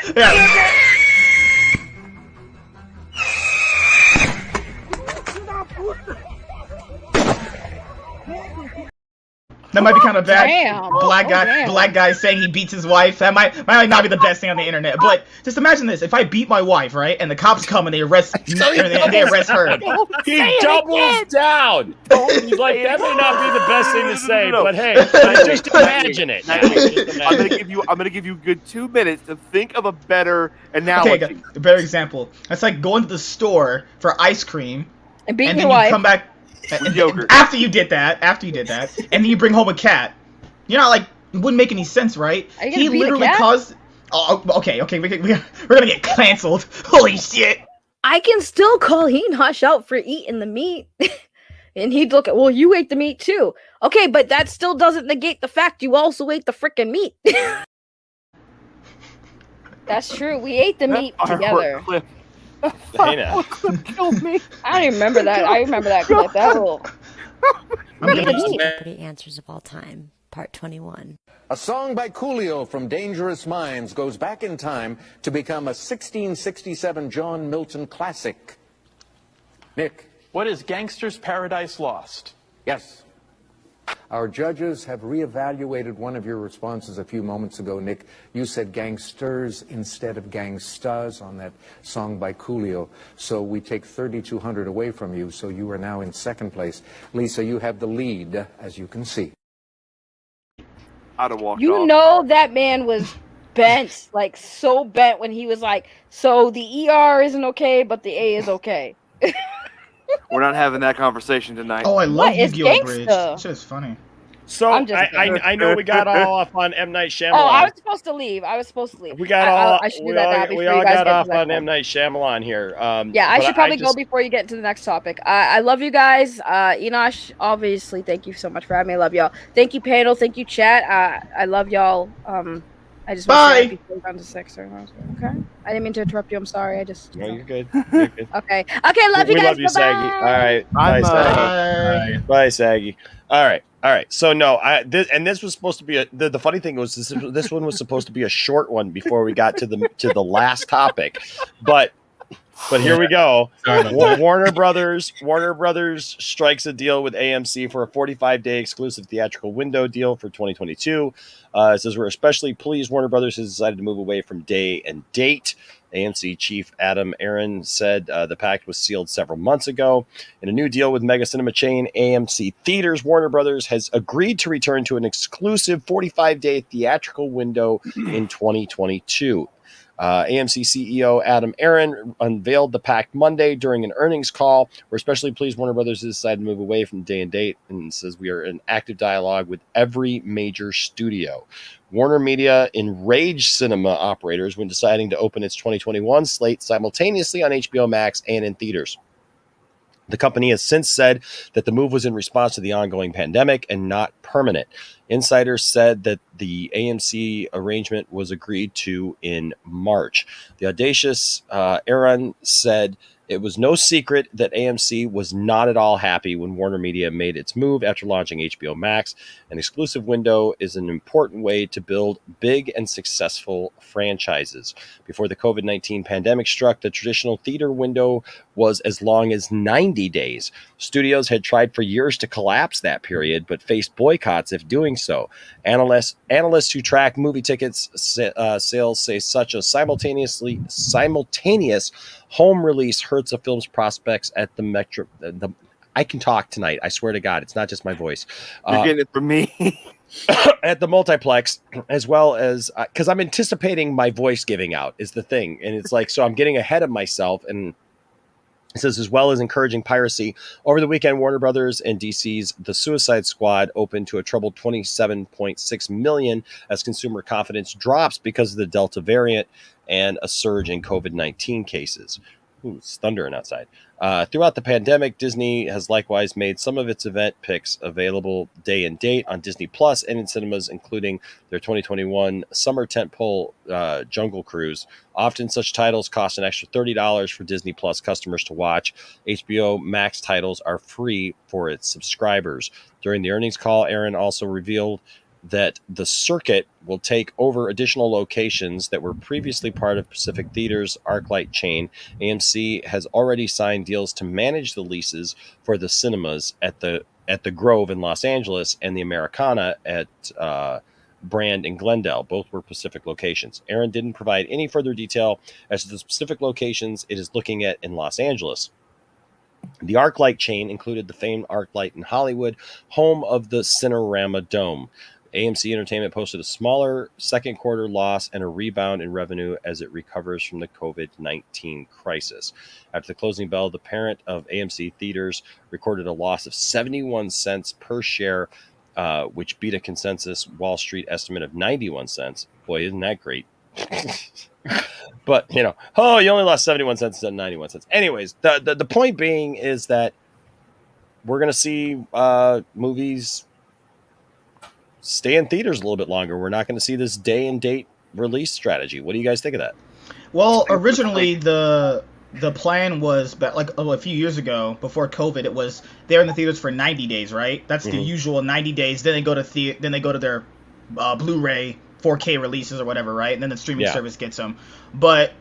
That might be kind of bad. Damn. Black guy, damn. black guy saying he beats his wife. That might not be the best thing on the internet. But just imagine this: if I beat my wife, right, and the cops come and they arrest, and they arrest her. He doubles down. He's like, that may not be the best thing to say, No. but hey, just imagine it. Now. Just imagine. I'm gonna give you a good 2 minutes to think of a better analogy. Okay, a better example. That's like going to the store for ice cream, And beating and your then wife. you come back. Yogurt. After you did that, and then you bring home a cat. You're not like, it wouldn't make any sense, right? Are you gonna He beat a literally cat? caused. Oh, okay, we're gonna get canceled. Holy shit! I can still call Enosh out for eating the meat. And he'd look at, well, you ate the meat too. Okay, but that still doesn't negate the fact you also ate the freaking meat. That's true. We ate the meat together. Dana. Killed me. I don't even remember that. I remember that clip. That little. Jeopardy answers of all time, part 21. A song by Coolio from Dangerous Minds goes back in time to become a 1667 John Milton classic. Nick. What is Gangster's Paradise Lost? Yes. Our judges have reevaluated one of your responses a few moments ago, Nick. You said gangsters instead of gangstas on that song by Coolio. So we take 3,200 away from you, so you are now in second place. Lisa, you have the lead, as you can see. I'd have walked You off. know that man was bent, like so bent when he was like, so the ER isn't okay, but the A is okay. We're not having that conversation tonight. Oh, I love What is Yu-Gi-Oh! Bridge. gangsta? It's just funny. So I'm just I know we got all off on M. Night Shyamalan. Oh, I was supposed to leave. We got all I should do we that all, now before we you all guys got get to off that on one. M. Night Shyamalan here. Yeah, I but should probably go just- before you get to the next topic. I love you guys. Enosh, obviously, thank you so much for having me. I love y'all. Thank you, panel. Thank you, chat. I love y'all. I just want to say before we go on to 6. Okay. I didn't mean to interrupt you. I'm sorry. I just. No, you're good. You're good. Okay. Okay. Love you We guys. love you, Saggy. All right. Bye, Saggy. Bye, Saggy. All right. So no, this was supposed to be the funny thing was this one was supposed to be a short one before we got to the last topic, but But here we go. Sorry about that. Warner Brothers strikes a deal with AMC for a 45-day exclusive theatrical window deal for 2022. It says, we're especially pleased Warner Brothers has decided to move away from day and date. AMC chief Adam Aron said the pact was sealed several months ago. In a new deal with mega cinema chain AMC Theaters, Warner Brothers has agreed to return to an exclusive 45-day theatrical window in 2022. AMC CEO Adam Aron unveiled the pact Monday during an earnings call. We're especially pleased Warner Brothers has decided to move away from day and date, and says we are in active dialogue with every major studio. Warner Media enraged cinema operators when deciding to open its 2021 slate simultaneously on HBO Max and in theaters. The company has since said that the move was in response to the ongoing pandemic and not permanent. Insiders said that the AMC arrangement was agreed to in March. The audacious Aron said it was no secret that AMC was not at all happy when Warner Media made its move after launching HBO Max. An exclusive window is an important way to build big and successful franchises. Before the COVID-19 pandemic struck, the traditional theater window was as long as 90 days. Studios had tried for years to collapse that period, but faced boycotts if doing so. Analysts who track movie tickets sales say such a simultaneous home release hurts a film's prospects at the metro. I can talk tonight. I swear to God, it's not just my voice. You're getting it from me. At the multiplex, as well as because I'm anticipating my voice giving out is the thing, and it's like so I'm getting ahead of myself. And it says, as well as encouraging piracy. Over the weekend, Warner Brothers and DC's The Suicide Squad opened to a troubled 27.6 million as consumer confidence drops because of the Delta variant and a surge in COVID-19 cases. Ooh, it's thundering outside. Throughout the pandemic, Disney has likewise made some of its event picks available day and date on Disney Plus and in cinemas, including their 2021 summer tentpole Jungle Cruise. Often such titles cost an extra $30 for Disney Plus customers to watch. HBO Max titles are free for its subscribers. During the earnings call, Aron also revealed that the circuit will take over additional locations that were previously part of Pacific Theatres' ArcLight chain. AMC has already signed deals to manage the leases for the cinemas at the Grove in Los Angeles and the Americana at Brand in Glendale. Both were Pacific locations. Aron didn't provide any further detail as to the specific locations it is looking at in Los Angeles. The ArcLight chain included the famed ArcLight in Hollywood, home of the Cinerama Dome. AMC Entertainment posted a smaller second quarter loss and a rebound in revenue as it recovers from the COVID-19 crisis. After the closing bell, the parent of AMC Theaters recorded a loss of 71 cents per share, which beat a consensus Wall Street estimate of 91 cents. Boy, isn't that great? But, you only lost 71 cents instead of 91 cents. Anyways, the point being is that we're going to see movies stay in theaters a little bit longer. We're not going to see this day and date release strategy. What do you guys think of that? Well, originally the plan was a few years ago before COVID. It was they're in the theaters for 90 days, right? That's the usual 90 days. Then they go to their Blu-ray 4K releases or whatever, right? And then the streaming service gets them. But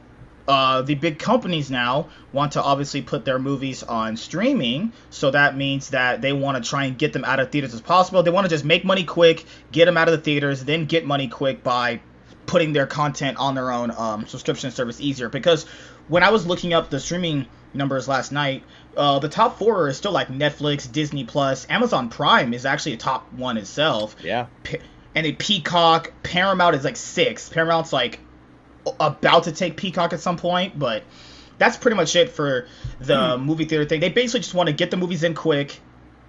the big companies now want to obviously put their movies on streaming, so that means that they want to try and get them out of theaters as possible. They want to just make money quick, get them out of the theaters, then get money quick by putting their content on their own subscription service easier. Because when I was looking up the streaming numbers last night, the top 4 is still like Netflix, Disney Plus, Amazon Prime is actually a top 1 itself. Yeah. And a Peacock, Paramount is like 6. Paramount's like about to take Peacock at some point, but that's pretty much it for the movie theater thing. They basically just want to get the movies in quick,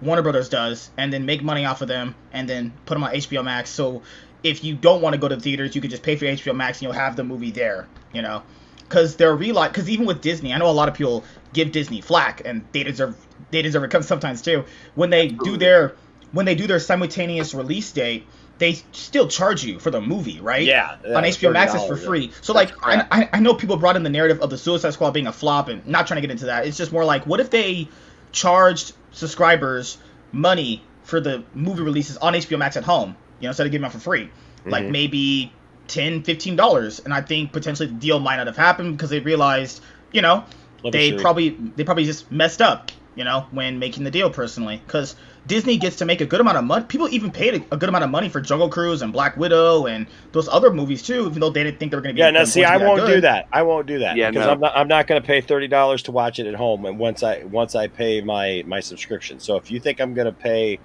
Warner Brothers does, and then make money off of them, and then put them on HBO Max. So if you don't want to go to the theaters, you can just pay for HBO Max and you'll have the movie there, because because even with Disney, I know a lot of people give Disney flack, and they deserve it sometimes too. When they do their simultaneous release date, they still charge you for the movie, right? Yeah. On HBO Max, it's for free. So, I know people brought in the narrative of the Suicide Squad being a flop, and not trying to get into that. It's just more like, what if they charged subscribers money for the movie releases on HBO Max at home, instead of giving them for free? Like maybe $10, $15. And I think potentially the deal might not have happened because they realized you know, Love they Siri. probably just messed up, you know, when making the deal personally, because Disney gets to make a good amount of money. People even paid a good amount of money for Jungle Cruise and Black Widow and those other movies too, even though they didn't think they were going to be. Yeah, now see, I won't do that. I won't do that Yeah, because no. I'm not going to pay $30 to watch it at home. And once I pay my subscription. So if you think I'm going to pay,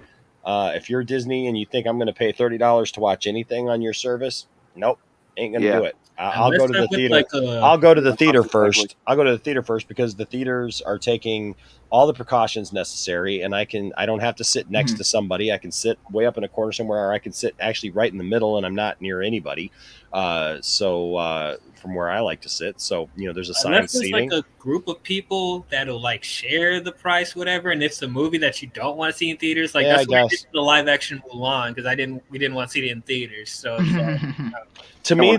if you're Disney and you think I'm going to pay $30 to watch anything on your service, nope, ain't going to do it. I'll go to the theater. I'll go to the theater first. I'll go to the theater first because the theaters are taking all the precautions necessary, and I don't have to sit next to somebody. I can sit way up in a corner somewhere, or I can sit actually right in the middle, and I'm not near anybody. So from where I like to sit, so there's assigned Unless there's seating. like a group of people that'll like share the price, whatever, and it's a movie that you don't want to see in theaters, like that's why I did the live action Mulan because we didn't want to see it in theaters. So it's like, To me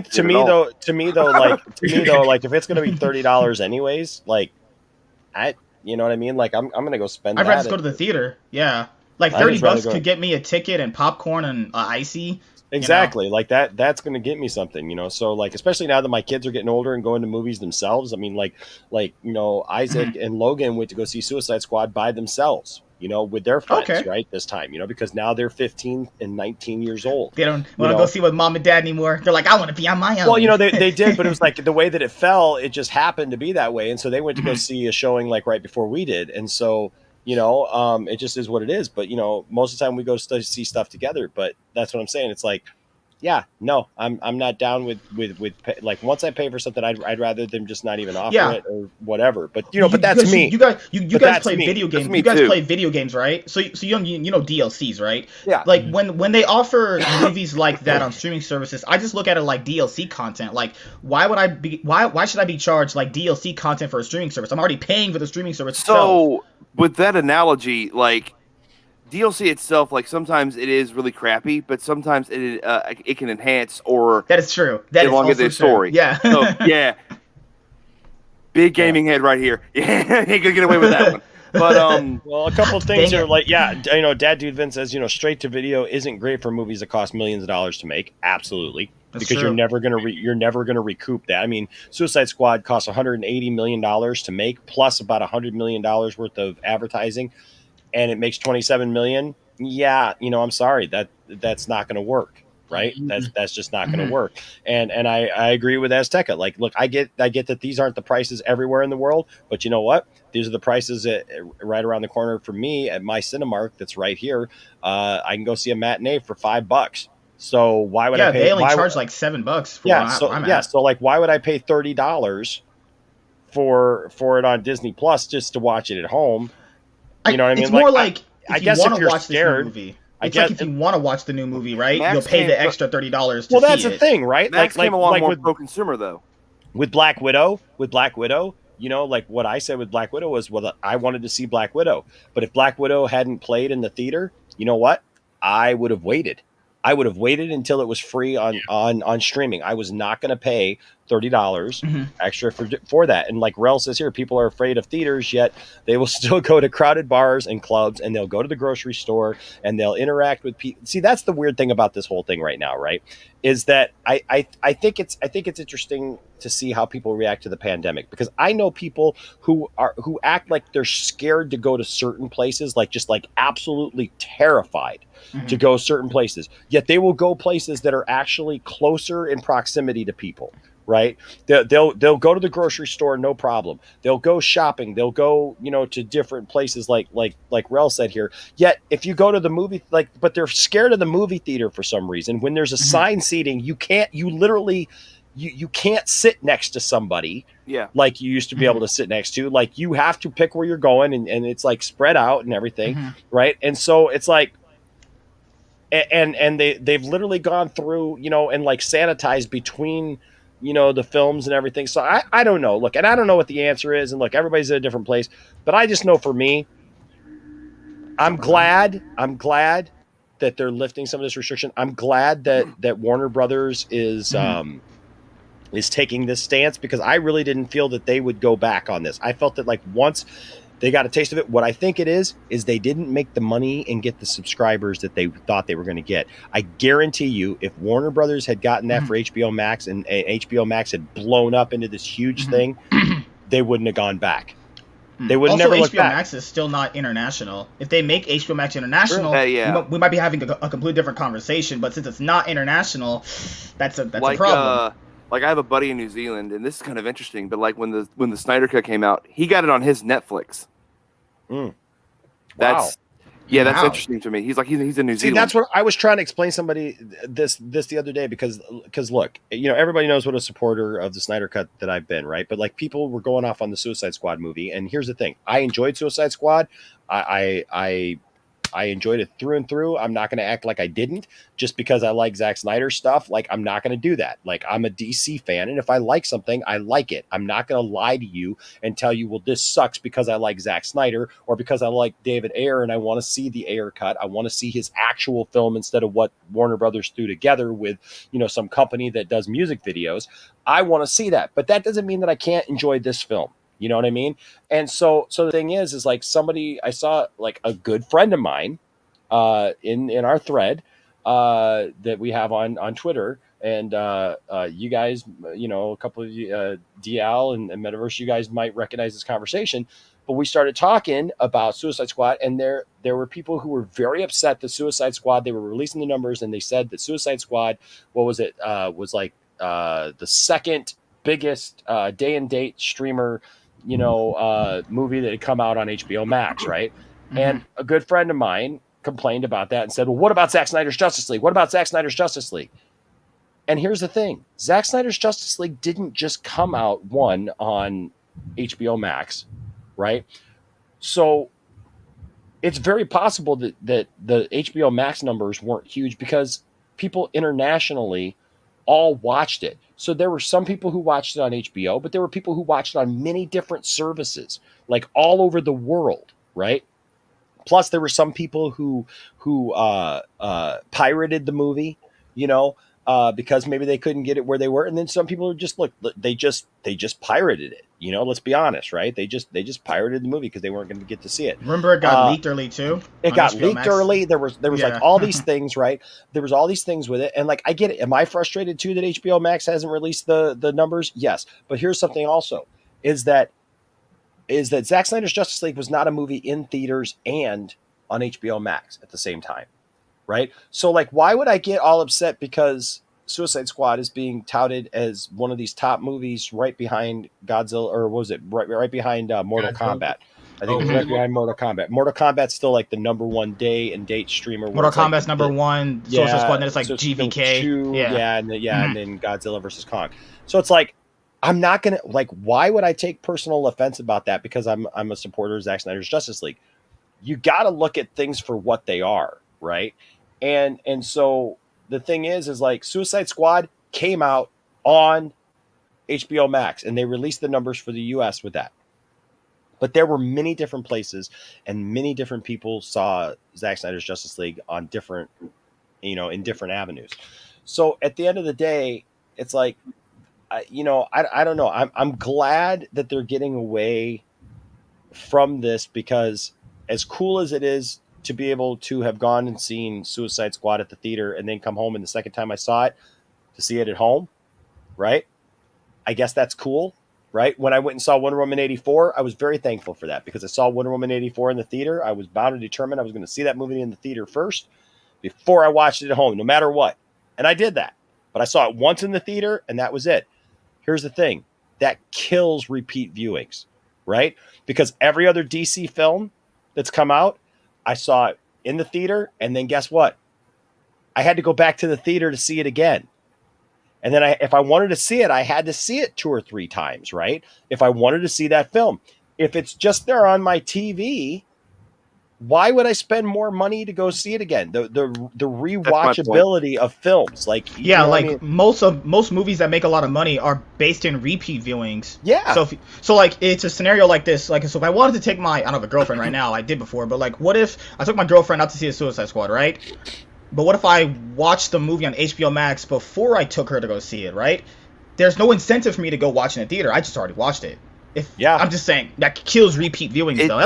though, like if it's gonna be $30 anyways, like you know what I mean? Like I'm gonna go spend. I'd rather just go to the theater. Yeah, like $30 could get me a ticket and popcorn and icy. Exactly, like that's gonna get me something, So like, especially now that my kids are getting older and going to movies themselves. I mean, like Isaac and Logan went to go see Suicide Squad by themselves. With their friends, right? This time, because now they're 15 and 19 years old. They don't want to go see with mom and dad anymore. They're like, I want to be on my own. Well, they did, but it was like the way that it fell, it just happened to be that way. And so they went to go see a showing like right before we did. And so, it just is what it is. But, most of the time we go see stuff together. But that's what I'm saying. It's like, yeah, no, I'm not down with like once I pay for something, I'd rather them just not even offer it or whatever. But but that's me. You guys play video games. You guys play video games, right? So you know DLCs, right? Yeah. Like when they offer movies like that on streaming services, I just look at it like DLC content. Like why should I be charged like DLC content for a streaming service? I'm already paying for the streaming service. So with that analogy, like DLC itself, like sometimes it is really crappy, but sometimes it can enhance or that is true. That is also the story. True. Yeah. So, yeah. Big gaming head right here. Yeah, ain't gonna get away with that one. But well, a couple of things here, like Dad Dude Vince says, straight to video isn't great for movies that cost millions of dollars to make. Absolutely. That's because true. you're never gonna recoup that. I mean, Suicide Squad costs $180 million to make, plus about $100 million worth of advertising. And it makes 27 million. Yeah, I'm sorry, that's not going to work, right? That's just not going to work. And I agree with Azteca. Like, look, I get that these aren't the prices everywhere in the world, but you know what? These are the prices right around the corner for me at my Cinemark. That's right here. I can go see a matinee for $5. So why would I pay? They only charge like $7 for So like, why would I pay $30 for it on Disney Plus just to watch it at home? You know what I mean? It's more like I guess if you're watch scared, this new movie. It's like if you want to watch the new movie, right? Max You'll pay the extra $30 to see it. Well, that's the thing, right? Max came along more with pro-consumer, though. With Black Widow, like what I said with Black Widow was, well, I wanted to see Black Widow. But if Black Widow hadn't played in the theater, you know what? I would have waited. I would have waited until it was free on streaming. I was not going to pay $30 extra for that. And like Rel says here, people are afraid of theaters, yet they will still go to crowded bars and clubs, and they'll go to the grocery store and they'll interact with people. See, that's the weird thing about this whole thing right now, right? Is that I think it's interesting to see how people react to the pandemic, because I know people who act like they're scared to go to certain places, like just like absolutely terrified to go certain places, yet they will go places that are actually closer in proximity to people. Right? They'll go to the grocery store, no problem. They'll go shopping. They'll go, to different places like Rel said here. Yet if you go to the movie, but they're scared of the movie theater for some reason. When there's assigned seating, you can't sit next to somebody. Yeah. Like you used to be able to sit next to. Like you have to pick where you're going, and it's like spread out and everything. Right. And so it's like, and they've literally gone through, and like sanitized between, the films and everything. So I don't know. Look, and I don't know what the answer is. And look, everybody's in a different place, but I just know for me, I'm glad that they're lifting some of this restriction. I'm glad that Warner Brothers is taking this stance, because I really didn't feel that they would go back on this. I felt that like once they got a taste of it, what I think it is they didn't make the money and get the subscribers that they thought they were going to get. I guarantee you, if Warner Brothers had gotten that for HBO Max and HBO Max had blown up into this huge thing, they wouldn't have gone back. They would also, never look HBO back. Max is still not international. If they make HBO Max international, yeah. we might be having a completely different conversation. But since it's not international, that's a like, problem. Like I have a buddy in New Zealand, and this is kind of interesting. But like when the Snyder Cut came out, he got it on his Netflix. That's that's interesting to me. He's like he's in New Zealand. See, that's what I was trying to explain somebody this the other day because look, everybody knows what a supporter of the Snyder Cut that I've been, right? But like people were going off on the Suicide Squad movie, and here's the thing: I enjoyed Suicide Squad. I enjoyed it through and through. I'm not going to act like I didn't just because I like Zack Snyder stuff. Like, I'm not going to do that. Like, I'm a DC fan, and if I like something, I like it. I'm not going to lie to you and tell you, well, this sucks because I like Zack Snyder or because I like David Ayer and I want to see the Ayer cut. I want to see his actual film instead of what Warner Brothers threw together with, some company that does music videos. I want to see that, but that doesn't mean that I can't enjoy this film. You know what I mean? And so the thing is like I saw like a good friend of mine in our thread that we have on Twitter. And you guys, a couple of you, DL and Metaverse, you guys might recognize this conversation. But we started talking about Suicide Squad, and there were people who were very upset that Suicide Squad, they were releasing the numbers, and they said that Suicide Squad, was like the second biggest day and date streamer movie that had come out on HBO Max, right? Mm-hmm. And a good friend of mine complained about that and said, well, what about Zack Snyder's Justice League? What about Zack Snyder's Justice League? And here's the thing. Zack Snyder's Justice League didn't just come out on HBO Max, right? So it's very possible that the HBO Max numbers weren't huge because people internationally all watched it. So there were some people who watched it on HBO, but there were people who watched it on many different services, like all over the world, right? Plus, there were some people who pirated the movie, because maybe they couldn't get it where they were, and then some people are just they just pirated it. Let's be honest, right? They just pirated the movie because they weren't going to get to see it. Remember, it got leaked early too. It got leaked early. There was like all these things, right? There was all these things with it, and like I get it. Am I frustrated too that HBO Max hasn't released the numbers? Yes, but here's something also: is that Zack Snyder's Justice League was not a movie in theaters and on HBO Max at the same time, right? So like, why would I get all upset because Suicide Squad is being touted as one of these top movies right behind Godzilla, or what was it right behind Mortal Kombat? I think it was right behind Mortal Kombat. Mortal Kombat's still like the number one day and date streamer. Mortal Kombat's number one. Suicide Squad, and then it's like GVK. And then Godzilla versus Kong. So it's like, I'm not gonna why would I take personal offense about that because I'm a supporter of Zack Snyder's Justice League? You got to look at things for what they are, right? And so the thing is like Suicide Squad came out on HBO Max and they released the numbers for the US with that. But there were many different places and many different people saw Zack Snyder's Justice League on different, in different avenues. So at the end of the day, it's like, I don't know. I'm glad that they're getting away from this because as cool as it is to be able to have gone and seen Suicide Squad at the theater and then come home and the second time I saw it to see it at home, right? I guess that's cool, right? When I went and saw Wonder Woman 84, I was very thankful for that because I saw Wonder Woman 84 in the theater. I was bound and determined I was going to see that movie in the theater first before I watched it at home, no matter what. And I did that. But I saw it once in the theater and that was it. Here's the thing. That kills repeat viewings, right? Because every other DC film that's come out, I saw it in the theater, and then guess what? I had to go back to the theater to see it again. And then if I wanted to see it, I had to see it 2 or 3 times, right? If I wanted to see that film. If it's just there on my TV, why would I spend more money to go see it again? The rewatchability of films, most movies that make a lot of money are based in repeat viewings. Yeah. So it's a scenario like this. So if I wanted to take I don't have a girlfriend right now. I did before, but what if I took my girlfriend out to see a Suicide Squad, right? But what if I watched the movie on HBO Max before I took her to go see it, right? There's no incentive for me to go watch in a theater. I just already watched it. I'm just saying that kills repeat viewings though.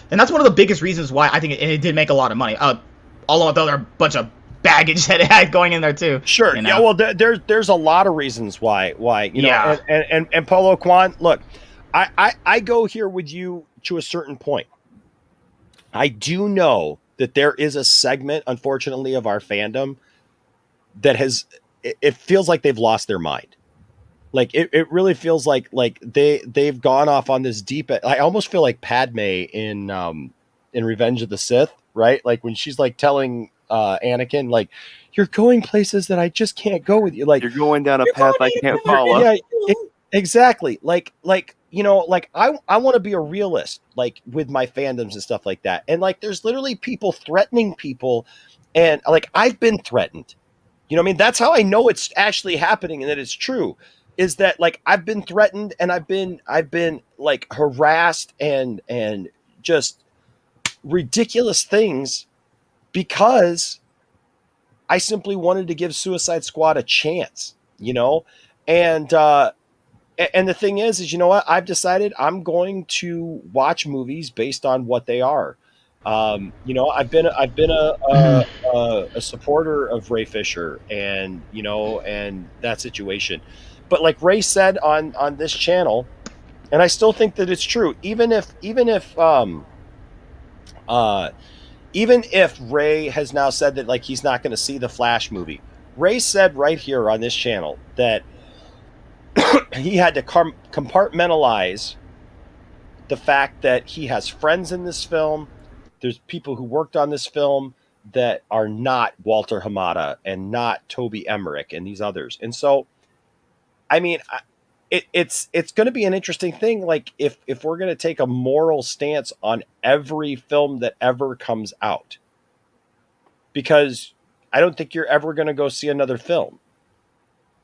That's one of the biggest reasons why I think it did make a lot of money. All of the other bunch of baggage that it had going in there too. Sure. Yeah. Well, there's a lot of reasons why. And Polo Quan, look, I go here with you to a certain point. I do know that there is a segment, unfortunately, of our fandom that it feels like they've lost their mind. Like it really feels like they've gone off on this deep. I almost feel like Padme in Revenge of the Sith, right? Like when she's like telling Anakin, like, you're going places that I just can't go with you. Like you're going down a path I can't follow. Yeah, exactly. Like I want to be a realist, like with my fandoms and stuff like that. And like, there's literally people threatening people, and like I've been threatened. You know what I mean? That's how I know it's actually happening and that it's true. Is that like I've been threatened and I've been like harassed and just ridiculous things because I simply wanted to give Suicide Squad a chance, you know? And the thing is, you know what? I've decided I'm going to watch movies based on what they are. You know, I've been a supporter of Ray Fisher and, you know, and that situation. But like Ray said on this channel, and I still think that it's true, even if Ray has now said that like he's not going to see the Flash movie, Ray said right here on this channel that he had to compartmentalize the fact that he has friends in this film. There's people who worked on this film that are not Walter Hamada and not Toby Emmerich and these others. And so, I mean, it's going to be an interesting thing. Like if we're going to take a moral stance on every film that ever comes out, because I don't think you're ever going to go see another film.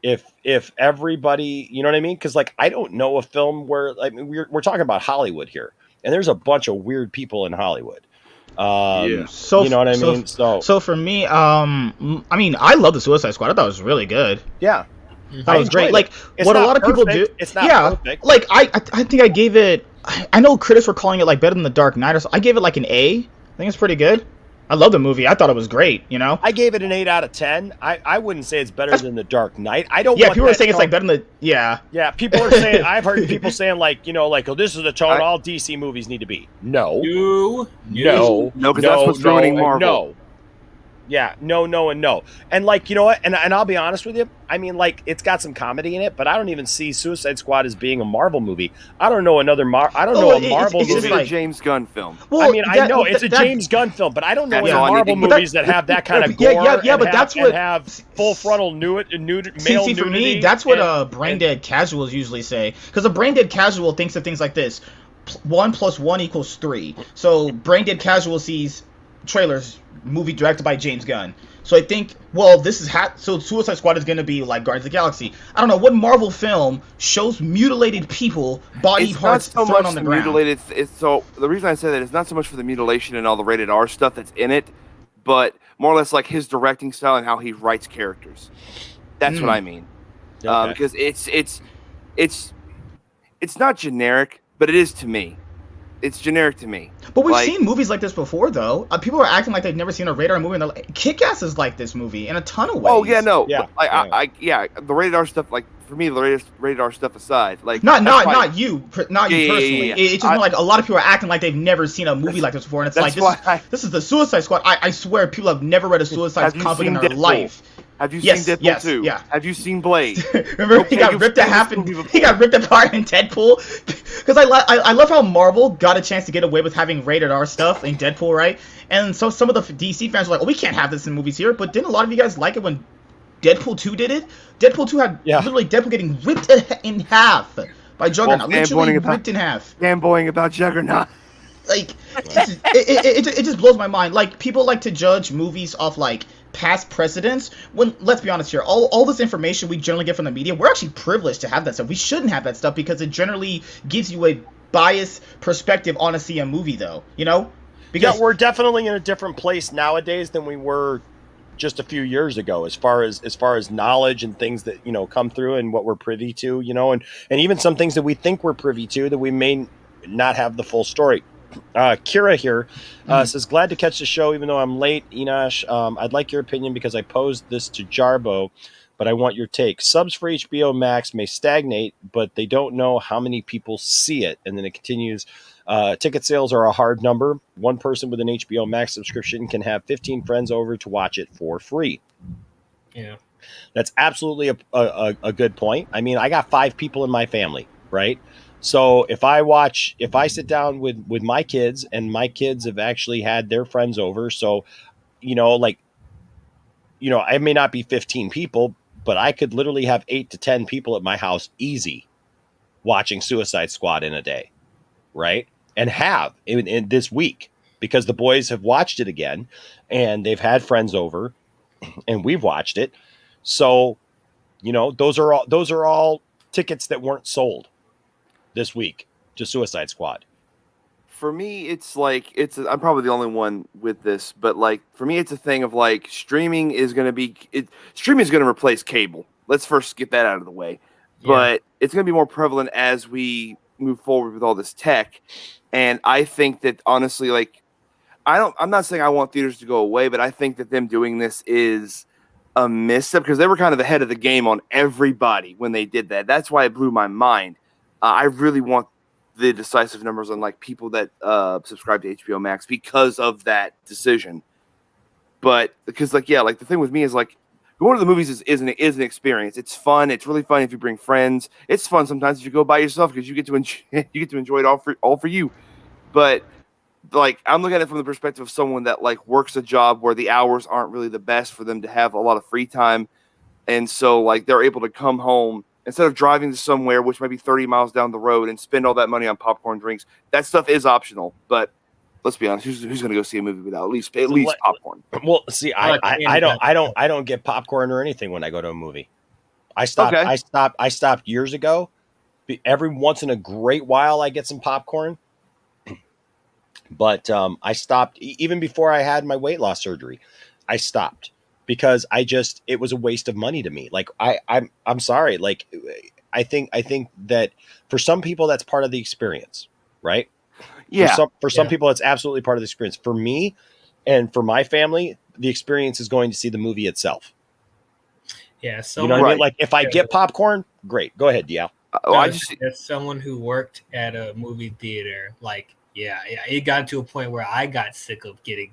If everybody, you know what I mean? Because like I don't know a film where, like, we're talking about Hollywood here, and there's a bunch of weird people in Hollywood. So you know what I mean? So for me, I mean, I love the Suicide Squad. I thought it was really good. Yeah. That was great. Like it's what a lot of people do. It's not perfect. Like I think I gave it. I know critics were calling it like better than The Dark Knight or so. I gave it like an A. I think it's pretty good. I love the movie. I thought it was great. You know. I gave it an 8 out of 10. I wouldn't say it's better than The Dark Knight. I don't. Yeah, people are saying it's like better than the. Yeah. Yeah, people are saying. I've heard people saying like, you know, like, oh, this is the tone all DC movies need to be. No, because that's what's ruining Marvel. No. Yeah, no, and no. And like, you know what? And I'll be honest with you. I mean, like, it's got some comedy in it, but I don't even see Suicide Squad as being a Marvel movie. I don't know another Marvel movie. It's a James Gunn film. Well, I mean, I know it's a James Gunn film, but I don't know any Marvel movies that have that kind of gore. And have full frontal male nudity. For me, that's what brain dead casuals usually say. Because a brain dead casual thinks of things like this: 1 + 1 = 3. So brain dead casual sees trailers, movie directed by James Gunn. So I think, well, this is so Suicide Squad is going to be like Guardians of the Galaxy. I don't know what Marvel film shows mutilated people, body parts thrown on the ground. Mutilated. So the reason I say that is not so much for the mutilation and all the rated R stuff that's in it, but more or less like his directing style and how he writes characters. That's what I mean. Okay. Because it's not generic, but it is to me. It's generic to me. But we've seen movies like this before, though. People are acting like they've never seen a rated R movie, and they're like, Kick-Ass is like this movie in a ton of ways. Oh yeah, no, yeah, the rated R stuff. Like for me, the rated R stuff aside, like not you personally. Yeah. It's just more like a lot of people are acting like they've never seen a movie like this before, and it's like this is the Suicide Squad. I swear, people have never read a Suicide comic in their life. Have you seen Deadpool 2? Yeah. Have you seen Blade? Remember he got ripped he got ripped apart in Deadpool? Because I love how Marvel got a chance to get away with having rated R stuff in Deadpool, right? And so some of the DC fans were like, oh, we can't have this in movies here. But didn't a lot of you guys like it when Deadpool 2 did it? Deadpool 2 had literally Deadpool getting ripped in half by Juggernaut. Literally ripped in half. Fanboying about Juggernaut. Like, it just blows my mind. Like, people like to judge movies off, like, past precedents, when, let's be honest here, all this information we generally get from the media, we're actually privileged to have that stuff. We shouldn't have that stuff because it generally gives you a biased perspective on a movie, though, you know? Because we're definitely in a different place nowadays than we were just a few years ago, as far as knowledge and things that, you know, come through and what we're privy to, you know, and even some things that we think we're privy to that we may not have the full story. Kira here says, glad to catch the show even though I'm late, Enosh. I'd like your opinion because I posed this to Jarbo. but I want your take. Subs for HBO Max may stagnate, but they don't know how many people see it. And then it continues. Ticket sales are a hard number. One person with an HBO Max subscription can have 15 friends over to watch it for free. Yeah. That's absolutely a good point. I mean, I got 5 people in my family, right? So if I sit down with my kids, and my kids have actually had their friends over, so, I may not be 15 people, but I could literally have 8 to 10 people at my house easy watching Suicide Squad in a day, right? And have in this week, because the boys have watched it again and they've had friends over and we've watched it. So, those are all tickets that weren't sold this week to Suicide Squad. For me, it's like I'm probably the only one with this, but like for me, it's a thing of like streaming is going to replace cable. Let's first get that out of the way. Yeah. But it's going to be more prevalent as we move forward with all this tech. And I think that honestly, like I'm not saying I want theaters to go away, but I think that them doing this is a misstep because they were kind of ahead of the game on everybody when they did that. That's why it blew my mind. I really want the decisive numbers on like people that subscribe to HBO Max because of that decision. But because like the thing with me is like going to the movies is an experience. It's fun. It's really fun if you bring friends. It's fun sometimes if you go by yourself because you get to enjoy it all for you. But like I'm looking at it from the perspective of someone that like works a job where the hours aren't really the best for them to have a lot of free time, and so like they're able to come home instead of driving to somewhere which might be 30 miles down the road and spend all that money on popcorn drinks. That stuff is optional, but let's be honest, who's going to go see a movie without at least popcorn? Well, see, I don't get popcorn or anything when I go to a movie. I stopped years ago. Every once in a great while I get some popcorn. But I stopped even before I had my weight loss surgery. I stopped because it was a waste of money to me. Like I'm sorry. Like I think that for some people that's part of the experience, right? Yeah. For some people it's absolutely part of the experience. For me and for my family, the experience is going to see the movie itself. Yeah. So you know what I mean? Like if I get popcorn, great. Go ahead, DL. As someone who worked at a movie theater, like. Yeah, it got to a point where I got sick of getting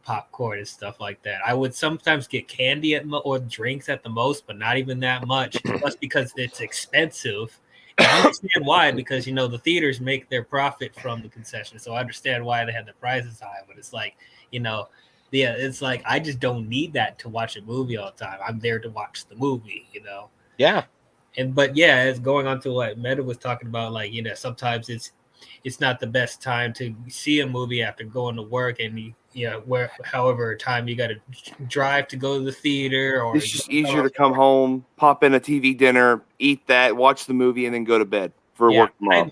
popcorn and stuff like that. I would sometimes get candy or drinks at the most, but not even that much. Just because it's expensive. And I understand why, because the theaters make their profit from the concession, so I understand why they have the prices high. But it's like, it's like I just don't need that to watch a movie all the time. I'm there to watch the movie, Yeah. But it's going on to what Meta was talking about. Like, sometimes it's not the best time to see a movie after going to work, and however time you got to drive to go to the theater, or it's just easier to come home, pop in a TV dinner, eat that, watch the movie, and then go to bed for work tomorrow.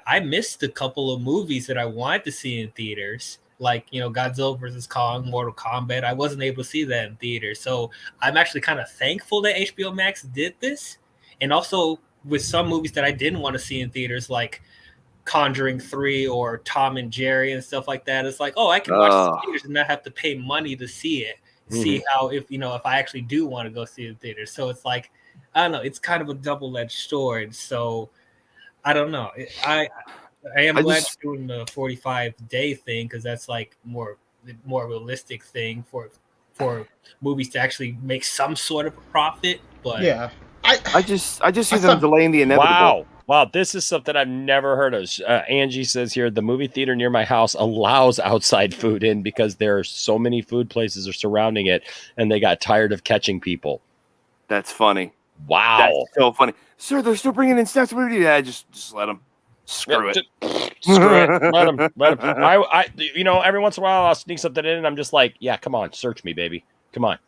I missed a couple of movies that I wanted to see in theaters, like Godzilla vs. Kong, Mortal Kombat. I wasn't able to see that in theaters, so I'm actually kind of thankful that HBO Max did this, and also with some movies that I didn't want to see in theaters, like Conjuring 3 or Tom and Jerry and stuff like that. It's like, I can watch the theaters and not have to pay money to see it. See how if I actually do want to go see it in theaters. So it's like, I don't know, it's kind of a double-edged sword. So I don't know. I am glad you're doing the 45-day thing, because that's like more realistic thing for movies to actually make some sort of a profit. But yeah, I just see them delaying the inevitable. Wow, this is something I've never heard of. Angie says here, the movie theater near my house allows outside food in because there are so many food places are surrounding it, and they got tired of catching people. That's funny. Wow. That's so funny. Sir, they're still bringing in snacks. What do we do? Yeah, just let them. Screw it. Screw it. Let them. I every once in a while I'll sneak something in, and I'm just like, yeah, come on, search me, baby. Come on.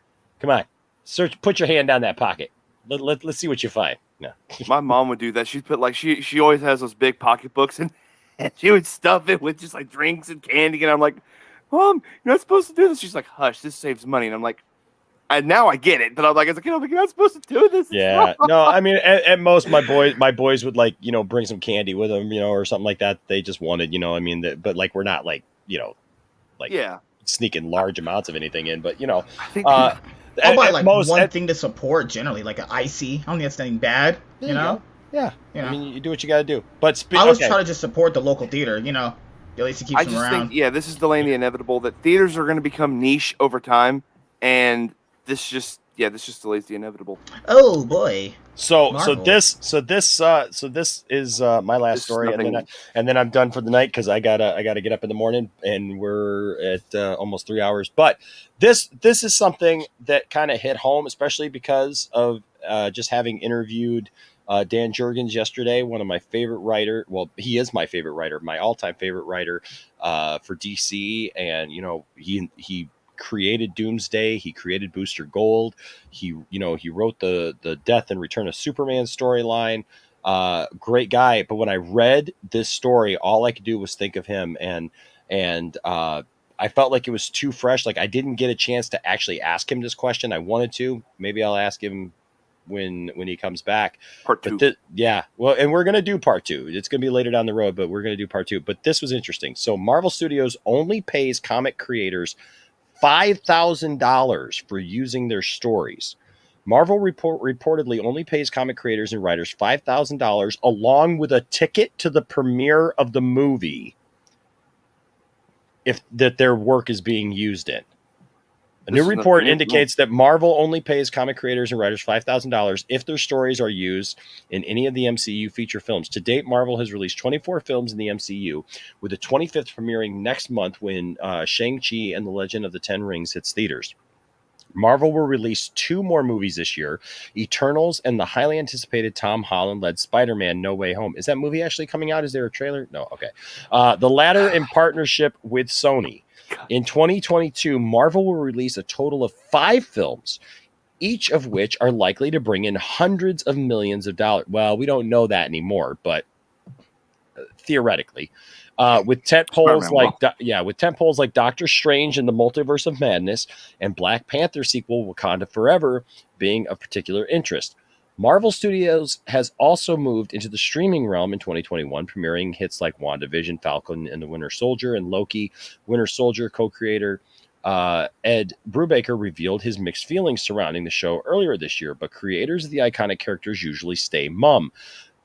Search. Put your hand down that pocket. Let's see what you find. No. My mom would do that. She'd put like she always has those big pocketbooks, and she would stuff it with just like drinks and candy. And I'm like, Mom, you're not supposed to do this. She's like, hush, this saves money. And I'm like, now I get it. But I'm like, you're not supposed to do this. Yeah. No, I mean, at most my boys would like, bring some candy with them, or something like that. They just wanted, but like, we're not like, sneaking large amounts of anything in, but I think I'll buy at like most- one at- thing to support generally, like an icy. I don't think that's anything bad. There You you know? go. Yeah. You know? I mean, you do what you got to do. But I always okay. try to just support the local theater. You know, at least it keeps I them just around. think, this is delaying the inevitable that theaters are going to become niche over time, and this just delays the inevitable. Oh boy. So Marvel. this is my last This is story, nothing- and then I'm done for the night because I gotta get up in the morning, and we're at almost 3 hours. But this is something that kind of hit home, especially because of just having interviewed Dan Jurgens yesterday, one of my favorite writer. Well, he is my favorite writer, my all-time favorite writer for DC, and he created Doomsday. He created Booster Gold. He wrote the Death and Return of Superman storyline. Great guy. But when I read this story, all I could do was think of him, and I felt like it was too fresh. Like I didn't get a chance to actually ask him this question. I wanted to. Maybe I'll ask him when he comes back. Part 2. Well, and we're gonna do part 2. It's gonna be later down the road, but we're gonna do part 2. But this was interesting. So Marvel Studios only pays comic creators $5,000 for using their stories. Marvel reportedly only pays comic creators and writers $5,000 along with a ticket to the premiere of the movie if that their work is being used in. A new report indicates that Marvel only pays comic creators and writers $5,000 if their stories are used in any of the MCU feature films. To date, Marvel has released 24 films in the MCU, with the 25th premiering next month when Shang-Chi and the Legend of the Ten Rings hits theaters. Marvel will release 2 more movies this year, Eternals and the highly anticipated Tom Holland-led Spider-Man No Way Home. Is that movie actually coming out? Is there a trailer? No, okay. The latter in partnership with Sony. In 2022, Marvel will release a total of 5 films, each of which are likely to bring in hundreds of millions of dollars. Well, we don't know that anymore, but theoretically. With tentpoles like Doctor Strange and the Multiverse of Madness and Black Panther sequel Wakanda Forever being of particular interest. Marvel Studios has also moved into the streaming realm in 2021, premiering hits like WandaVision, Falcon and the Winter Soldier, and Loki. Winter Soldier co-creator Ed Brubaker revealed his mixed feelings surrounding the show earlier this year, but creators of the iconic characters usually stay mum.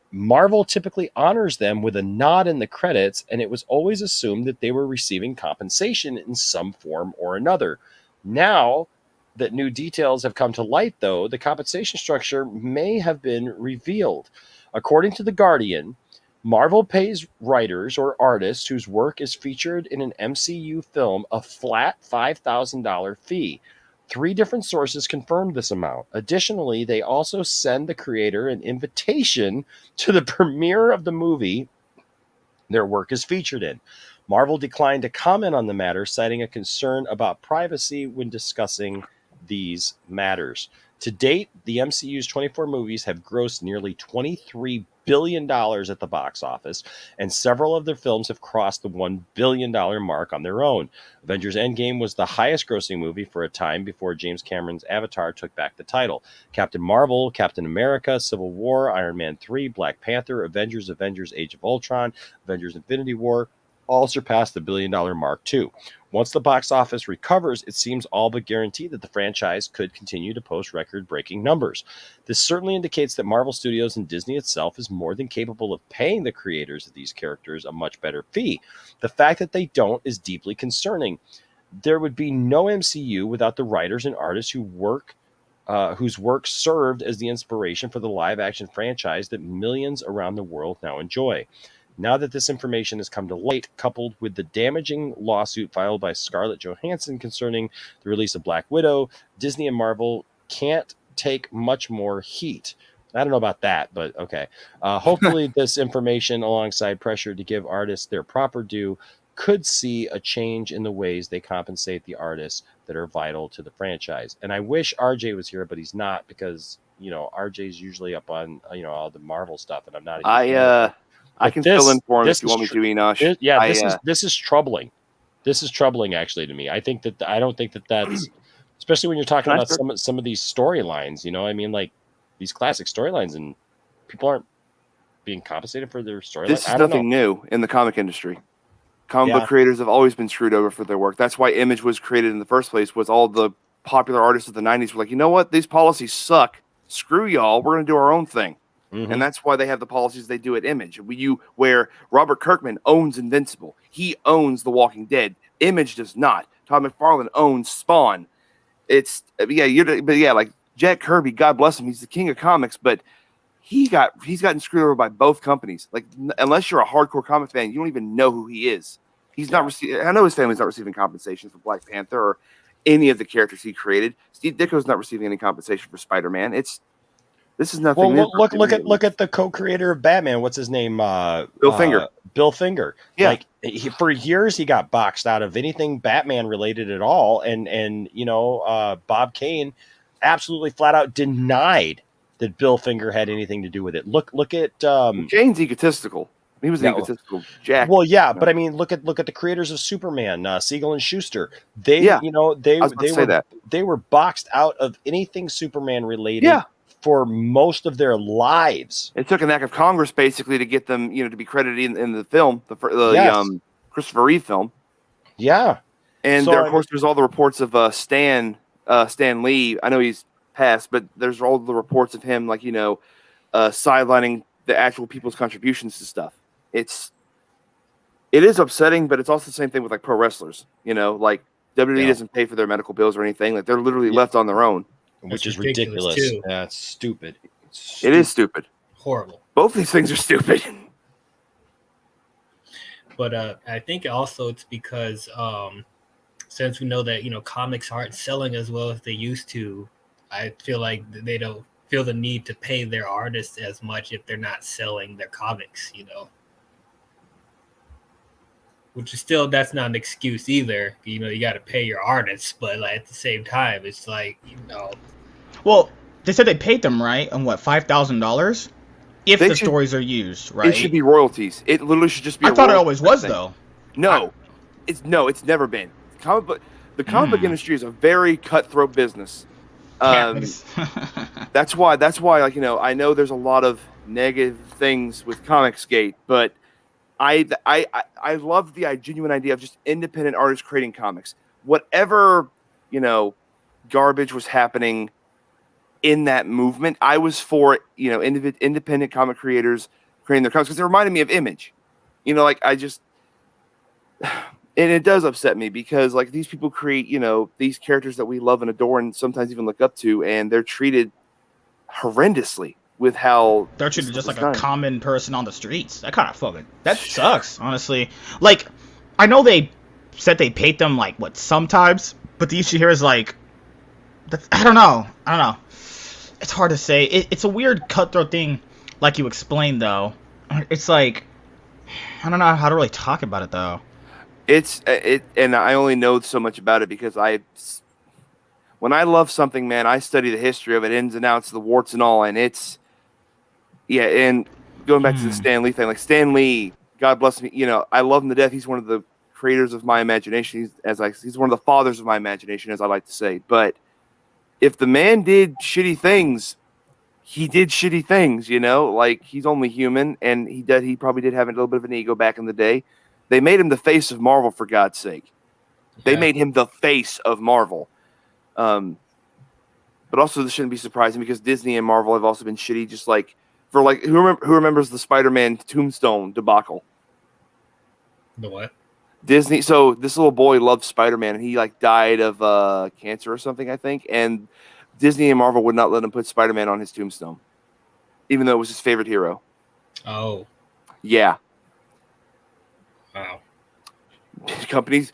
Marvel typically honors them with a nod in the credits, and it was always assumed that they were receiving compensation in some form or another. Now that new details have come to light, though, the compensation structure may have been revealed. According to The Guardian, Marvel pays writers or artists whose work is featured in an MCU film a flat $5,000 fee. 3 different sources confirmed this amount. Additionally, they also send the creator an invitation to the premiere of the movie their work is featured in. Marvel declined to comment on the matter, citing a concern about privacy when discussing these matters. To date, the MCU's 24 movies have grossed nearly $23 billion at the box office, and several of their films have crossed the $1 billion mark on their own. Avengers Endgame was the highest grossing movie for a time before James Cameron's Avatar took back the title. Captain Marvel, Captain America, Civil War, Iron Man 3, Black Panther, Avengers Age of Ultron, Avengers Infinity War all surpassed the $1 billion mark too. Once the box office recovers, it seems all but guaranteed that the franchise could continue to post record-breaking numbers. This certainly indicates that Marvel Studios and Disney itself is more than capable of paying the creators of these characters a much better fee. The fact that they don't is deeply concerning. There would be no MCU without the writers and artists whose work served as the inspiration for the live-action franchise that millions around the world now enjoy. Now that this information has come to light, coupled with the damaging lawsuit filed by Scarlett Johansson concerning the release of Black Widow, Disney and Marvel can't take much more heat. I don't know about that, but okay. Hopefully this information, alongside pressure to give artists their proper due, could see a change in the ways they compensate the artists that are vital to the franchise. And I wish RJ was here, but he's not, because, RJ's usually up on, all the Marvel stuff, and I'm not. I can fill in for him if you want me to, Enosh. This is troubling. This is troubling, actually, to me. I don't think that's, especially when you're talking about some of these storylines. I mean, like these classic storylines, and people aren't being compensated for their storylines. This is nothing new in the comic industry. Comic book creators have always been screwed over for their work. That's why Image was created in the first place. Was all the popular artists of the 90s were like, you know what? These policies suck. Screw y'all. We're going to do our own thing. Mm-hmm. And that's why they have the policies they do at Image. Where Robert Kirkman owns Invincible. He owns The Walking Dead. Image does not. Todd McFarlane owns Spawn. Like Jack Kirby, God bless him, he's the king of comics, but he's gotten screwed over by both companies. Like, unless you're a hardcore comic fan, you don't even know who he is. He's not receiving. I know his family's not receiving compensation for Black Panther or any of the characters he created. Steve Ditko's not receiving any compensation for Spider-Man. This is nothing. Well, look at the co-creator of Batman. What's his name? Bill Finger. Bill Finger. Yeah. Like for years he got boxed out of anything Batman related at all, and Bob Kane absolutely flat out denied that Bill Finger had anything to do with it. Look at Jane's egotistical. He was an egotistical Jack. Well, yeah, but I mean, look at the creators of Superman, Siegel and Schuster. They were boxed out of anything Superman related for most of their lives. It took an act of Congress basically to get them, to be credited in the film, the Christopher Reeve film. Yeah, and so, of course, there's all the reports of Stan Lee. I know he's passed, but there's all the reports of him, sidelining the actual people's contributions to stuff. It is upsetting, but it's also the same thing with like pro wrestlers. Like WWE doesn't pay for their medical bills or anything. Like they're literally left on their own, which is ridiculous. That's stupid. It is stupid. Horrible. Both these things are stupid. But I think also it's because since we know that comics aren't selling as well as they used to, I feel like they don't feel the need to pay their artists as much if they're not selling their comics, which is still, that's not an excuse either. You got to pay your artists, but at the same time, it's Well, they said they paid them, right? On what, $5,000? If the stories are used, right? It should be royalties. It literally should just be. I thought it always was, though. No, it's never been. The comic book industry is a very cutthroat business. That's why I know there's a lot of negative things with Comicsgate, but I love the genuine idea of just independent artists creating comics. Whatever garbage was happening in that movement, I was for independent comic creators creating their comics because it reminded me of Image. And it does upset me because these people create, these characters that we love and adore and sometimes even look up to, and they're treated horrendously with how they're treated just like a common person on the streets. That sucks, honestly. I know they said they paid them sometimes, but the issue here is I don't know. It's hard to say. It's a weird cutthroat thing, like you explained though. It's I don't know how to really talk about it though. And I only know so much about it because when I love something, man, I study the history of it, ins and outs, the warts and all, and and going back to the Stan Lee thing, Stan Lee, God bless me, I love him to death. He's one of the creators of my imagination. He's one of the fathers of my imagination, as I like to say. But if the man did shitty things, he did shitty things, he's only human, and he probably did have a little bit of an ego back in the day. They made him the face of Marvel, for God's sake. They made him the face of Marvel. But also, this shouldn't be surprising because Disney and Marvel have also been shitty. Just who remembers the Spider-Man Tombstone debacle? The what? Disney. So this little boy loved Spider-Man, and he died of cancer or something, I think. And Disney and Marvel would not let him put Spider-Man on his tombstone, even though it was his favorite hero. Oh. Yeah. Wow. Companies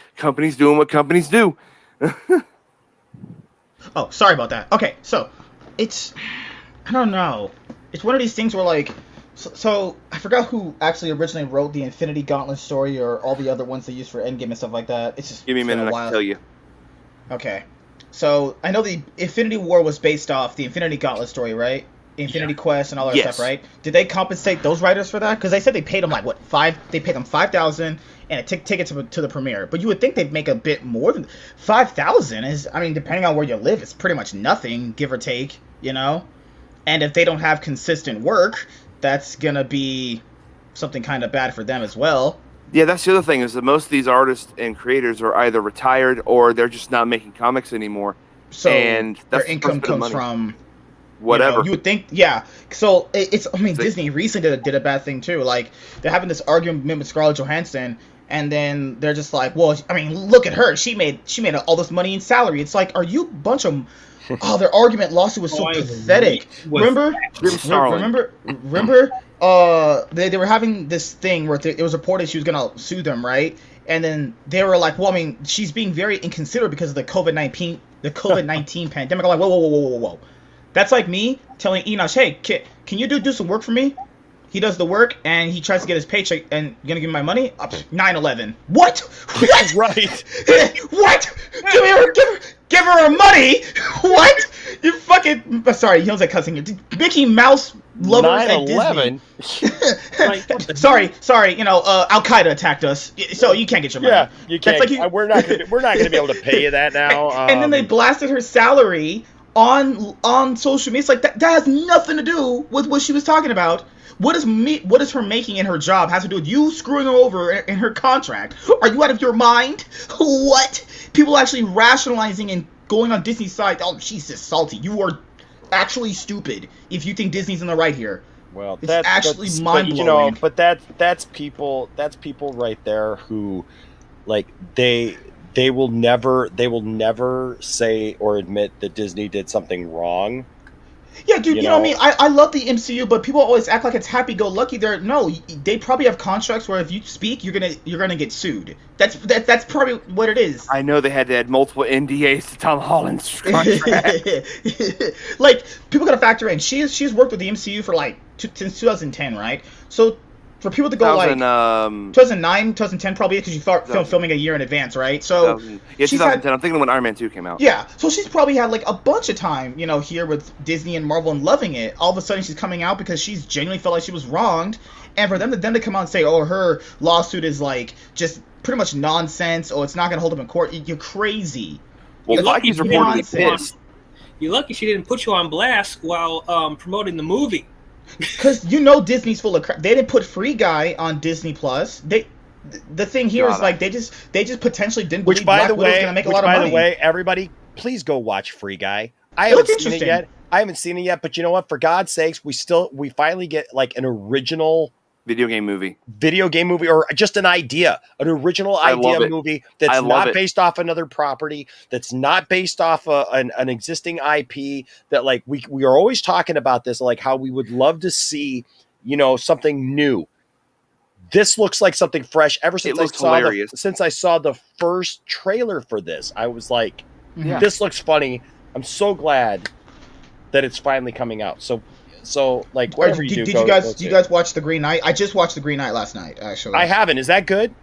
doing what companies do. Oh, sorry about that. Okay, so I don't know. It's one of these things where so I forgot who actually originally wrote the Infinity Gauntlet story or all the other ones they used for Endgame and stuff like that. It's just give me a minute, I can tell you. Okay, so I know the Infinity War was based off the Infinity Gauntlet story, right? Infinity Quest and all that stuff, right? Did they compensate those writers for that? Because they said they paid them they paid them $5,000 and a ticket to the premiere. But you would think they'd make a bit more than $5,000. Depending on where you live, it's pretty much nothing, give or take, And if they don't have consistent work, that's gonna be something kind of bad for them as well. Yeah, that's the other thing is that most of these artists and creators are either retired or they're just not making comics anymore. So and that's their income the first bit of comes money. from Whatever. You would think, yeah. So it's. I mean, Disney recently did a bad thing too. Like they're having this argument with Scarlett Johansson, and then they're just like, well, I mean, look at her. She made all this money in salary. It's like, are you a bunch of Oh, their argument lawsuit was so pathetic. Remember? They were having this thing where it was reported she was gonna sue them, right? And then they were like, well, I mean, she's being very inconsiderate because of the COVID-19 pandemic. I'm like, whoa. That's like me telling Enosh, hey, kid, can you do some work for me? He does the work and he tries to get his paycheck and you're gonna give me my money? 9/11. What? Right. What? Give her money? What? You fucking... Sorry, he was like cussing you. Mickey Mouse lovers at Disney. 9/11? Sorry, Al-Qaeda attacked us, so you can't get your money. Yeah, you can't. That's like we're not gonna be able to pay you that now. And then they blasted her salary on social media. It's like that has nothing to do with what she was talking about. What is her making in her job has to do with you screwing her over in her contract? Are you out of your mind? What? People actually rationalizing and going on Disney's side. Oh, she's just salty. You are actually stupid if you think Disney's in the right here. Well, it's actually mind blowing. But that's people right there who, like, they will never say or admit that Disney did something wrong. Yeah, dude, you know what I mean? I love the MCU, but people always act like it's happy-go-lucky. They probably have contracts where if you speak, you're gonna get sued. That's probably what it is. I know they had to add multiple NDAs to Tom Holland's contract. Like, people gotta factor in. She's worked with the MCU for like since 2010, right? So for people to go 2009, 2010 probably, because you start filming a year in advance, right? So yeah, 2010. I'm thinking when Iron Man 2 came out. Yeah, so she's probably had like a bunch of time, here with Disney and Marvel and loving it. All of a sudden she's coming out because she's genuinely felt like she was wronged, and for them to come out and say, oh, her lawsuit is like just pretty much nonsense. Oh, it's not gonna hold up in court. You're crazy. Well, Feige's reportedly pissed. You're lucky she didn't put you on blast while promoting the movie. Because Disney's full of crap. They didn't put Free Guy on Disney Plus. The thing here is like they just potentially didn't believe Black Widow was gonna make a lot of money. By the way, everybody, please go watch Free Guy. I haven't seen it yet, but you know what? For God's sakes, we finally get like an original video game movie, or just an original idea movie that's not based off another property, that's not based off an existing IP. That like we are always talking about this, like how we would love to see, something new. This looks like something fresh. Ever since I saw the first trailer for this, I was like, this looks funny. I'm so glad that it's finally coming out. So like whatever did you guys watch The Green Knight? I just watched The Green Knight last night, actually. I haven't. Is that good?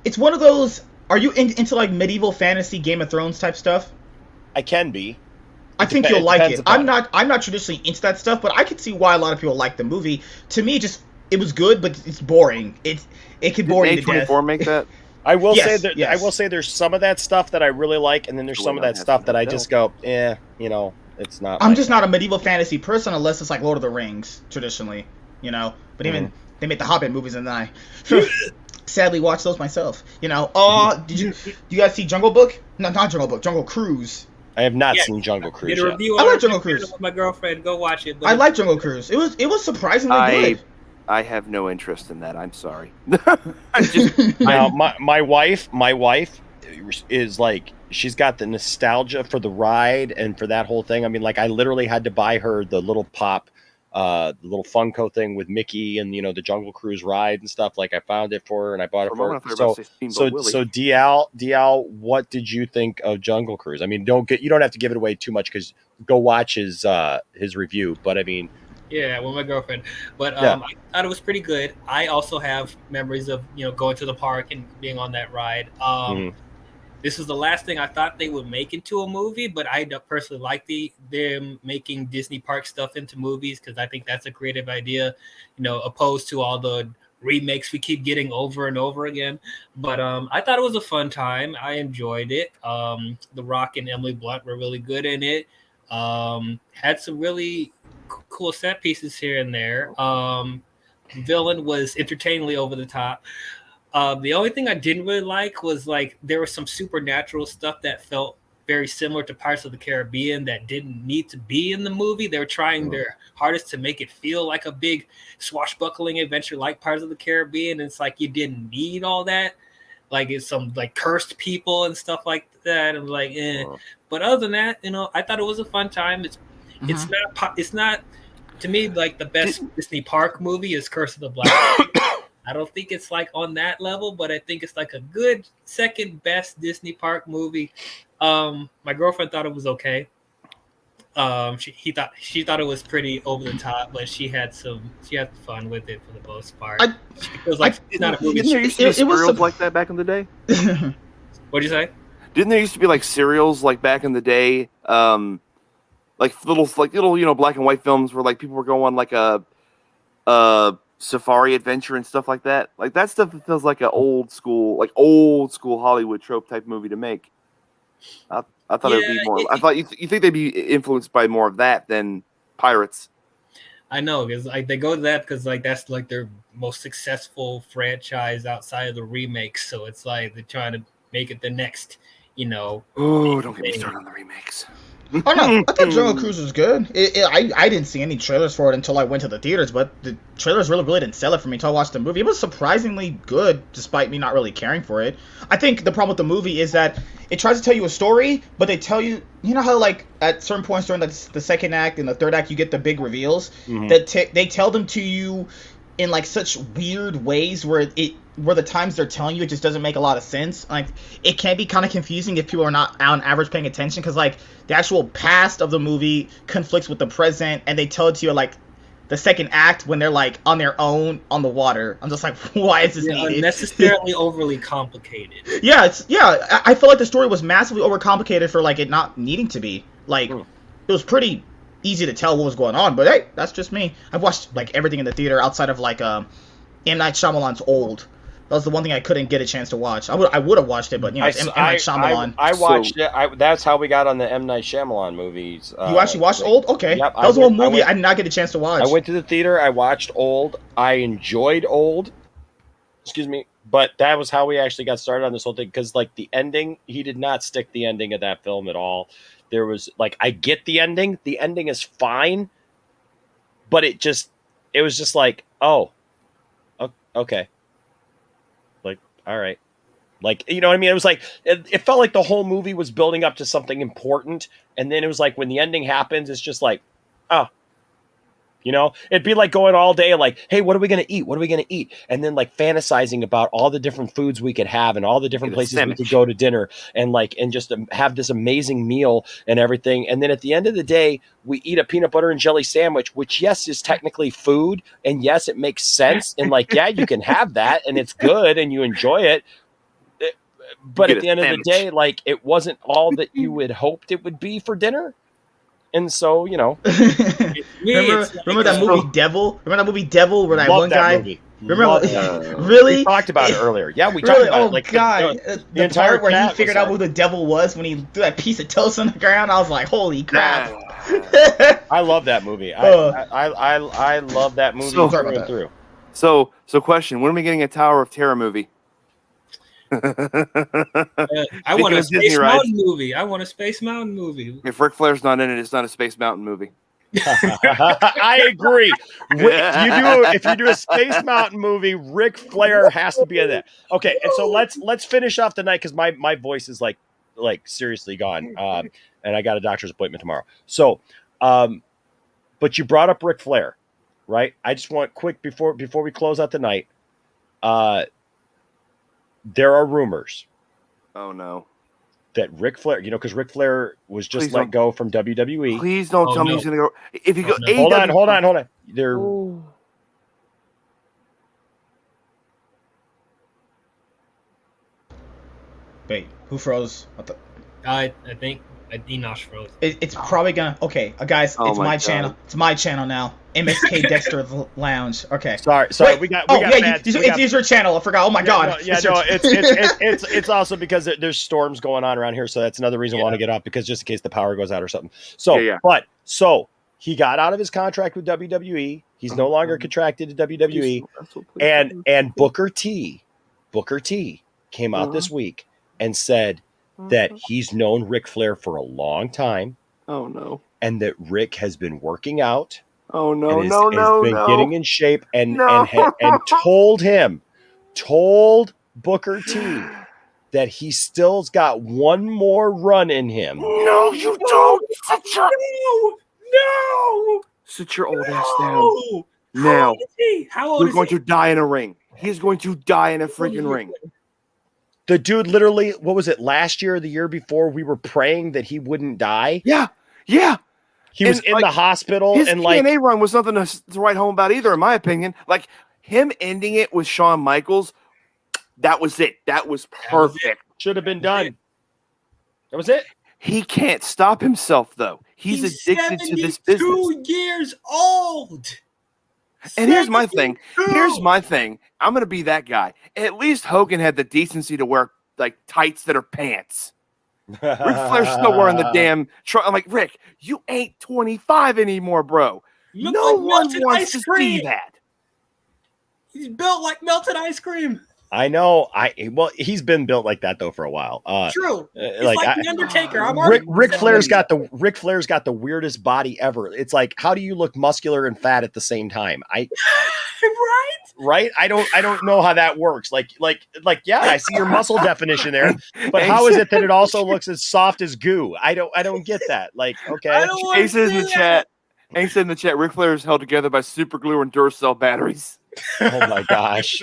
It's one of those. Are you into like medieval fantasy, Game of Thrones type stuff? I can be. I think you'll like it. I'm not traditionally into that stuff, but I can see why a lot of people like the movie. To me, it was good, but it's boring. It could bore you to death. A24 make that? I will say that I will say there's some of that stuff that I really like, and then there's some of that stuff that I just go, it's not. I'm just not a medieval fantasy person unless it's like Lord of the Rings traditionally, But even they made the Hobbit movies, and then I sadly watched those myself. Did you guys see Jungle Book? No, not Jungle Book. Jungle Cruise. I have not seen Jungle Cruise. Did a review. I like Jungle Cruise with my girlfriend. Go watch it. I like Jungle Cruise. It was surprisingly good. I have no interest in that. I'm sorry. Now, my wife is like, she's got the nostalgia for the ride and for that whole thing. I mean, like, I literally had to buy her the little pop, the little Funko thing with Mickey and the Jungle Cruise ride and stuff. Like, I found it for her and I bought it for her. So DL, what did you think of Jungle Cruise? I mean, you don't have to give it away too much because go watch his review. But I mean. Yeah, with my girlfriend. But I thought it was pretty good. I also have memories of going to the park and being on that ride. This was the last thing I thought they would make into a movie, but I personally like them making Disney park stuff into movies because I think that's a creative idea, opposed to all the remakes we keep getting over and over again. But I thought it was a fun time. I enjoyed it. The Rock and Emily Blunt were really good in it. Had some really cool set pieces here and there. Villain was entertainingly over the top. The only thing I didn't really like was like there was some supernatural stuff that felt very similar to Pirates of the Caribbean that didn't need to be in the movie. They were trying their hardest to make it feel like a big swashbuckling adventure like Pirates of the Caribbean. And it's like you didn't need all that. Like it's some like cursed people and stuff like that. And like, But other than that, I thought it was a fun time. It's not to me like the best Disney park movie is Curse of the Black. I don't think it's like on that level, but I think it's like a good second best Disney park movie. My girlfriend thought it was okay. She thought it was pretty over the top, but she had fun with it for the most part. She feels like it's not a movie. Didn't there used to be cereals like that back in the day? What'd you say? Didn't there used to be like cereals like back in the day? Like little black and white films where like people were going on like a safari adventure and stuff like that. Like that stuff feels like an old school Hollywood trope type movie to make. I thought it would be more. I thought you think they'd be influenced by more of that than Pirates. I know because like they go to that because like that's like their most successful franchise outside of the remakes. So it's like they're trying to make it the next, Oh, don't get me started on the remakes. Oh no, I thought Jungle Cruise was good. I didn't see any trailers for it until I went to the theaters, but the trailers really didn't sell it for me until I watched the movie. It was surprisingly good, despite me not really caring for it. I think the problem with the movie is that it tries to tell you a story, but they tell you, how like at certain points during the second act and the third act you get the big reveals, that they tell them to you in like such weird ways where the times they're telling you it just doesn't make a lot of sense. Like it can be kind of confusing if people are not on average paying attention, because like the actual past of the movie conflicts with the present, and they tell it to you like the second act when they're like on their own on the water. I'm just like, why is this needed? Unnecessarily overly complicated. I felt like the story was massively overcomplicated for like it not needing to be. Like it was pretty easy to tell what was going on, but hey, that's just me. I've watched like everything in the theater outside of like M. Night Shyamalan's Old. That was the one thing I couldn't get a chance to watch. I would have watched it, but it's M. Night Shyamalan. I watched it. That's how we got on the M. Night Shyamalan movies. You actually watched Old? Okay. Yep, that was one movie I did not get a chance to watch. I went to the theater. I watched Old. I enjoyed Old. Excuse me. But that was how we actually got started on this whole thing, because like the ending, he did not stick the ending of that film at all. There was like, I get the ending. The ending is fine, but it was just like, oh, okay. Like, all right. Like, you know what I mean? It was like, it felt like the whole movie was building up to something important. And then it was like, when the ending happens, it's just like, oh, it'd be like going all day, like, hey, what are we going to eat? What are we going to eat? And then like fantasizing about all the different foods we could have and all the different places we could go to dinner and just have this amazing meal and everything. And then at the end of the day, we eat a peanut butter and jelly sandwich, which yes, is technically food. And yes, it makes sense. And like, yeah, you can have that and it's good and you enjoy it. But at the end of the day, like it wasn't all that you had hoped it would be for dinner. And so, remember that movie Devil? Remember that movie Devil where that one guy? Movie. Remember? Really? We talked about it earlier. Yeah, we talked about it. Like God, the part where he figured out who the devil was when he threw that piece of toast on the ground, I was like, holy crap! I love that movie. I love that movie through and through. So question: when are we getting a Tower of Terror movie? I want a Space Mountain movie. I want a Space Mountain movie. If Ric Flair's not in it, it's not a Space Mountain movie. I agree. If you do a Space Mountain movie, Ric Flair has to be in that. Okay, and so let's finish off the night because my voice is like seriously gone, and I got a doctor's appointment tomorrow. So, but you brought up Ric Flair, right? I just want quick before we close out the night. There are rumors. Oh no. That Ric Flair, because Ric Flair was just let go from WWE. Please don't tell me he's going to go. If you go, hold on. There. Wait, who froze? I think Enosh froze. It's probably gonna. Okay, guys, it's my channel. It's my channel now. MSK Dexter Lounge. Okay. Sorry. Wait, we got. It's your channel. I forgot. Oh my god. It's also because there's storms going on around here, so that's another reason I want to get up, because just in case the power goes out or something. So, so he got out of his contract with WWE. He's no longer contracted to WWE, and Booker T came out this week and said that he's known Ric Flair for a long time. Oh no. And that Rick has been working out. Oh no, and no, has been getting in shape and No. and told Booker T that he still's got one more run in him. No, you don't. No. Sit your old ass down. Now, How old you're is going he? to die in a ring. He's going to die in a freaking ring. The dude literally, what was it, last year or the year before, we were praying that he wouldn't die? Yeah. He was in the hospital his and TNA run was nothing to write home about either, in my opinion. Like him ending it with Shawn Michaels, that was it. That was perfect. Should have been done. That was it. He can't stop himself though. He's addicted to this business. 2 years old. And here's my thing. I'm gonna be that guy. At least Hogan had the decency to wear like tights that are pants. Ric Flair's still wearing the damn I'm like, Rick, you ain't 25 anymore, bro. You No look like one melted wants ice to cream. see that. He's built like melted ice cream. I know. Well, he's been built like that though for a while. True. It's like the Undertaker. Ric Flair's got the weirdest body ever. It's like, how do you look muscular and fat at the same time? Right? I don't know how that works. Like, yeah, I see your muscle definition there, but how is it that it also looks as soft as goo? I don't get that. Like, okay. He says in the chat. And he said in the chat, Ric Flair is held together by super glue and Duracell batteries. Oh my gosh.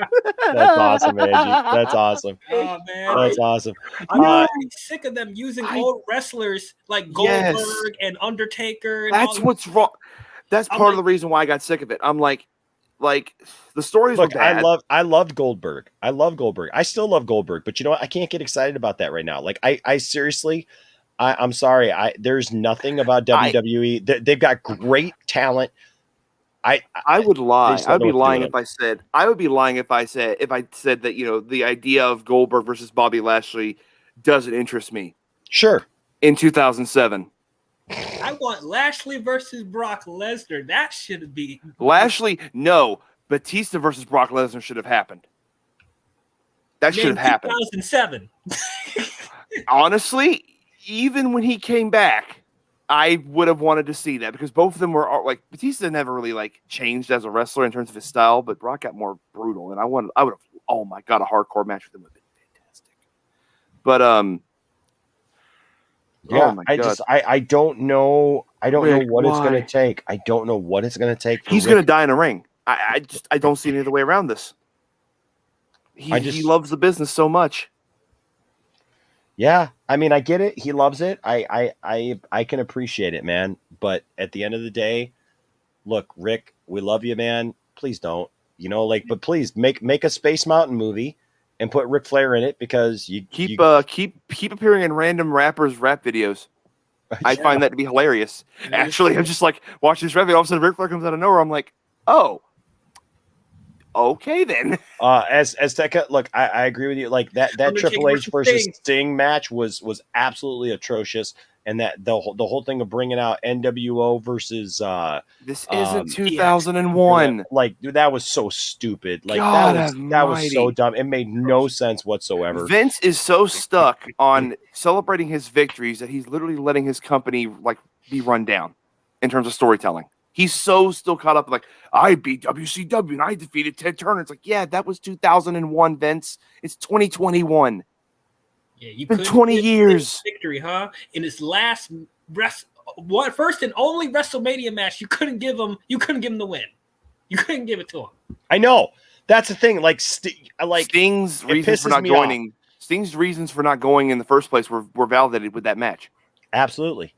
That's awesome, Angie. That's awesome. Oh man. That's awesome. I'm really sick of them using old wrestlers like Goldberg Yes. and Undertaker. And That's all what's wrong. That's part of the reason why I got sick of it. I'm like the stories Look, were bad. I loved Goldberg. I love Goldberg. I still love Goldberg, but you know what? I can't get excited about that right now. Like I seriously, I'm sorry. There's nothing about WWE. They've got great talent. I would lie. just I would don't be know what to lying do if I said that, you know, the idea of Goldberg versus Bobby Lashley doesn't interest me. Sure. In 2007. I want Lashley versus Brock Lesnar. That should be Lashley, no. Batista versus Brock Lesnar should have happened. That should have happened. 2007. Honestly, even when he came back, I would have wanted to see that because both of them were like Batista never really like changed as a wrestler in terms of his style, but Brock got more brutal, and I would have. Oh my god, a hardcore match with him would have been fantastic. But yeah, oh my god, I don't know. I don't Rick, know what it's going why? to take. I don't know what it's going to take. He's going to die in a ring. I don't see any other way around this. He loves the business so much. Yeah, I mean, I get it. He loves it. I can appreciate it, man. But at the end of the day, look, Rick, we love you, man. Please don't, but please make a Space Mountain movie and put Ric Flair in it because you keep appearing in random rappers' rap videos. I find that to be hilarious. Actually, I'm just like watching this rap video. All of a sudden, Ric Flair comes out of nowhere. I'm like, oh. Okay then. As Tekka, look, I agree with you. Like that Triple H versus Sting match was absolutely atrocious, and that the whole thing of bringing out NWO versus this isn't 2001. Like, dude, that was so stupid. Like God that was so dumb. It made no sense whatsoever. Vince is so stuck on celebrating his victories that he's literally letting his company like be run down in terms of storytelling. He's so still caught up like, I beat WCW and I defeated Ted Turner. It's like, yeah, that was 2001, Vince. It's 2021. Yeah, you been 20 years. Victory, huh? In his last first and only WrestleMania match, you couldn't give him the win. You couldn't give it to him. I know. That's the thing. Like Sting's reasons for not joining. Sting's reasons for not going in the first place were validated with that match. Absolutely.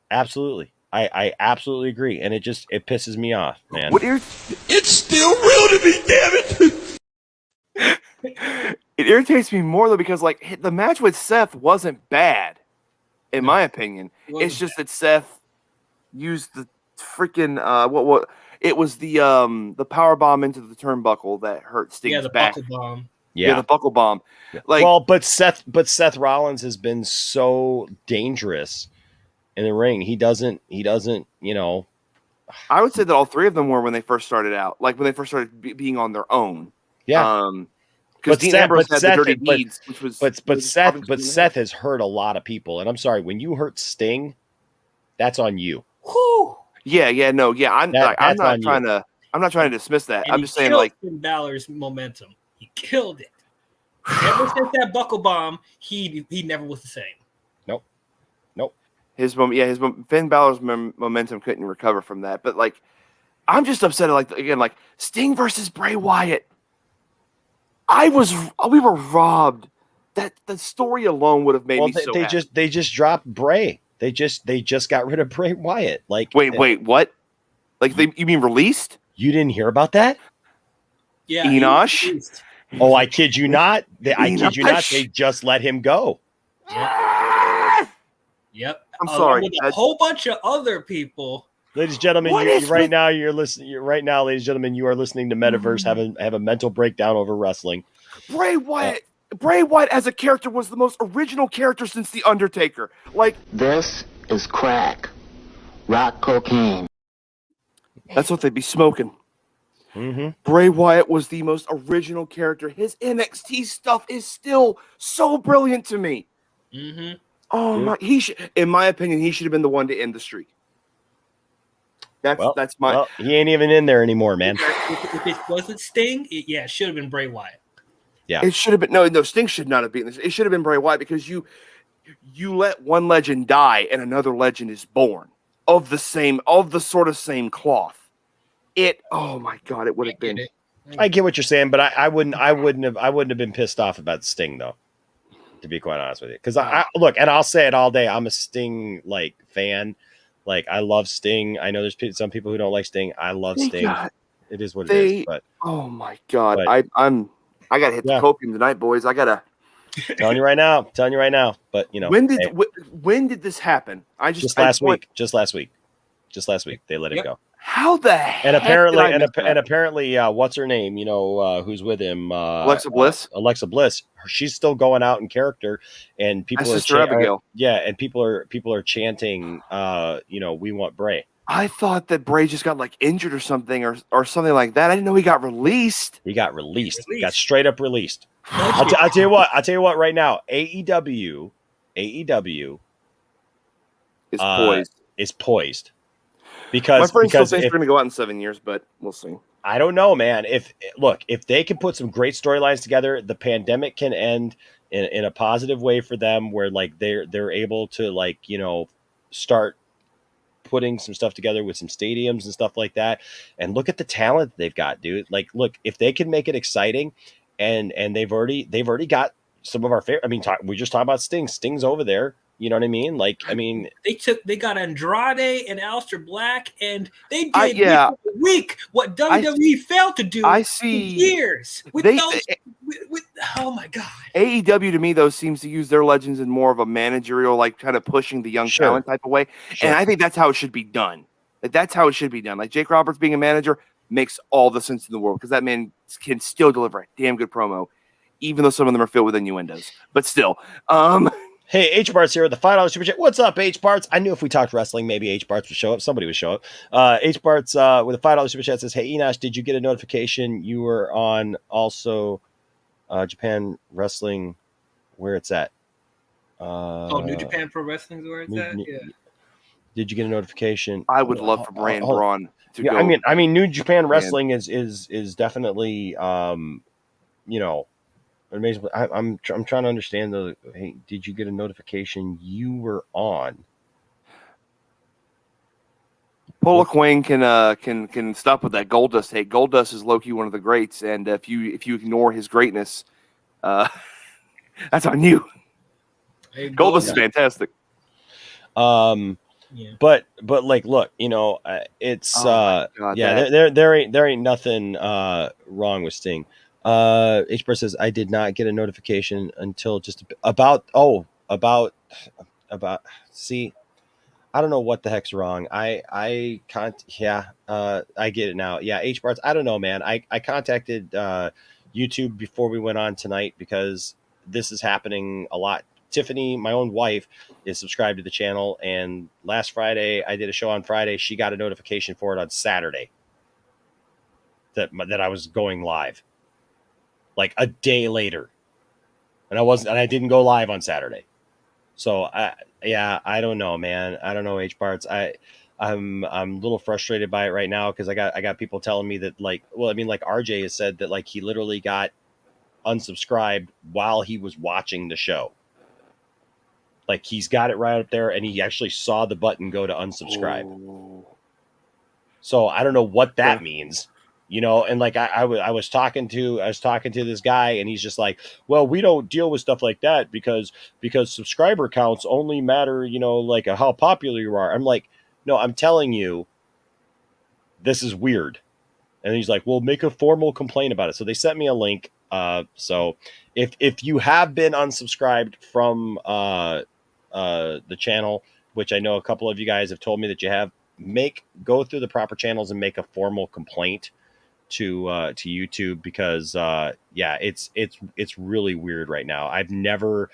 I absolutely agree, and it pisses me off, man. It's still real to me, damn it! It irritates me more though because like the match with Seth wasn't bad, in my opinion. It's just that Seth used the freaking what it was the power bomb into the turnbuckle that hurt Sting's back. Buckle bomb. Yeah, the buckle bomb. Like, but Seth Rollins has been so dangerous in the ring. He doesn't, I would say that all three of them were when they first started out, like when they first started being on their own. Yeah. because Dean Ambrose had the dirty deeds, which was Seth has hurt a lot of people, and I'm sorry, when you hurt Sting, that's on you. Whew. Yeah, I'm not trying to dismiss that. And I'm he just saying, killed like, Finn Balor's momentum. He killed it. Ever since that buckle bomb, he never was the same. Nope. Finn Balor's momentum couldn't recover from that. But like, I'm just upset. Like Sting versus Bray Wyatt. We were robbed. That the story alone would have made me so happy. They just dropped Bray. They just got rid of Bray Wyatt. Like, wait, what? Like, you mean released? You didn't hear about that? Yeah, Enosh. Oh, I kid you not. Kid you not. They just let him go. Yep. I'm sorry. With a whole bunch of other people. Ladies and gentlemen, ladies and gentlemen, you are listening to Metaverse have a mental breakdown over wrestling. Bray Wyatt as a character was the most original character since The Undertaker. Like, this is crack. Rock cocaine. That's what they'd be smoking. Mm-hmm. Bray Wyatt was the most original character. His NXT stuff is still so brilliant to me. Mm-hmm. Oh my! In my opinion, he should have been the one to end the streak. That's my. Well, he ain't even in there anymore, man. If it wasn't Sting, it should have been Bray Wyatt. Yeah, it should have been. No, Sting should not have been this. It should have been Bray Wyatt because you let one legend die and another legend is born of the same cloth. Oh my God, it would have been. I get what you're saying, but I wouldn't have been pissed off about Sting though, to be quite honest with you. Because I look, and I'll say it all day. I'm a Sting fan. Like, I love Sting. I know there's some people who don't like Sting. I love Sting. It is what it is. But oh my God, I gotta hit the copium tonight, boys. I gotta. telling you right now. But you know, when did this happen? Just last week. Just last week they let him go. How the heck? And apparently, what's her name? You know, who's with him? Alexa Bliss. Alexa Bliss. She's still going out in character, and people are Sister Abigail. and people are chanting. We want Bray. I thought that Bray just got like injured or something like that. I didn't know he got released. He got released. He got straight up released. I'll tell you what. Right now, AEW is poised. Because my friend still thinks we're going to go out in 7 years, but we'll see. I don't know, man. If they can put some great storylines together, the pandemic can end in a positive way for them, where like they're able to start putting some stuff together with some stadiums and stuff like that. And look at the talent they've got, dude. Like, look, if they can make it exciting, and they've already got some of our favorite. I mean, we just talked about Sting. Sting's over there. You know what I mean? Like, I mean, they got Andrade and Aleister Black, and they did week what WWE failed to do for years. Oh my God! AEW to me though seems to use their legends in more of a managerial, like kind of pushing the young talent type of way, and I think that's how it should be done. That's how it should be done. Like Jake Roberts being a manager makes all the sense in the world because that man can still deliver a damn good promo, even though some of them are filled with innuendos. But still, Hey, H Bart's here with the $5 super chat. What's up, H Bart's? I knew if we talked wrestling, maybe H Bart's would show up. Somebody would show up. H Bart's with a $5 super chat says, "Hey Enosh, did you get a notification you were on also Japan Wrestling, where it's at?" New Japan Pro Wrestling is where it's at. Yeah. Did you get a notification? I would love for Brian Braun to go. I mean, New Japan Wrestling is definitely amazing. I'm trying to understand though. Hey, did you get a notification you were on? Pollock Wayne can stop with that Goldust hate. Goldust is low-key one of the greats, and if you ignore his greatness, that's on you. Hey, Goldust is fantastic. But like, look, it's there ain't nothing wrong with Sting. H-Bar says, I did not get a notification until just about see, I don't know what the heck's wrong. I can't. Yeah. I get it now. Yeah. H-Bars. I don't know, man. I contacted YouTube before we went on tonight because this is happening a lot. Tiffany, my own wife, is subscribed to the channel, and last Friday I did a show on Friday. She got a notification for it on Saturday that I was going live. like a day later, and I didn't go live on Saturday. So I don't know, man. I don't know, H parts. I'm a little frustrated by it right now because I got people telling me that like RJ has said that like he literally got unsubscribed while he was watching the show. Like he's got it right up there and he actually saw the button go to unsubscribe. Ooh. So I don't know what that means, and like I was talking to this guy and he's just like, well, we don't deal with stuff like that because subscriber counts only matter, like how popular you are. I'm like, no, I'm telling you, this is weird. And he's like, well, make a formal complaint about it. So they sent me a link. So if you have been unsubscribed from the channel, which I know a couple of you guys have told me that you have, go through the proper channels and make a formal complaint to YouTube because it's really weird right now. I've never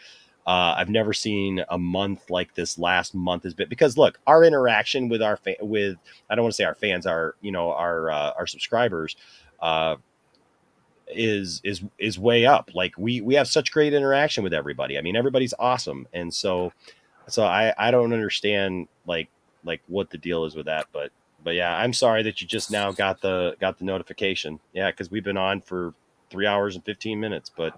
seen a month like this last month has been, because look, our interaction with I don't want to say our fans, our subscribers is way up. Like we have such great interaction with everybody. I mean, everybody's awesome. And so I don't understand like what the deal is with that, but yeah, I'm sorry that you just now got the notification. Yeah. Cause we've been on for 3 hours and 15 minutes, but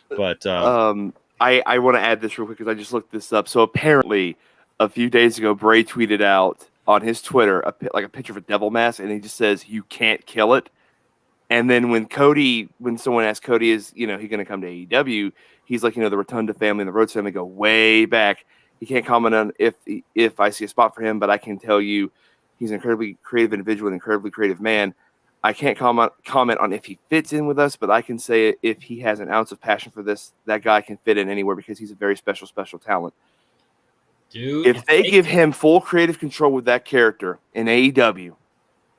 I want to add this real quick because I just looked this up. So apparently, a few days ago, Bray tweeted out on his Twitter a picture of a devil mask, and he just says, "You can't kill it." And then when someone asked Cody, "Is he going to come to AEW?" He's like, the Rotunda family and the Rhodes family go way back. He can't comment on if I see a spot for him, but I can tell you, he's an incredibly creative individual, an incredibly creative man. I can't comment on if he fits in with us, but I can say if he has an ounce of passion for this, that guy can fit in anywhere because he's a very special talent. Dude, if they give him full creative control with that character in AEW,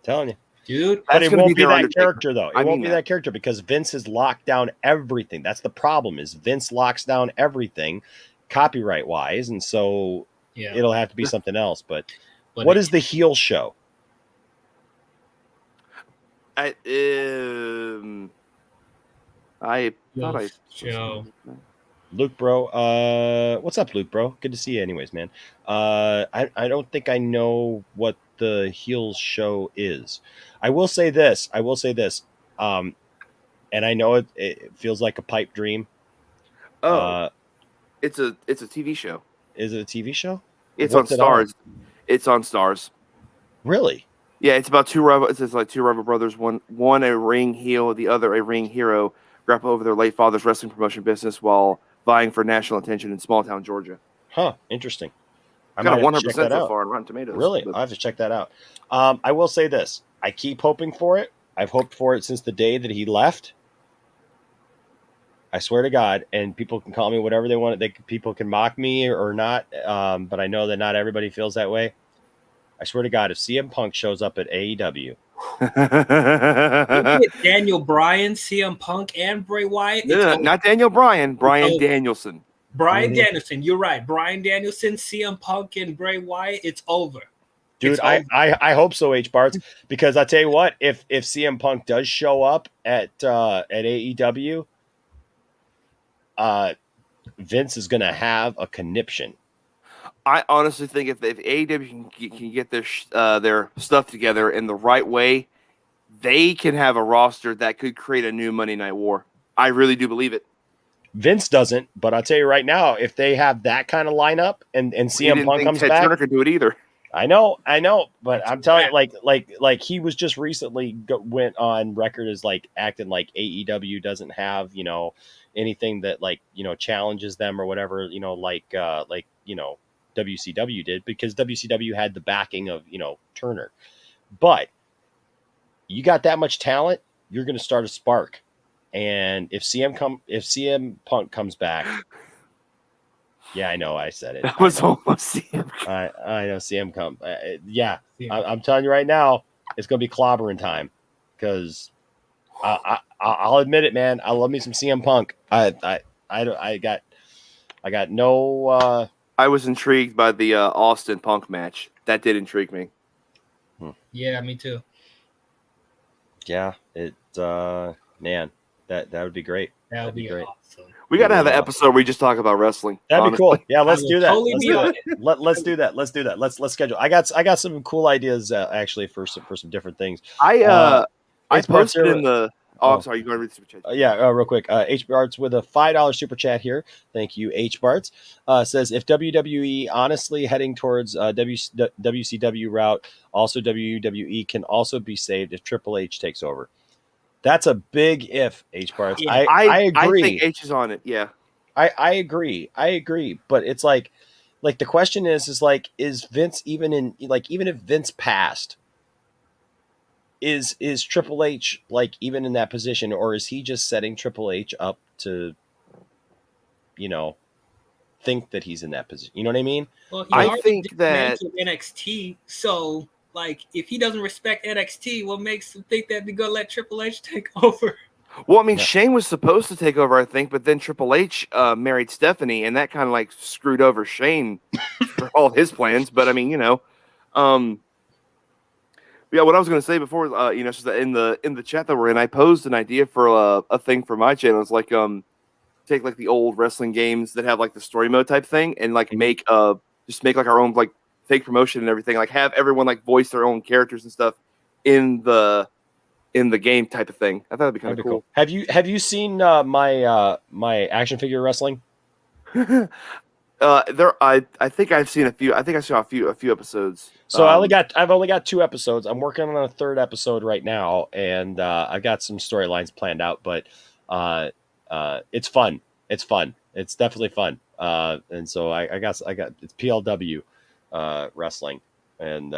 telling you, dude, but it won't be that character though. It won't be that character because Vince has locked down everything. That's the problem. Is Vince locks down everything, copyright wise, and so it'll have to be something else. But what is the heel show? I thought I show. Luke, bro. What's up, Luke, bro? Good to see you anyways, man. I don't think I know what the heel show is. I will say this. And I know it feels like a pipe dream. It's a TV show. Is it a TV show? It's on Stars. It's on Stars. Really? Yeah, it's about two rival brothers. One a ring heel, the other a ring hero, grapple over their late father's wrestling promotion business while vying for national attention in small town Georgia. Huh? Interesting. I got 100% so far on Rotten Tomatoes. Really? I have to check that out. I will say this: I keep hoping for it. I've hoped for it since the day that he left. I swear to God, and people can call me whatever they want. People can mock me or not, but I know that not everybody feels that way. I swear to God, if CM Punk shows up at AEW, Daniel Bryan, CM Punk, and Bray Wyatt. Not Daniel Bryan, Bryan Danielson. Bryan Danielson, you're right. Bryan Danielson, CM Punk, and Bray Wyatt. It's over. Dude, I hope so, H Barts, because I tell you what, if CM Punk does show up at AEW, Vince is going to have a conniption. I honestly think if AEW can get their stuff together in the right way, they can have a roster that could create a new Monday Night War. I really do believe it. Vince doesn't, but I'll tell you right now, if they have that kind of lineup and CM Punk comes Ted back, Turner could do it either. I know, but I'm telling you, like he was just recently went on record as like acting like AEW doesn't have anything that challenges them or whatever, like WCW did, because WCW had the backing of Turner. But you got that much talent, you're going to start a spark. And if CM Punk comes back, yeah, I know I said it. That was almost CM. I know CM come. Yeah, I'm telling you right now, it's going to be clobbering time, because I'll admit it, man. I love me some CM Punk. I got no. I was intrigued by the Austin Punk match. That did intrigue me. Yeah, me too. Yeah, man. That would be great. That would be great. awesome. We got to have an episode where we just talk about wrestling. That'd be cool. Yeah, let's do that. totally Let's be do on it. Let's do that. Let's do that. Let's schedule. I got some cool ideas actually for some different things. I H. Bart's posted here- in the. Oh, I'm sorry. You going to read the super chat? real quick. H. Bart's with a $5 super chat here. Thank you, H. Bart's. Says if WWE honestly heading towards WCW route, also WWE can also be saved if Triple H takes over. That's a big if, H. Bart's. I agree. I think H is on it. Yeah. I agree. But it's like the question is like, is Vince even if Vince passed, is Triple H like even in that position, or is he just setting Triple H up to, think that he's in that position? You know what I mean? Well, he I already think that dismantled NXT, so like if he doesn't respect NXT, what makes him think that they're gonna let Triple H take over? Well, I mean, Shane was supposed to take over, I think, but then Triple H married Stephanie, and that kind of like screwed over Shane for all his plans. But I mean, yeah. What I was going to say before, just that in the chat that we're in, I posed an idea for a thing for my channel. It's like take like the old wrestling games that have like the story mode type thing, and like make like our own like fake promotion and everything. Like have everyone like voice their own characters and stuff in the game type of thing. I thought that'd be kind of cool. Have you seen my action figure wrestling? I think I've seen a few. I think I saw a few episodes. So I've only got 2 episodes. I'm working on a 3rd episode right now, and I've got some storylines planned out. But it's fun. It's fun. It's definitely fun. And so I got it's PLW wrestling, and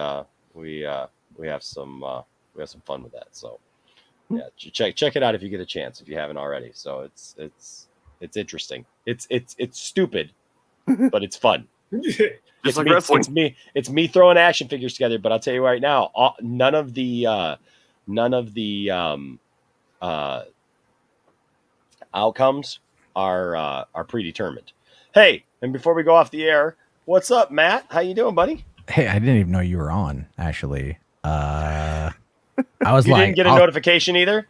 we have some fun with that. So yeah, check it out if you get a chance if you haven't already. So it's interesting. It's stupid, but it's fun. Just like wrestling. It's me throwing action figures together. But I'll tell you right now, none of the outcomes are predetermined. Hey, and before we go off the air, what's up, Matt? How you doing, buddy? Hey, I didn't even know you were on. Actually, I was you like, didn't get a notification either.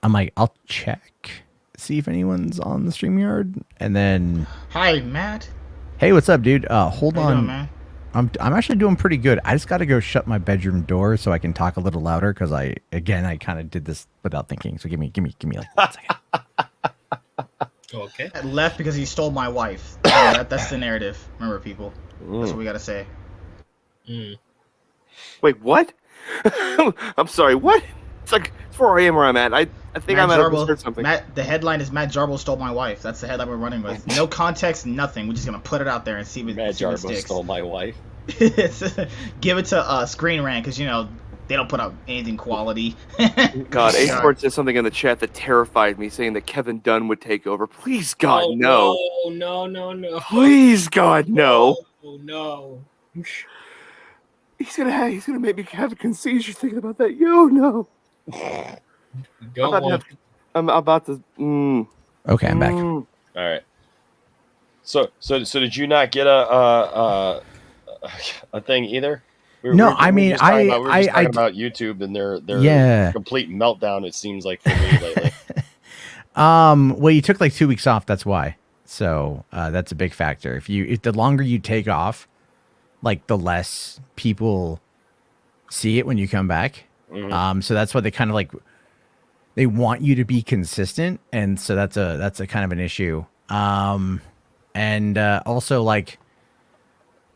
I'm like, I'll check, see if anyone's on the StreamYard, and then. Hi, Matt. Hey, what's up, dude? Hold How you on. doing, man? I'm actually doing pretty good. I just got to go shut my bedroom door so I can talk a little louder because I kind of did this without thinking. So give me like 1 second. Okay. I left because he stole my wife. That's the narrative. Remember, people. That's what we gotta say. Wait, what? I'm sorry. What? It's like 4 a.m. where I'm at. I think Matt I'm Jarbo, at a something. The headline is Matt Jarbo stole my wife. That's the headline we're running with. No context, nothing. We're just gonna put it out there and see what Matt see what Jarbo sticks. stole my wife. Give it to Screen Rant because they don't put out anything quality. God, A-Sport said something in the chat that terrified me, saying that Kevin Dunn would take over. Please, God, no. No. Please, God, no. No. He's gonna make me have a seizure thinking about that. Yo, no. I'm about to. Okay, I'm back. All right. So did you not get a thing either? No, I mean, we were just talking about YouTube and their complete meltdown. It seems like for me lately. Well, you took like 2 weeks off. That's why. So that's a big factor. If the longer you take off, like the less people see it when you come back. Mm-hmm. So that's why they kind of like they want you to be consistent, and so that's a kind of an issue. And also like.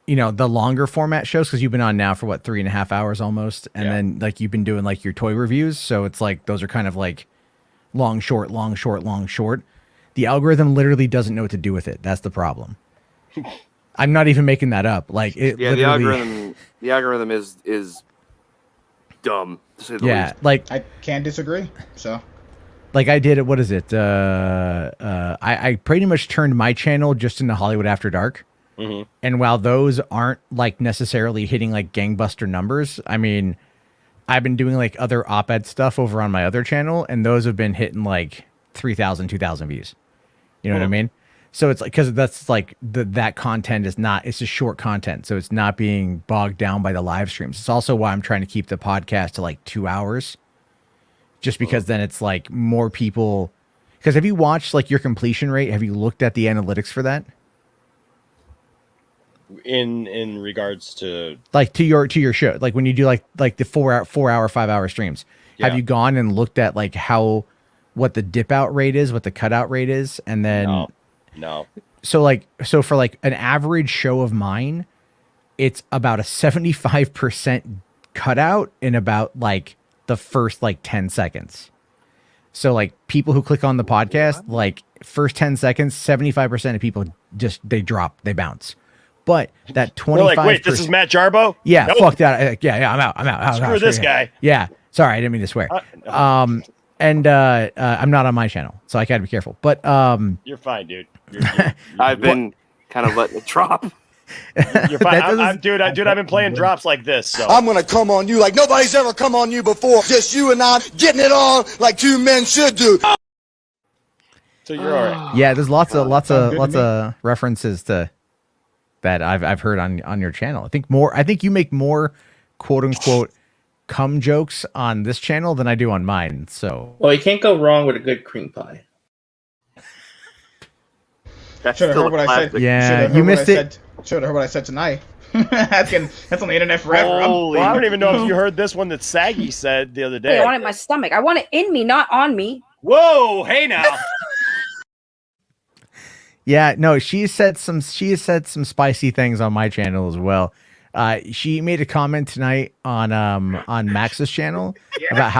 The longer format shows, because you've been on now for 3.5 hours almost. And then like you've been doing like your toy reviews. So it's like, those are kind of like long, short, long, short, long, short. The algorithm literally doesn't know what to do with it. That's the problem. I'm not even making that up. Like it. Yeah, the algorithm is dumb to say the least. Like I can't disagree. So like I did it. What is it? I pretty much turned my channel just into Hollywood After Dark. Mm-hmm. And while those aren't like necessarily hitting like gangbuster numbers, I mean, I've been doing like other op-ed stuff over on my other channel, and those have been hitting like 3,000, 2,000 views. You know what I mean? So it's like, because that's like that content is not, it's just short content. So it's not being bogged down by the live streams. It's also why I'm trying to keep the podcast to like 2 hours, just because then it's like more people Because have you watched like your completion rate? Have you looked at the analytics for that? In regards to Like to your show, like when you do like the 4 hour 5 hour streams, have Yeah. you gone and looked at like what the dip out rate is, what the cutout rate is, and then no. So for like an average show of mine, it's about a 75% cutout in about like the first like 10 seconds. So like people who click on the podcast, like first 10 seconds, 75% of people they drop, they bounce. But that 25%. We're like, wait, this is Matt Jarbo? Yeah, Nope. fuck that. Yeah, I'm out. Screw this guy. Yeah, sorry, I didn't mean to swear. I'm not on my channel, so I gotta be careful. But You're fine, dude. I've been kind of letting it drop. You're fine. Dude, I've been playing drops like this. So I'm gonna come on you like nobody's ever come on you before. Just you and I getting it on like two men should do. So you're all right. yeah, there's lots of references to that I've heard on your channel. I think you make more quote unquote cum jokes on this channel than I do on mine. So Well, you can't go wrong with a good cream pie. That's Should have still heard what a I said. classic. Yeah, you missed it. Should have heard what I said tonight. that's on the internet forever. Well, I don't even know if you heard this one that Saggy said the other Hey, day. I want it in my stomach. I want it in me, not on me. Whoa, hey now. Yeah, no, she has said some spicy things on my channel as well. She made a comment tonight on Max's channel about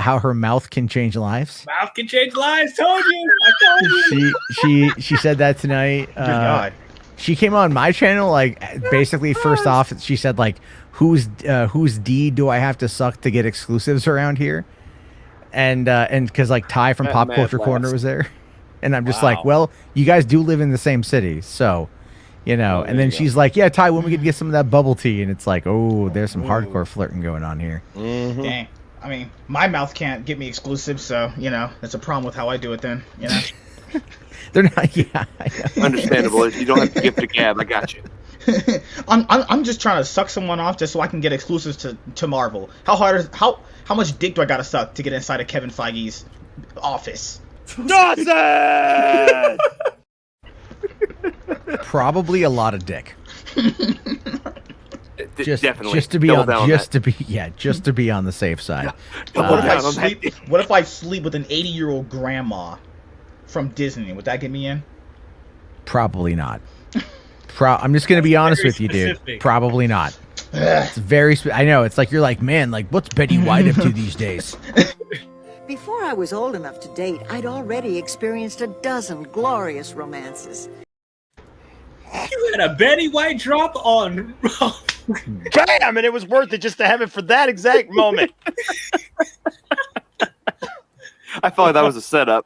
how her mouth can change lives. Mouth can change lives. Told you. I told you. She said that tonight. Good God. She came on my channel like basically first off she said like whose D do I have to suck to get exclusives around here, and because like Ty from Pop Culture Corner was there, and I'm just like, well, you guys do live in the same city, so. You know, and then she's like, yeah, Ty, when we get some of that bubble tea. And it's like, oh, there's some hardcore flirting going on here. Mm-hmm. Dang. I mean, my mouth can't get me exclusive, so, that's a problem with how I do it then, They're not, yeah. Understandable. You don't have to give the gab. I got you. I'm just trying to suck someone off just so I can get exclusives to Marvel. How much dick do I gotta suck to get inside of Kevin Feige's office? Dawson! Probably a lot of dick. Definitely. Just to be on the safe side. What if I sleep with an 80-year-old grandma from Disney? Would that get me in? Probably not. I'm just gonna be honest with you, dude. Probably not. It's very. I know. It's like you're like, man, like what's Betty White up to these days? Before I was old enough to date, I'd already experienced a dozen glorious romances. You had a Betty White drop on. Damn, and it was worth it just to have it for that exact moment. I felt like that was a setup.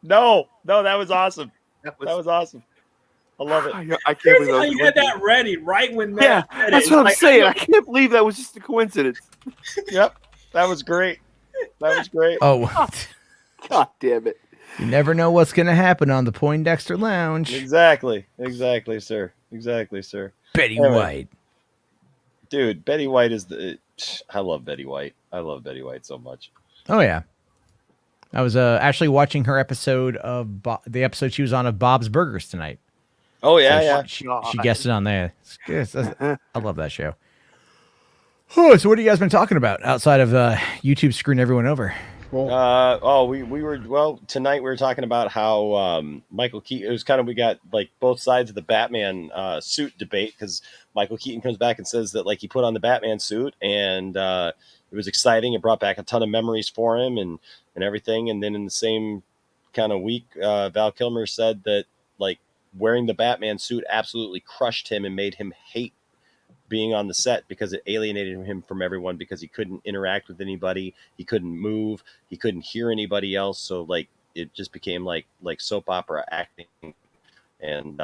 No, that was awesome. That was awesome. I love it. I can't believe how you had that ready right when Matt Yeah, said that's it. what I'm Like, saying. I can't believe that was just a coincidence. Yep, that was great. That was great. Oh, God damn it. You never know what's gonna happen on the Poindexter Lounge. Exactly, sir. Betty Anyway. White. Dude, Betty White is I love Betty White. I love Betty White so much. Oh yeah. I was actually watching her episode of the episode she was on of Bob's Burgers tonight. Oh yeah, She guessed it on there. I love that show. Oh, so what have you guys been talking about outside of YouTube screwing everyone over? we were tonight we were talking about how Michael Keaton, it was kind of, we got like both sides of the Batman suit debate, because Michael Keaton comes back and says that like he put on the Batman suit and it was exciting. It brought back a ton of memories for him and everything. And then in the same kind of week, Val Kilmer said that like wearing the Batman suit absolutely crushed him and made him hate being on the set because it alienated him from everyone, because he couldn't interact with anybody, he couldn't move, he couldn't hear anybody else. So like it just became like soap opera acting, and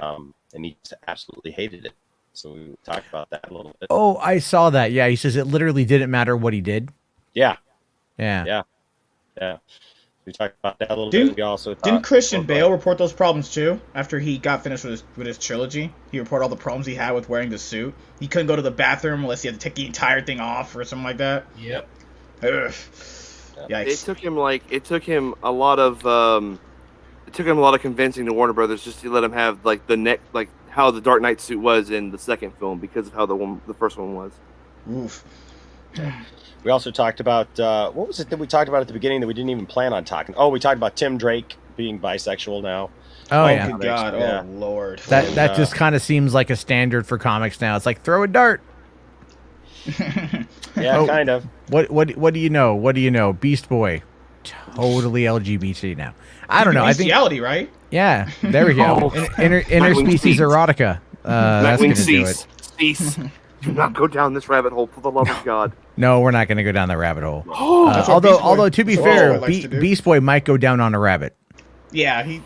he just absolutely hated it. So we talked about that a little bit. Oh, I saw that. Yeah, he says it literally didn't matter what he did. Yeah. We talked about that a little bit. We also didn't Christian Bale report those problems too after he got finished with his trilogy? He reported all the problems he had with wearing the suit. He couldn't go to the bathroom unless he had to take the entire thing off or something like that. Yep. Ugh. Yikes. It took him a lot of took him a lot of convincing to Warner Brothers just to let him have like the neck, like how the Dark Knight suit was in the second film because of how the first one was. Oof. We also talked about what was it that we talked about at the beginning that we didn't even plan on talking? Oh, we talked about Tim Drake being bisexual now. Oh yeah. Good God. Yeah. Oh Lord. That just kind of seems like a standard for comics now. It's like throw a dart. Yeah, kind of. What do you know? What do you know? Beast Boy, totally LGBT now. I don't know. I think bestiality, right? Yeah, there we go. Interspecies erotica. That's gonna do it. Cease. Do not go down this rabbit hole, for the love of God. No, we're not going to go down the rabbit hole. That's what Beast Boy- although to be that's what fair, Beast Boy likes to do. Beast Boy might go down on a rabbit. Yeah, he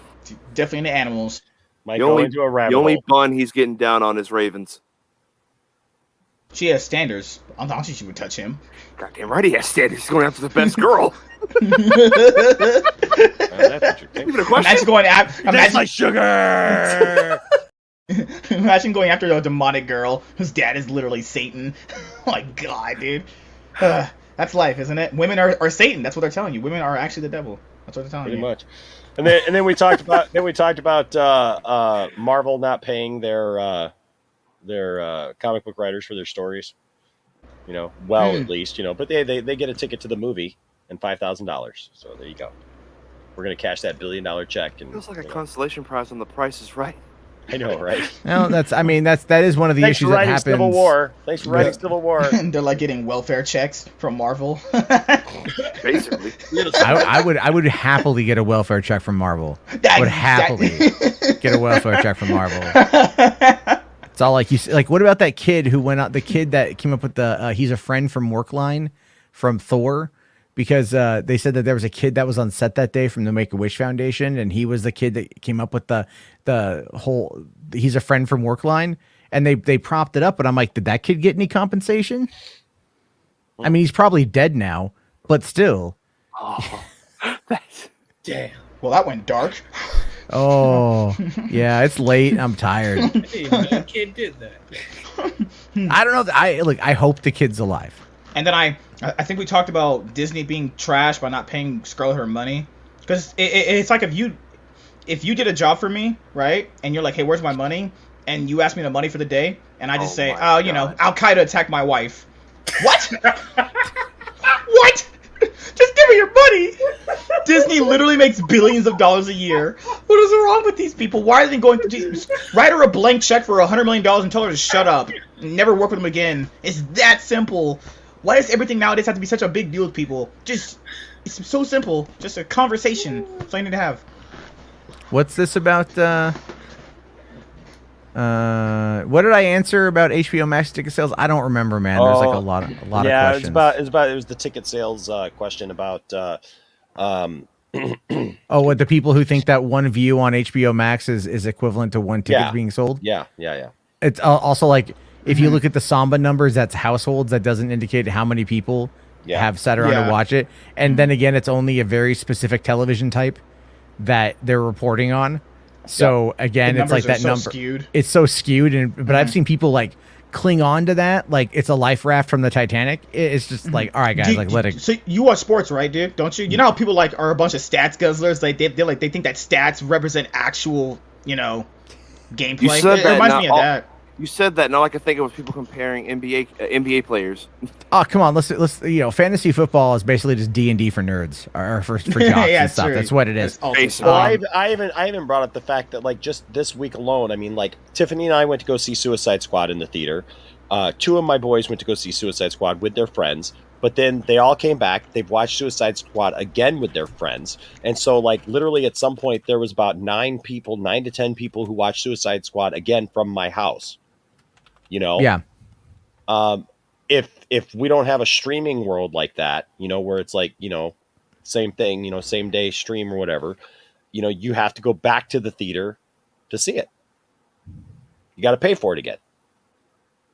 definitely into animals. Might go into a rabbit The only hole. bun he's getting down on is Ravens. She has standards. I don't think she would touch him. Goddamn right he has standards. He's going after the best girl. That's interesting. Even a question? Imagine going after. That's my sugar. Imagine going after a demonic girl whose dad is literally Satan. Oh my God, dude. That's life, isn't it? Women are Satan. That's what they're telling you. Women are actually the devil. That's what they're telling Pretty you. much. And then we talked about Marvel not paying their comic book writers for their stories. You know, at least, you know, but they get a ticket to the movie and $5,000. So there you go. We're gonna cash that $1 billion check. And Feels like a consolation prize on The Price is Right. I know, right? No, that is one of the issues that happens. Civil War. Thanks for writing Civil War. And they're like getting welfare checks from Marvel. Basically. I would happily get a welfare check from Marvel. Would happily get a welfare check from Marvel. It's all like what about that kid who went out? The kid that came up with the he's a friend from work line from Thor, because they said that there was a kid that was on set that day from the Make-A-Wish Foundation, and he was the kid that came up with the whole he's a friend from work line, and they propped it up, but I'm like, did that kid get any compensation? I mean, he's probably dead now, but still. Oh, that's damn. Well, that went dark. Oh, yeah, it's late. I'm tired. Hey, that kid did that. I don't know. I hope the kid's alive. And then I think we talked about Disney being trash by not paying Scarlett her money, because it's like if you did a job for me, right, and you're like, hey, where's my money, and you ask me the money for the day, and I just say, oh, you know, Al Qaeda attacked my wife. What? What? Just give me your money. Disney literally makes billions of dollars a year. What is wrong with these people? Why are they going to write her a blank check for $100 million and tell her to shut up and never work with them again? It's that simple. Why does everything nowadays have to be such a big deal with people? It's so simple. Just a conversation. That's all you need to have. What's this about? What did I answer about HBO Max ticket sales? I don't remember, man. There's like a lot of questions. Yeah, it was the ticket sales question about. Oh, what the people who think that one view on HBO Max is equivalent to one ticket being sold? Yeah. It's also like if you look at the Samba numbers, that's households. That doesn't indicate how many people have sat around to watch it. And then again, it's only a very specific television type that they're reporting on. So again, it's like that number. Skewed. It's so skewed, but I've seen people like cling on to that like it's a life raft from the Titanic. It's just like, all right, guys, let it. So you watch sports, right, dude? Don't you? You know how people like are a bunch of stats guzzlers. Like they think that stats represent actual, gameplay. You said It that, reminds me of that. You said that. Now I can think it was people comparing NBA players. Oh, come on, let's fantasy football is basically just D&D for nerds or for jocks and stuff. True. That's what it is. Well, I haven't brought up the fact that like just this week alone, I mean, like Tiffany and I went to go see Suicide Squad in the theater. Two of my boys went to go see Suicide Squad with their friends, but then they all came back. They've watched Suicide Squad again with their friends, and so like literally at some point there was about 9 to 10 people who watched Suicide Squad again from my house. Yeah. If we don't have a streaming world like that, where it's like, same thing, same day stream or whatever, you have to go back to the theater to see it. You got to pay for it again.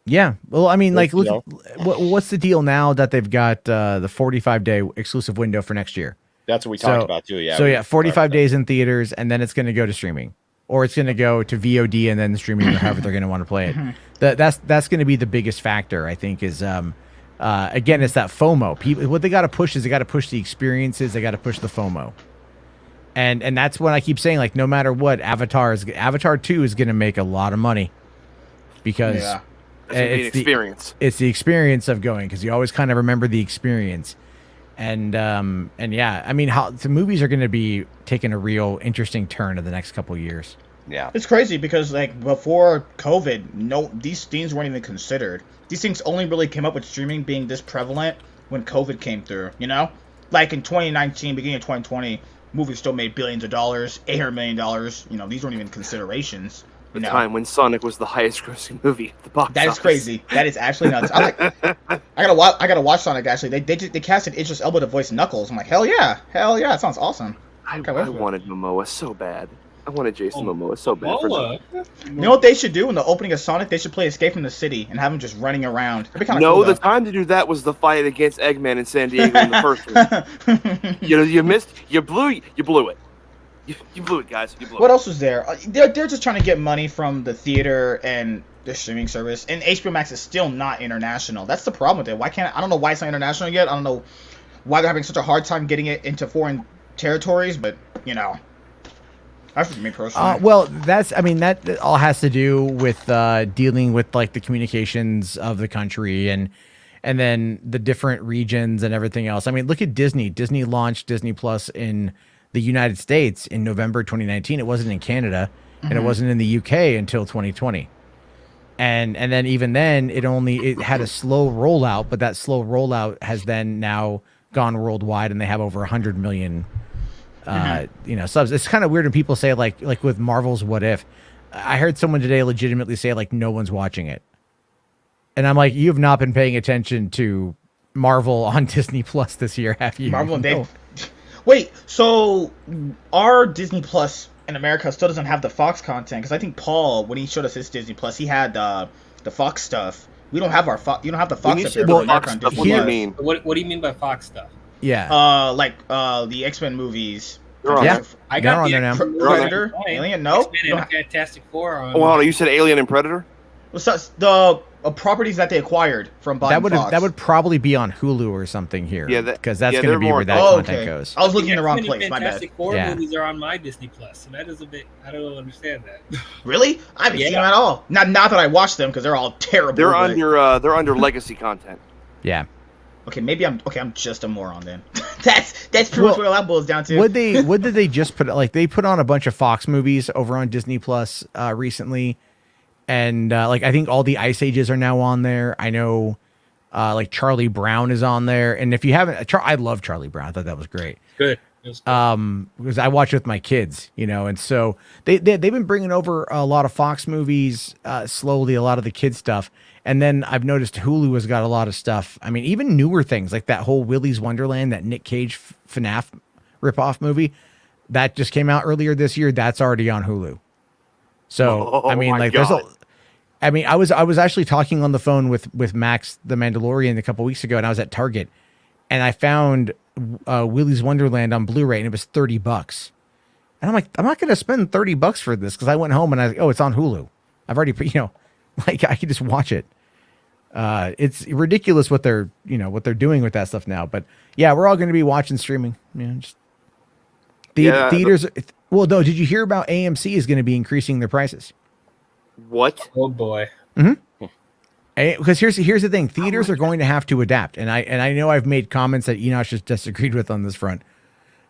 Yeah. Well, I mean, like, look, what's the deal now that they've got the 45-day exclusive window for next year? That's what we talked about too. Yeah. So 45 days in theaters, and then it's going to go to streaming. Or it's going to go to VOD and then streaming, or however they're going to want to play it. That's going to be the biggest factor, I think. Is again, it's that FOMO. People, what they got to push is they got to push the experiences. They got to push the FOMO. And that's what I keep saying. Like, no matter what, Avatar 2 is going to make a lot of money because It's gonna be an experience. It's the experience of going, because you always kind of remember the experience. And yeah, I mean, the movies are going to be taking a real interesting turn in the next couple of years. Yeah, it's crazy because like before COVID, these things weren't even considered. These things only really came up with streaming being this prevalent when COVID came through. You know, like in 2019, beginning of 2020, movies still made billions of dollars, $800 million. You know, these weren't even considerations. The time when Sonic was the highest-grossing movie at the box That is office. crazy. That is actually nuts. I gotta watch Sonic. Actually, they casted Idris Elba to voice Knuckles. I'm like, hell yeah, that sounds awesome. I wanted Momoa so bad. I wanted Jason Momoa so bad. You know what they should do in the opening of Sonic? They should play Escape from the City and have him just running around. That'd be kind of cool. The time to do that was the fight against Eggman in San Diego in the first one. You missed. You blew it. You blew it, guys. You blew What it. else was there? They're just trying to get money from the theater and the streaming service, and HBO Max is still not international. That's the problem with it. I don't know why it's not international yet. I don't know why they're having such a hard time getting it into foreign territories, but you know, that's for me personally. Well, that all has to do with dealing with like the communications of the country and then the different regions and everything else. I mean, look at Disney. Disney launched Disney Plus in the United States in November 2019. It wasn't in Canada, and it wasn't in the UK until 2020. And then even then, it had a slow rollout, but that slow rollout has then now gone worldwide, and they have over 100 million subs. It's kind of weird when people say like with Marvel's What If. I heard someone today legitimately say like no one's watching it, and I'm like, you have not been paying attention to Marvel on Disney Plus this year, have you? Marvel and Wait, so our Disney Plus in America still doesn't have the Fox content? Because I think Paul, when he showed us his Disney Plus, he had the Fox stuff. We don't have you don't have the Fox stuff. What do you mean? What do you mean by Fox stuff? Yeah. Like the X-Men movies. I got the Predator, Alien. No, X-Men and Fantastic Four. Oh, hold on. You said Alien and Predator? The properties that they acquired from buying Fox. That would probably be on Hulu or something here. Yeah, because that's going to be where that content goes. I was looking in the wrong place. My bad. Fantastic Four movies are on my Disney Plus, so that is a bit. I don't understand that. Really? I haven't seen them at all. Not that I watched them because they're all terrible. They're under legacy content. Yeah. Okay, maybe I'm just a moron then. That's pretty much what that boils down to. What did they just put? Like they put on a bunch of Fox movies over on Disney Plus recently. And like I think all the Ice Ages are now on there. I know like Charlie Brown is on there. And if you haven't, I love Charlie Brown. I thought that was great. Good. Because I watch with my kids, and so they've been bringing over a lot of Fox movies slowly, a lot of the kid stuff. And then I've noticed Hulu has got a lot of stuff. I mean, even newer things like that whole Willy's Wonderland, that Nick Cage FNAF ripoff movie that just came out earlier this year. That's already on Hulu. So I mean, like I was actually talking on the phone with Max the Mandalorian a couple weeks ago, and I was at Target, and I found Willy's Wonderland on Blu-ray, and it was $30. And I'm like, I'm not going to spend $30 for this, because I went home and it's on Hulu. I've already, like I can just watch it. It's ridiculous what they're doing with that stuff now. But yeah, we're all going to be watching streaming. Theaters. Well, no, did you hear about AMC is going to be increasing their prices? What? Oh boy. Mm-hmm. Because here's the thing: theaters are going to have to adapt, and I know I've made comments that Enosh has disagreed with on this front.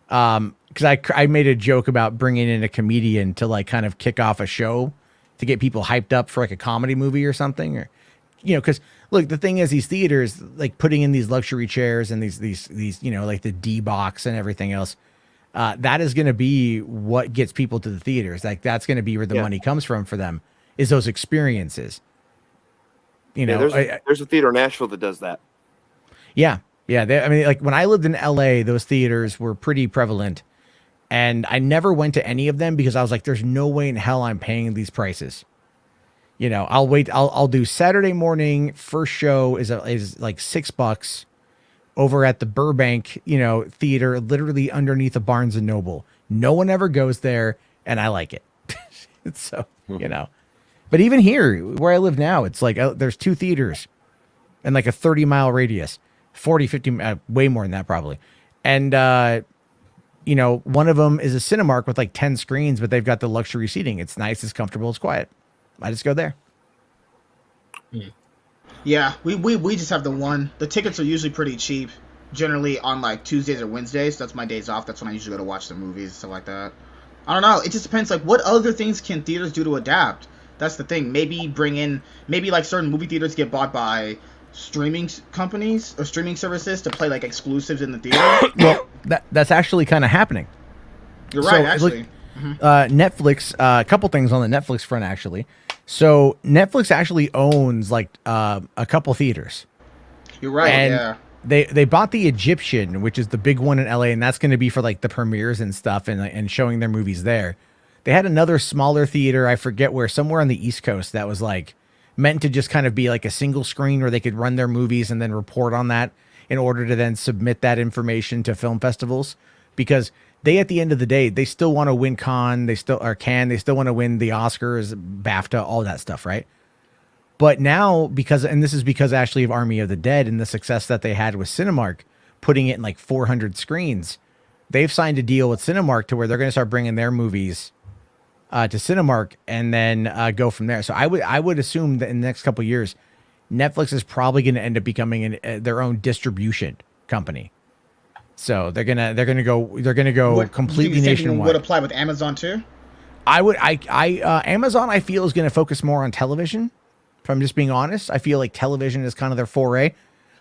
Because I made a joke about bringing in a comedian to like kind of kick off a show to get people hyped up for like a comedy movie or something, or because look, the thing is, these theaters, like putting in these luxury chairs and these like the D box and everything else. That is going to be what gets people to the theaters. Like that's going to be where the money comes from for them, is those experiences. There's a theater in Nashville that does that. Yeah. Like when I lived in LA, those theaters were pretty prevalent, and I never went to any of them because I was like, there's no way in hell I'm paying these prices. I'll wait. I'll do Saturday morning. First show is like $6. Over at the Burbank, theater, literally underneath a Barnes and Noble. No one ever goes there, and I like it. So, But even here, where I live now, it's like there's 2 theaters in like a 30-mile radius, 40, 50, way more than that probably. And you know, one of them is a Cinemark with like 10 screens, but they've got the luxury seating. It's nice, it's comfortable, it's quiet. I just go there. Yeah, we just have the one. The tickets are usually pretty cheap. Generally on like Tuesdays or Wednesdays. That's my days off. That's when I usually go to watch the movies and stuff like that. I don't know. It just depends. Like, what other things can theaters do to adapt? That's the thing. Maybe like certain movie theaters get bought by streaming companies or streaming services to play like exclusives in the theater. Well, that's actually kind of happening. You're right, actually. Netflix, a couple things on the Netflix front, actually. So Netflix actually owns like a couple theaters. You're right, and yeah. They bought the Egyptian, which is the big one in LA, and that's going to be for like the premieres and stuff and showing their movies there. They had another smaller theater, I forget where, somewhere on the East Coast, that was like meant to just kind of be like a single screen where they could run their movies and then report on that in order to then submit that information to film festivals. Because they, at the end of the day, they still want to win Cannes, they still want to win the Oscars, BAFTA, all that stuff, right? But now, this is because actually of Army of the Dead and the success that they had with Cinemark, putting it in like 400 screens, they've signed a deal with Cinemark to where they're going to start bringing their movies to Cinemark and then go from there. So I would assume that in the next couple of years, Netflix is probably going to end up becoming their own distribution company. So they're gonna go completely nationwide. Would apply with Amazon too? Amazon I feel is going to focus more on television. If I'm just being honest, I feel like television is kind of their foray.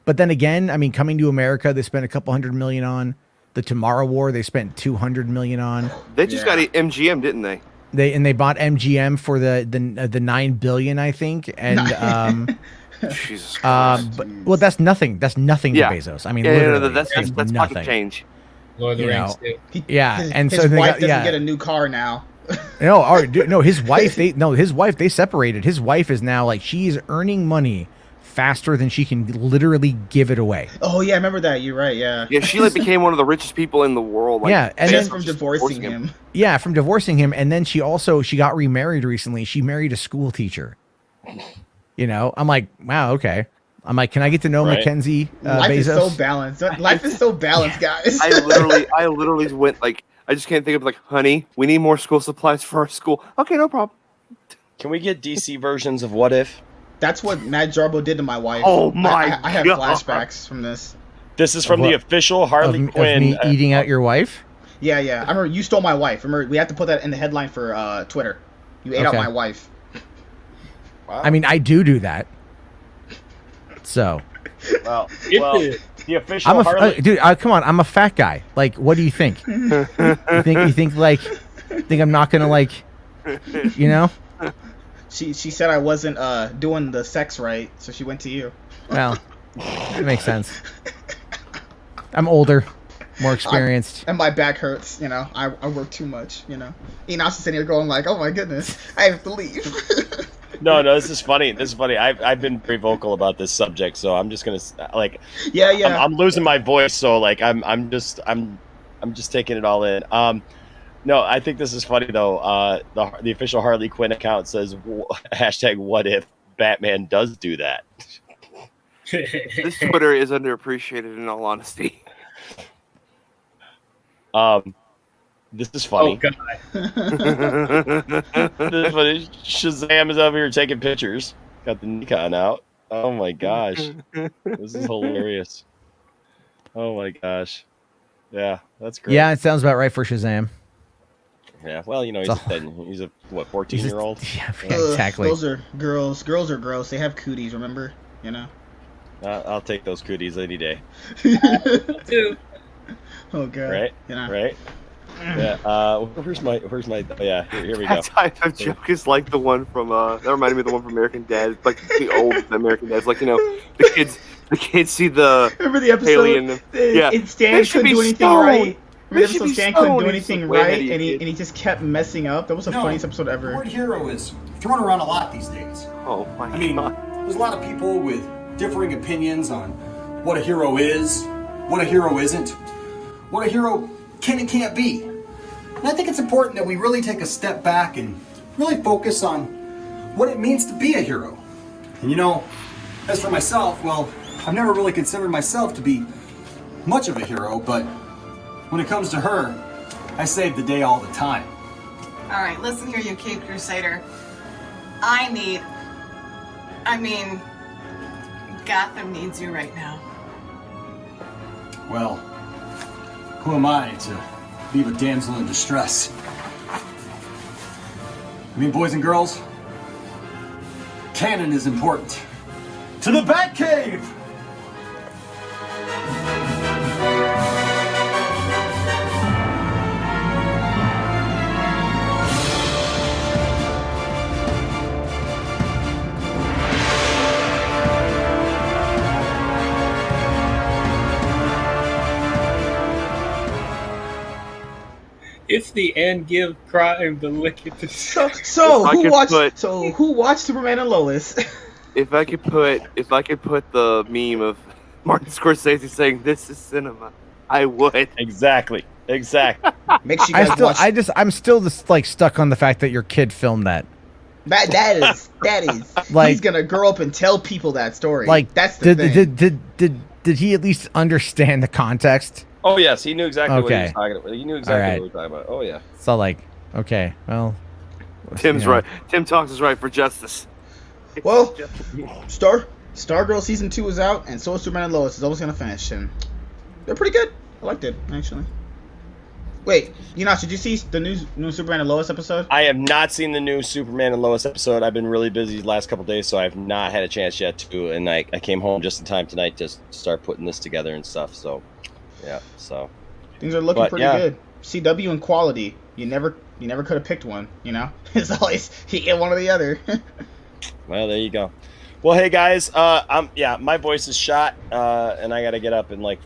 But then again, I mean, Coming to America, they spent $200 million on. The Tomorrow War, they spent $200 million on. They just got MGM, didn't they? They bought MGM for the $9 billion, I think, and Jesus Christ. Well, that's nothing. That's nothing to Bezos. I mean, literally, that's nothing. pocket change. Lord of the Rings, too. His wife doesn't get a new car now. His wife. They separated. His wife is now like she's earning money faster than she can literally give it away. Oh yeah, I remember that. You're right. Yeah. Yeah, she like became one of the richest people in the world. Like, and just from divorcing him. Yeah, from divorcing him, and then she got remarried recently. She married a school teacher. You know, I'm like, wow, okay. I'm like, can I get to know Mackenzie Life Bezos? is so balanced. Life is so balanced, guys. I literally went like, I just can't think of like, honey, we need more school supplies for our school. Okay, no problem. Can we get DC versions of What If? That's what Matt Jarbo did to my wife. Oh my! I have flashbacks from this. This is from the official Harley Quinn. Of me eating out your wife? Yeah. I remember you stole my wife. Remember, we had to put that in the headline for Twitter. You ate out my wife. Wow. I mean, I do that. So. Well, the official Harley. Dude, come on! I'm a fat guy. Like, what do you think? you think I'm not gonna like, you know? She said I wasn't doing the sex right, so she went to you. Well, it makes sense. I'm older, more experienced. And my back hurts, you know. I work too much, you know. Enos is sitting here going like, oh my goodness, I have to leave. No, this is funny. I've been pretty vocal about this subject, so I'm just gonna like. Yeah. I'm losing my voice, so like I'm just taking it all in. No, I think this is funny though. The official Harley Quinn account says hashtag What If Batman does do that. This Twitter is underappreciated, in all honesty. This is funny. Oh, God. This is funny. Shazam is over here taking pictures. Got the Nikon out. Oh my gosh. This is hilarious. Oh my gosh. Yeah, that's great. Yeah, it sounds about right for Shazam. Yeah, well, you know, he's a 14-year-old? Yeah, exactly. Those are girls. Girls are gross. They have cooties, remember? You know? I'll take those cooties any day. Too. Oh, God. Right? You know? Right? Yeah. Where's my? Yeah. Here we go. That type of joke is like the one from. That reminded me of the one from American Dad. It's like the old American Dad. It's like, you know, the kids see the. Remember the episode? Alien. Yeah. Stan couldn't do anything right. Remember the episode Stan couldn't do anything right, and he just kept messing up. That was the funniest episode ever. The word hero is thrown around a lot these days. Oh my God. I mean, there's a lot of people with differing opinions on what a hero is, what a hero isn't, what a hero can and can't be. And I think it's important that we really take a step back and really focus on what it means to be a hero. And you know, as for myself, well, I've never really considered myself to be much of a hero, but when it comes to her, I save the day all the time. All right, listen here, you Cape Crusader. Gotham needs you right now. Well, who am I to leave a damsel in distress? I mean, boys and girls, canon is important. To the Batcave! It's the end give crime the lick at the So who watched Superman and Lois? If I could put the meme of Martin Scorsese saying this is cinema, I would. Exactly. Make sure you guys watch. I'm still just like stuck on the fact that your kid filmed that. That is like, he's gonna grow up and tell people that story. Like, that's the thing. Did he at least understand the context? Oh yes, he knew exactly what he was Okay. talking about. He knew exactly All right. what we were talking about. Oh yeah. So like, okay, well, Tim's right. Tim Talks is right for justice. Well, Stargirl season 2 is out, and so is Superman and Lois. Is almost gonna finish, and they're pretty good. I liked it actually. Wait, did you see the new Superman and Lois episode? I have not seen the new Superman and Lois episode. I've been really busy the last couple of days, so I've not had a chance yet to. And I came home just in time tonight to start putting this together and stuff. So, yeah. So things are looking pretty good. CW and quality. You never could have picked one. It's always one or the other. Well, there you go. Well, hey guys, my voice is shot, and I got to get up in like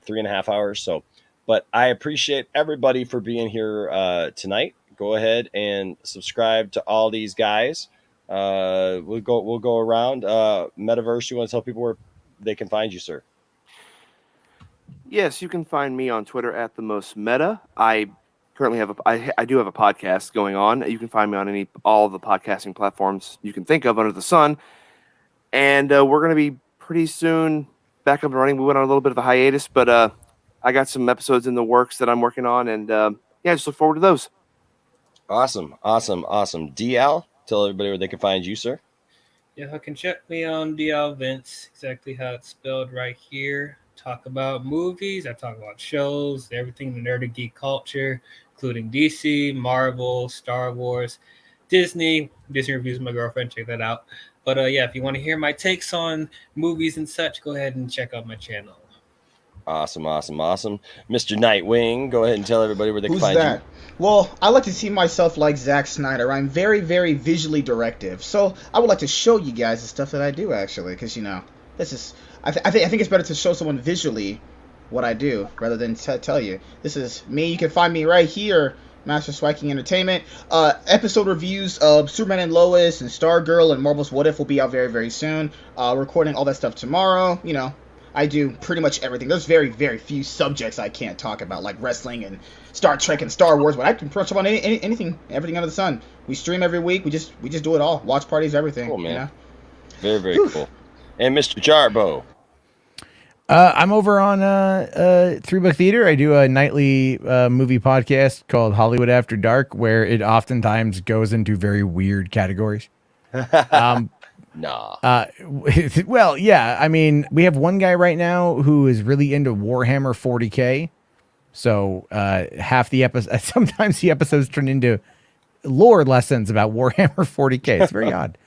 3.5 hours. So, but I appreciate everybody for being here tonight. Go ahead and subscribe to all these guys. We'll go around. Metaverse, you want to tell people where they can find you, sir? Yes, you can find me on Twitter at the most meta. I currently I do have a podcast going on. You can find me on all the podcasting platforms you can think of under the sun. And we're going to be pretty soon back up and running. We went on a little bit of a hiatus, but I got some episodes in the works that I'm working on, and just look forward to those. Awesome. DL, tell everybody where they can find you, sir. Yeah, you can check me on DL Vince, exactly how it's spelled right here. Talk about movies, I talk about shows, everything in the nerdy geek culture, including DC, Marvel, Star Wars, Disney reviews with my girlfriend, check that out. But if you want to hear my takes on movies and such, go ahead and check out my channel. Awesome. Mr. Nightwing, go ahead and tell everybody where they can find you. Well, I like to see myself like Zack Snyder. I'm very, very visually directive. So I would like to show you guys the stuff that I do, actually, because, this is... I think it's better to show someone visually what I do rather than tell you. This is me. You can find me right here, Master Swiking Entertainment. Episode reviews of Superman and Lois and Stargirl and Marvel's What If will be out very, very soon. Recording all that stuff tomorrow. I do pretty much everything. There's very, very few subjects I can't talk about, like wrestling and Star Trek and Star Wars, but I can touch on anything under the sun. We stream every week. We just do it all. Watch parties, everything. Cool, man. Very, very cool. And Mr. Jarbo. I'm over on Three Book Theater. I do a nightly movie podcast called Hollywood After Dark, where it oftentimes goes into very weird categories. Nah. Well, yeah. I mean, we have one guy right now who is really into Warhammer 40K. So half the episode, sometimes the episodes turn into lore lessons about Warhammer 40K. It's very odd.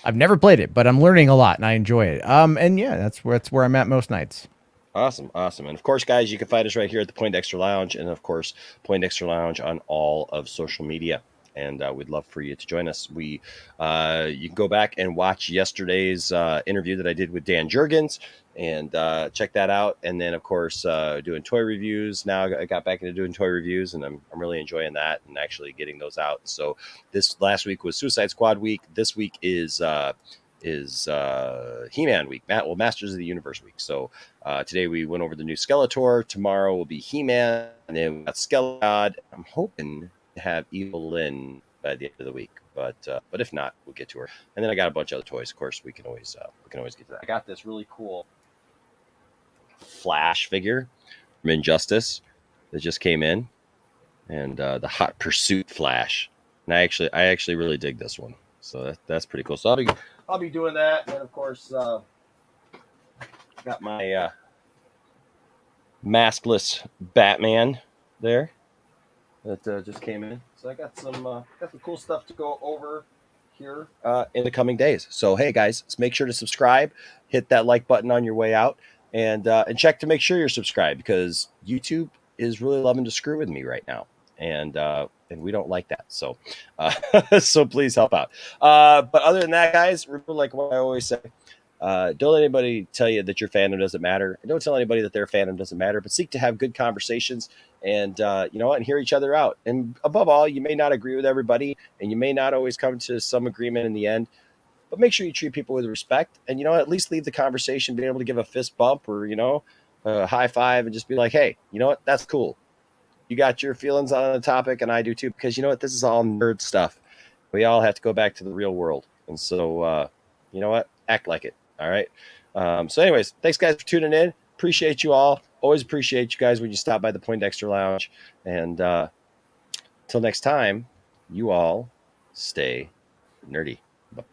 I've never played it, but I'm learning a lot and I enjoy it. And yeah, that's where I'm at most nights. Awesome. And of course, guys, you can find us right here at the Point Extra Lounge, and of course, Point Extra Lounge on all of social media. And we'd love for you to join us. You can go back and watch yesterday's interview that I did with Dan Jurgens and check that out. And then, of course, doing toy reviews. Now I got back into doing toy reviews, and I'm really enjoying that and actually getting those out. So this last week was Suicide Squad week. This week is He-Man week, Masters of the Universe week. So today we went over the new Skeletor. Tomorrow will be He-Man, and then we got Skelegod. I'm hoping to have Evil Lynn by the end of the week, but if not, we'll get to her. And then I got a bunch of other toys. Of course, we can always get to that. I got this really cool Flash figure from Injustice that just came in. and the Hot Pursuit Flash. And I actually really dig this one. So that's pretty cool. So I'll be doing that, and of course got my maskless Batman there that just came in. So I got some cool stuff to go over here in the coming days. So hey guys, let's make sure to subscribe, hit that like button on your way out, and check to make sure you're subscribed, because YouTube is really loving to screw with me right now, and we don't like that. So so please help out. But other than that, guys, remember, like what I always say, don't let anybody tell you that your fandom doesn't matter. And don't tell anybody that their fandom doesn't matter, but seek to have good conversations and, and hear each other out. And above all, you may not agree with everybody, and you may not always come to some agreement in the end, but make sure you treat people with respect, and, at least leave the conversation being able to give a fist bump or, a high five, and just be like, hey, you know what? That's cool. You got your feelings on the topic, and I do too, because this is all nerd stuff. We all have to go back to the real world. And so, you know what? Act like it. All right. So anyways, thanks guys for tuning in. Appreciate you all. Always appreciate you guys when you stop by the Poindexter Lounge. And till next time, you all stay nerdy. Bye.